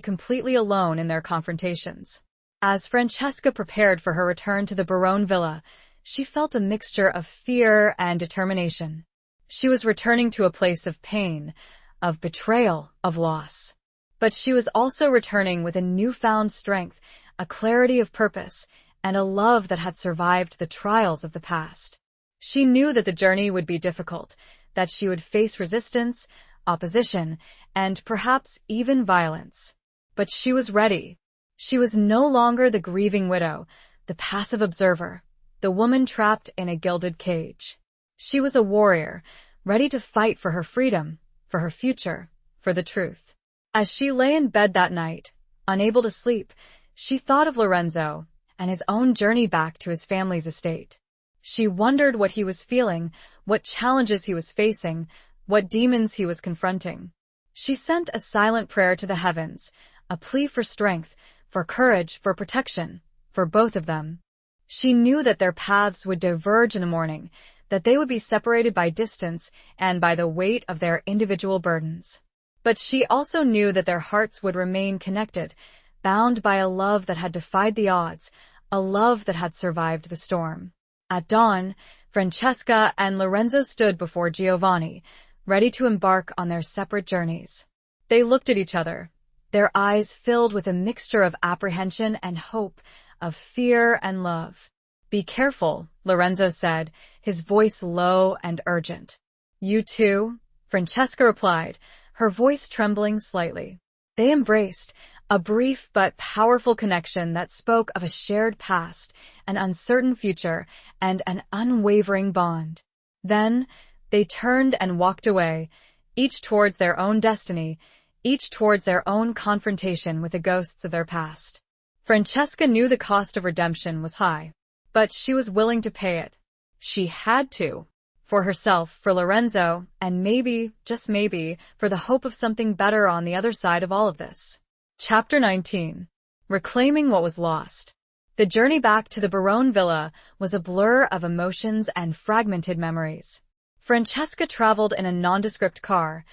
completely alone in their confrontations. As Francesca prepared for her return to the Barone villa, she felt a mixture of fear and determination. She was returning to a place of pain, of betrayal, of loss. But she was also returning with a newfound strength, a clarity of purpose, and a love that had survived the trials of the past. She knew that the journey would be difficult, that she would face resistance, opposition, and perhaps even violence. But she was ready. She was no longer the grieving widow, the passive observer, the woman trapped in a gilded cage. She was a warrior, ready to fight for her freedom, for her future, for the truth. As she lay in bed that night, unable to sleep, she thought of Lorenzo and his own journey back to his family's estate. She wondered what he was feeling, what challenges he was facing, what demons he was confronting. She sent a silent prayer to the heavens, a plea for strength, for courage, for protection, for both of them. She knew that their paths would diverge in the morning, that they would be separated by distance and by the weight of their individual burdens. But she also knew that their hearts would remain connected, bound by a love that had defied the odds, a love that had survived the storm. At dawn, Francesca and Lorenzo stood before Giovanni, ready to embark on their separate journeys. They looked at each other, their eyes filled with a mixture of apprehension and hope, of fear and love. Be careful, Lorenzo said, his voice low and urgent. You too? Francesca replied, her voice trembling slightly. They embraced, a brief but powerful connection that spoke of a shared past, an uncertain future, and an unwavering bond. Then, they turned and walked away, each towards their own destiny, each towards their own confrontation with the ghosts of their past. Francesca knew the cost of redemption was high, but she was willing to pay it. She had to. For herself, for Lorenzo, and maybe, just maybe, for the hope of something better on the other side of all of this. Chapter 19. Reclaiming what was lost. The journey back to the Barone villa was a blur of emotions and fragmented memories. Francesca traveled in a nondescript car,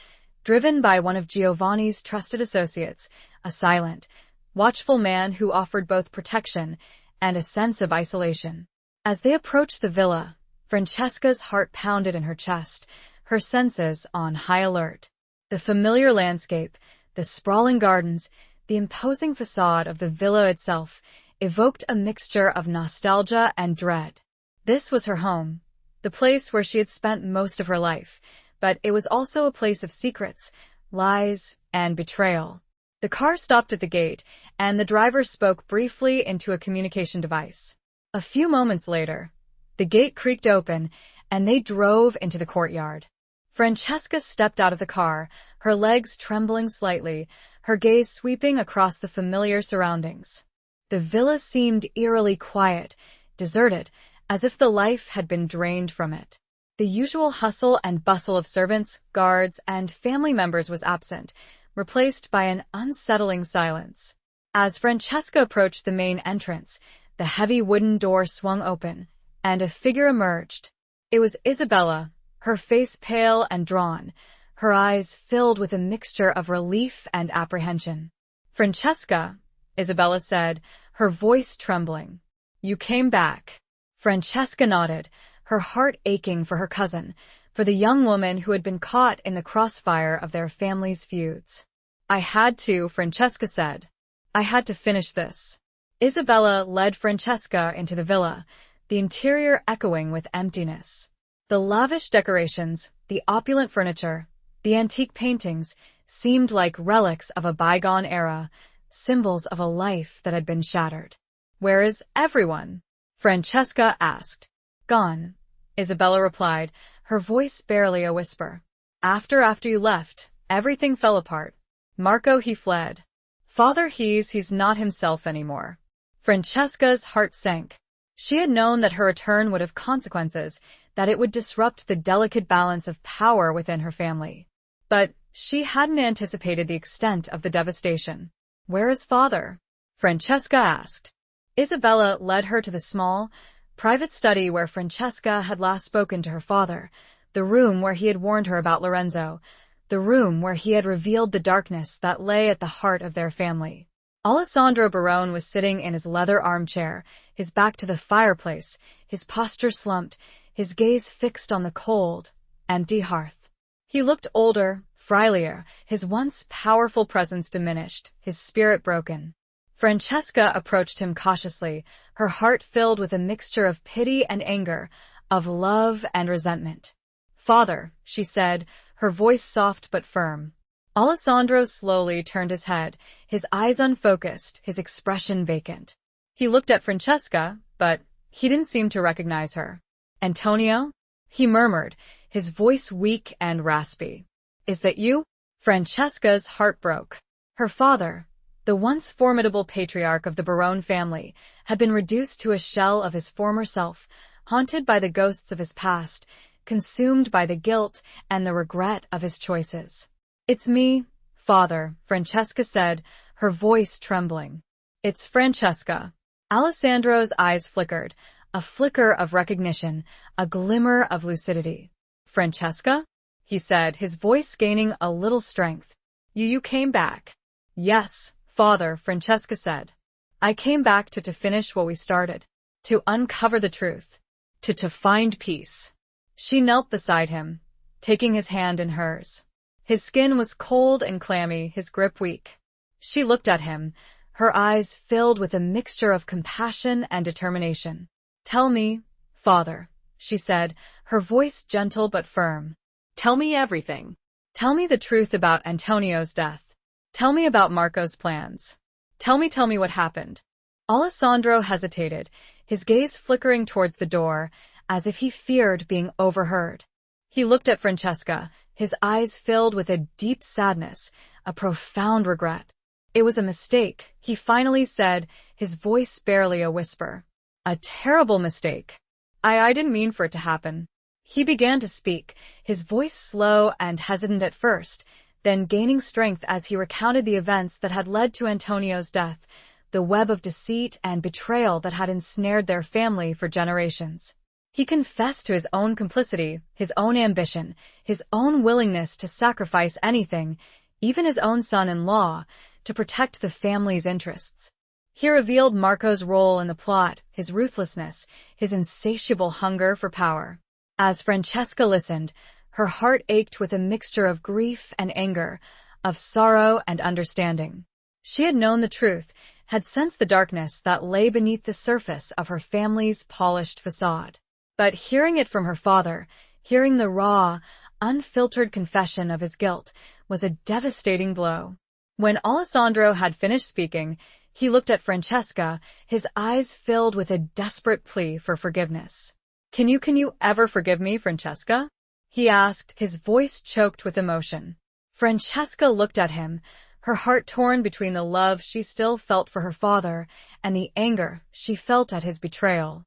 driven by one of Giovanni's trusted associates, a silent, watchful man who offered both protection and a sense of isolation. As they approached the villa, Francesca's heart pounded in her chest, her senses on high alert. The familiar landscape, the sprawling gardens, the imposing facade of the villa itself evoked a mixture of nostalgia and dread. This was her home, the place where she had spent most of her life, but it was also a place of secrets, lies, and betrayal. The car stopped at the gate, and the driver spoke briefly into a communication device. A few moments later, the gate creaked open, and they drove into the courtyard. Francesca stepped out of the car, her legs trembling slightly, her gaze sweeping across the familiar surroundings. The villa seemed eerily quiet, deserted, as if the life had been drained from it. The usual hustle and bustle of servants, guards, and family members was absent, replaced by an unsettling silence. As Francesca approached the main entrance, the heavy wooden door swung open, and a figure emerged. It was Isabella, her face pale and drawn, her eyes filled with a mixture of relief and apprehension. "Francesca," Isabella said, her voice trembling. "You came back." Francesca nodded, her heart aching for her cousin, for the young woman who had been caught in the crossfire of their family's feuds. "I had to," Francesca said. "I had to finish this." Isabella led Francesca into the villa, the interior echoing with emptiness. The lavish decorations, the opulent furniture, the antique paintings seemed like relics of a bygone era, symbols of a life that had been shattered. "Where is everyone?" Francesca asked. "Gone," Isabella replied, her voice barely a whisper. After you left, everything fell apart. Marco, he fled. Father, he's not himself anymore." Francesca's heart sank. She had known that her return would have consequences, that it would disrupt the delicate balance of power within her family. But she hadn't anticipated the extent of the devastation. "Where is father?" Francesca asked. Isabella led her to the small, private study where Francesca had last spoken to her father, the room where he had warned her about Lorenzo, the room where he had revealed the darkness that lay at the heart of their family. Alessandro Barone was sitting in his leather armchair, his back to the fireplace, his posture slumped, his gaze fixed on the cold, empty hearth. He looked older, frilier, his once powerful presence diminished, his spirit broken. Francesca approached him cautiously, her heart filled with a mixture of pity and anger, of love and resentment. "Father," she said, her voice soft but firm. Alessandro slowly turned his head, his eyes unfocused, his expression vacant. He looked at Francesca, but he didn't seem to recognize her. "Antonio?" he murmured, his voice weak and raspy. "Is that you?" Francesca's heart broke. Her father, the once formidable patriarch of the Barone family, had been reduced to a shell of his former self, haunted by the ghosts of his past, consumed by the guilt and the regret of his choices. "It's me, father," Francesca said, her voice trembling. "It's Francesca." Alessandro's eyes flickered, a flicker of recognition, a glimmer of lucidity. "Francesca?" he said, his voice gaining a little strength. You came back." "Yes, father," Francesca said. "I came back to finish what we started. To uncover the truth. To find peace." She knelt beside him, taking his hand in hers. His skin was cold and clammy, his grip weak. She looked at him, her eyes filled with a mixture of compassion and determination. "Tell me, father," she said, her voice gentle but firm. "Tell me everything." "Tell me the truth about Antonio's death. Tell me about Marco's plans. Tell me what happened." Alessandro hesitated, his gaze flickering towards the door, as if he feared being overheard. He looked at Francesca, his eyes filled with a deep sadness, a profound regret. It was a mistake, he finally said, his voice barely a whisper. A terrible mistake. I didn't mean for it to happen. He began to speak, his voice slow and hesitant at first, then gaining strength as he recounted the events that had led to Antonio's death, the web of deceit and betrayal that had ensnared their family for generations. He confessed to his own complicity, his own ambition, his own willingness to sacrifice anything, even his own son-in-law, to protect the family's interests. He revealed Marco's role in the plot, his ruthlessness, his insatiable hunger for power. As Francesca listened, her heart ached with a mixture of grief and anger, of sorrow and understanding. She had known the truth, had sensed the darkness that lay beneath the surface of her family's polished facade. But hearing it from her father, hearing the raw, unfiltered confession of his guilt, was a devastating blow. When Alessandro had finished speaking, he looked at Francesca, his eyes filled with a desperate plea for forgiveness. Can you ever forgive me, Francesca? He asked, his voice choked with emotion. Francesca looked at him, her heart torn between the love she still felt for her father and the anger she felt at his betrayal.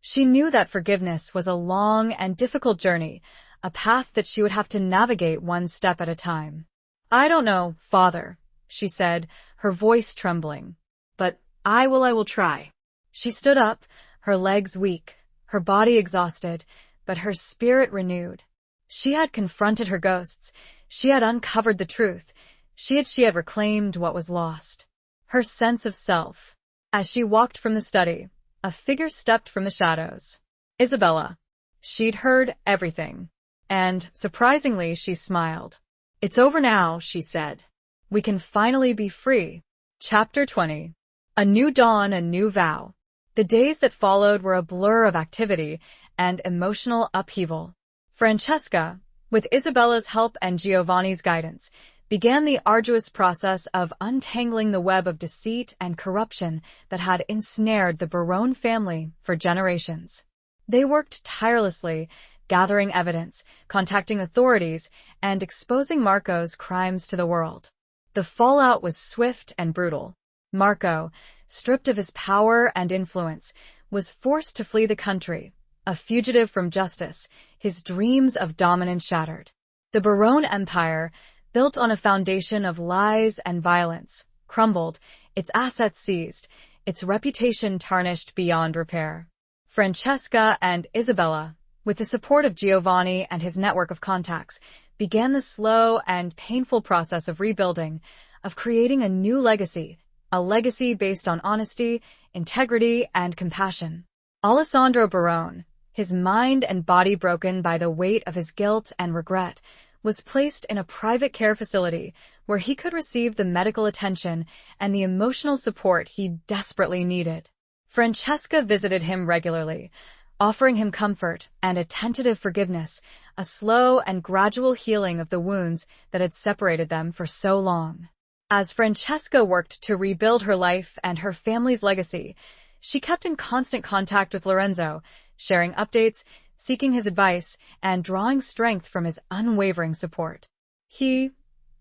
She knew that forgiveness was a long and difficult journey, a path that she would have to navigate one step at a time. I don't know, father, she said, her voice trembling. But I will try. She stood up, her legs weak, her body exhausted, but her spirit renewed. She had confronted her ghosts. She had uncovered the truth. She had reclaimed what was lost. Her sense of self. As she walked from the study, a figure stepped from the shadows. Isabella. She'd heard everything. And, surprisingly, she smiled. It's over now, she said. We can finally be free. Chapter 20. A new dawn, a new vow. The days that followed were a blur of activity and emotional upheaval. Francesca, with Isabella's help and Giovanni's guidance, began the arduous process of untangling the web of deceit and corruption that had ensnared the Barone family for generations. They worked tirelessly, gathering evidence, contacting authorities, and exposing Marco's crimes to the world. The fallout was swift and brutal. Marco, stripped of his power and influence, was forced to flee the country, a fugitive from justice, his dreams of dominance shattered. The Barone Empire, built on a foundation of lies and violence, crumbled, its assets seized, its reputation tarnished beyond repair. Francesca and Isabella, with the support of Giovanni and his network of contacts, began the slow and painful process of rebuilding, of creating a new legacy, a legacy based on honesty, integrity, and compassion. Alessandro Barone, his mind and body broken by the weight of his guilt and regret, was placed in a private care facility where he could receive the medical attention and the emotional support he desperately needed. Francesca visited him regularly, offering him comfort and a tentative forgiveness, a slow and gradual healing of the wounds that had separated them for so long. As Francesca worked to rebuild her life and her family's legacy, she kept in constant contact with Lorenzo, sharing updates, seeking his advice, and drawing strength from his unwavering support. He,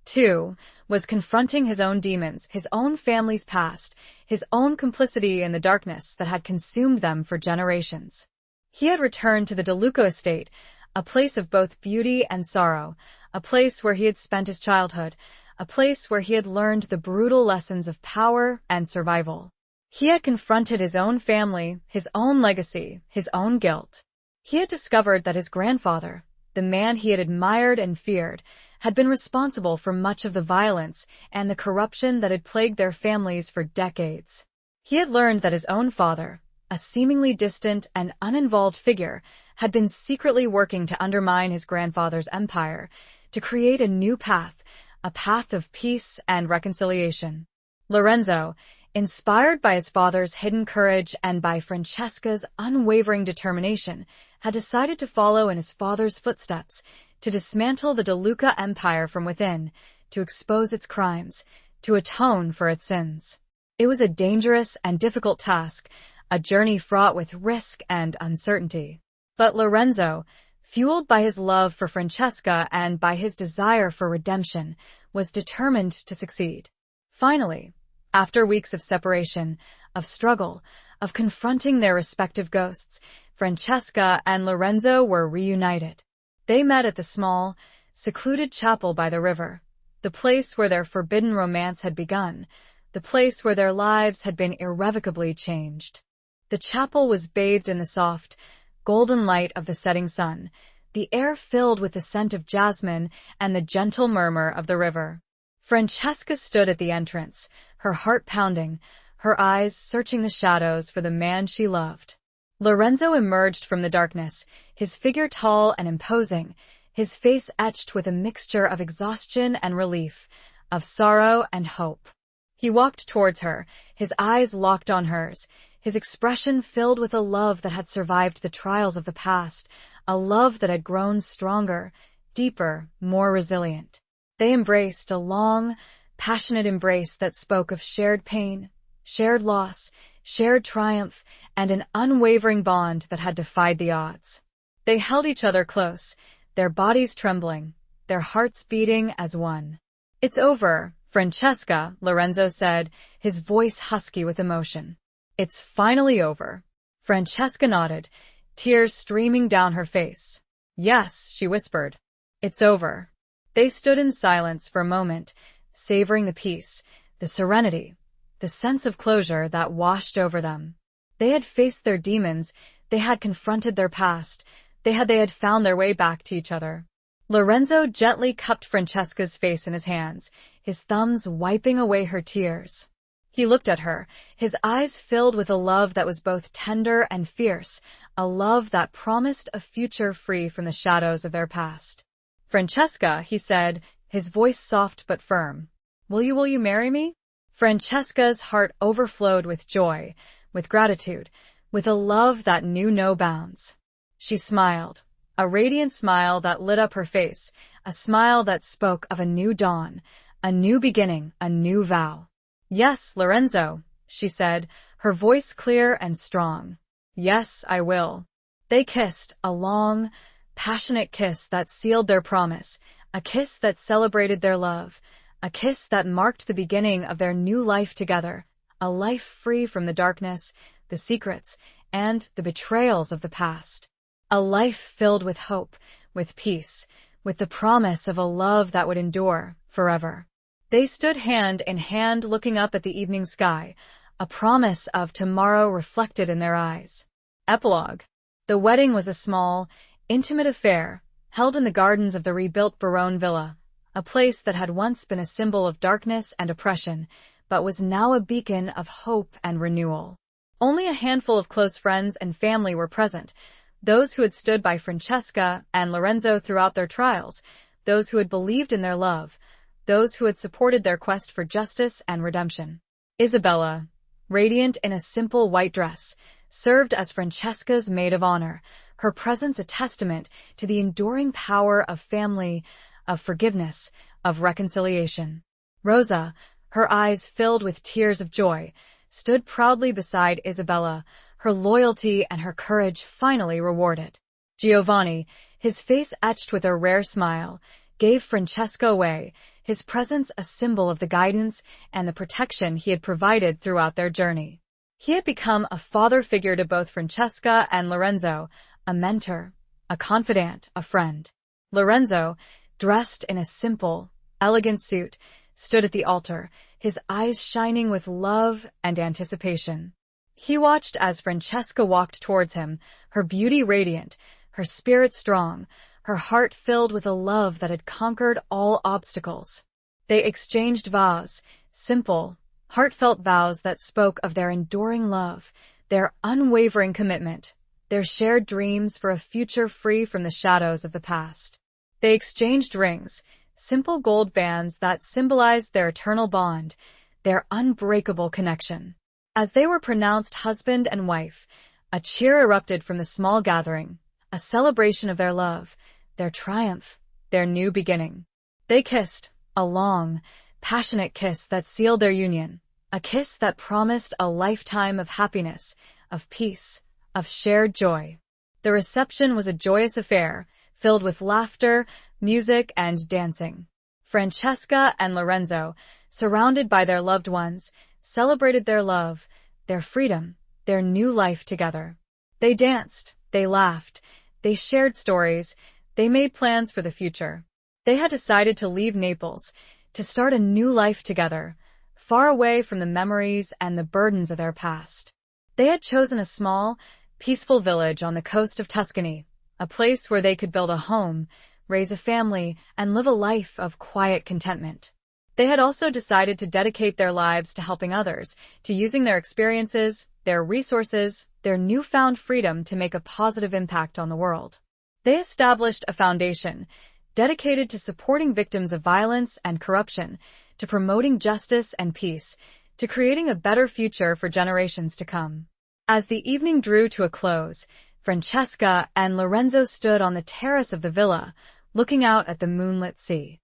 too, was confronting his own demons, his own family's past, his own complicity in the darkness that had consumed them for generations. He had returned to the De Luca estate, a place of both beauty and sorrow, a place where he had spent his childhood, a place where he had learned the brutal lessons of power and survival. He had confronted his own family, his own legacy, his own guilt. He had discovered that his grandfather, the man he had admired and feared, had been responsible for much of the violence and the corruption that had plagued their families for decades. He had learned that his own father, a seemingly distant and uninvolved figure, had been secretly working to undermine his grandfather's empire, to create a new path, a path of peace and reconciliation. Lorenzo, inspired by his father's hidden courage and by Francesca's unwavering determination, had decided to follow in his father's footsteps, to dismantle the De Luca Empire from within, to expose its crimes, to atone for its sins. It was a dangerous and difficult task, a journey fraught with risk and uncertainty. But Lorenzo, fueled by his love for Francesca and by his desire for redemption, was determined to succeed. Finally, after weeks of separation, of struggle, of confronting their respective ghosts, Francesca and Lorenzo were reunited. They met at the small, secluded chapel by the river, the place where their forbidden romance had begun, the place where their lives had been irrevocably changed. The chapel was bathed in the soft, golden light of the setting sun, the air filled with the scent of jasmine and the gentle murmur of the river. Francesca stood at the entrance, her heart pounding, her eyes searching the shadows for the man she loved. Lorenzo emerged from the darkness, his figure tall and imposing, his face etched with a mixture of exhaustion and relief, of sorrow and hope. He walked towards her, his eyes locked on hers, his expression filled with a love that had survived the trials of the past, a love that had grown stronger, deeper, more resilient. They embraced a long, passionate embrace that spoke of shared pain, shared loss, shared triumph, and an unwavering bond that had defied the odds. They held each other close, their bodies trembling, their hearts beating as one. "It's over, Francesca," Lorenzo said, his voice husky with emotion. "It's finally over." Francesca nodded, tears streaming down her face. "Yes," she whispered. "It's over." They stood in silence for a moment, savoring the peace, the serenity, the sense of closure that washed over them. They had faced their demons, they had confronted their past, they had found their way back to each other. Lorenzo gently cupped Francesca's face in his hands, his thumbs wiping away her tears. He looked at her, his eyes filled with a love that was both tender and fierce, a love that promised a future free from the shadows of their past. "Francesca," he said, his voice soft but firm, will you marry me?" Francesca's heart overflowed with joy, with gratitude, with a love that knew no bounds. She smiled, a radiant smile that lit up her face, a smile that spoke of a new dawn, a new beginning, a new vow. "Yes, Lorenzo," she said, her voice clear and strong. "Yes, I will." They kissed, a long, passionate kiss that sealed their promise, a kiss that celebrated their love, a kiss that marked the beginning of their new life together, a life free from the darkness, the secrets, and the betrayals of the past. A life filled with hope, with peace, with the promise of a love that would endure forever. They stood hand in hand looking up at the evening sky, a promise of tomorrow reflected in their eyes. Epilogue. The wedding was a small, intimate affair, held in the gardens of the rebuilt Barone Villa, a place that had once been a symbol of darkness and oppression, but was now a beacon of hope and renewal. Only a handful of close friends and family were present, those who had stood by Francesca and Lorenzo throughout their trials, those who had believed in their love, those who had supported their quest for justice and redemption. Isabella, radiant in a simple white dress, served as Francesca's maid of honor, her presence a testament to the enduring power of family, of forgiveness, of reconciliation. Rosa, her eyes filled with tears of joy, stood proudly beside Isabella, her loyalty and her courage finally rewarded. Giovanni, his face etched with a rare smile, gave Francesca away, his presence a symbol of the guidance and the protection he had provided throughout their journey. He had become a father figure to both Francesca and Lorenzo, a mentor, a confidant, a friend. Lorenzo, dressed in a simple, elegant suit, stood at the altar, his eyes shining with love and anticipation. He watched as Francesca walked towards him, her beauty radiant, her spirit strong, her heart filled with a love that had conquered all obstacles. They exchanged vows, simple, heartfelt vows that spoke of their enduring love, their unwavering commitment, their shared dreams for a future free from the shadows of the past. They exchanged rings, simple gold bands that symbolized their eternal bond, their unbreakable connection. As they were pronounced husband and wife, a cheer erupted from the small gathering, a celebration of their love, their triumph, their new beginning. They kissed, a long, passionate kiss that sealed their union, a kiss that promised a lifetime of happiness, of peace, of shared joy. The reception was a joyous affair, filled with laughter, music, and dancing. Francesca and Lorenzo, surrounded by their loved ones, celebrated their love, their freedom, their new life together. They danced, they laughed, they shared stories, they made plans for the future. They had decided to leave Naples, to start a new life together, far away from the memories and the burdens of their past. They had chosen a small, peaceful village on the coast of Tuscany, a place where they could build a home, raise a family, and live a life of quiet contentment. They had also decided to dedicate their lives to helping others, to using their experiences, their resources, their newfound freedom to make a positive impact on the world. They established a foundation dedicated to supporting victims of violence and corruption, to promoting justice and peace, to creating a better future for generations to come. As the evening drew to a close, Francesca and Lorenzo stood on the terrace of the villa, looking out at the moonlit sea.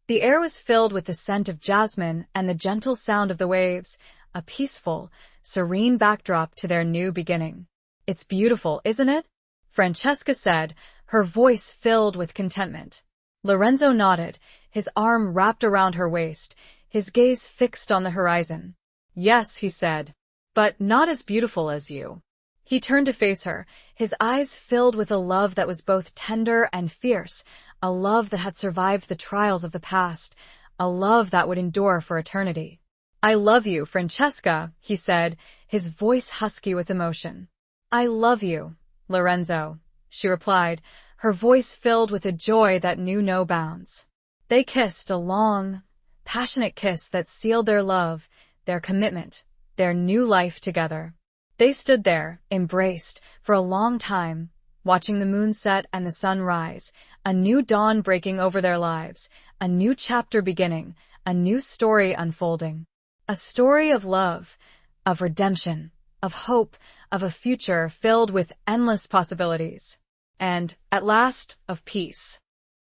The air was filled with the scent of jasmine and the gentle sound of the waves, a peaceful, serene backdrop to their new beginning. "It's beautiful, isn't it?" Francesca said, her voice filled with contentment. Lorenzo nodded, his arm wrapped around her waist, his gaze fixed on the horizon. "Yes," he said, "but not as beautiful as you." He turned to face her, his eyes filled with a love that was both tender and fierce, a love that had survived the trials of the past, a love that would endure for eternity. "I love you, Francesca," he said, his voice husky with emotion. "I love you, Lorenzo," she replied, her voice filled with a joy that knew no bounds. They kissed, a long, passionate kiss that sealed their love, their commitment, their new life together. They stood there, embraced, for a long time, watching the moon set and the sun rise, a new dawn breaking over their lives, a new chapter beginning, a new story unfolding. A story of love, of redemption, of hope, of a future filled with endless possibilities. And, at last, of peace.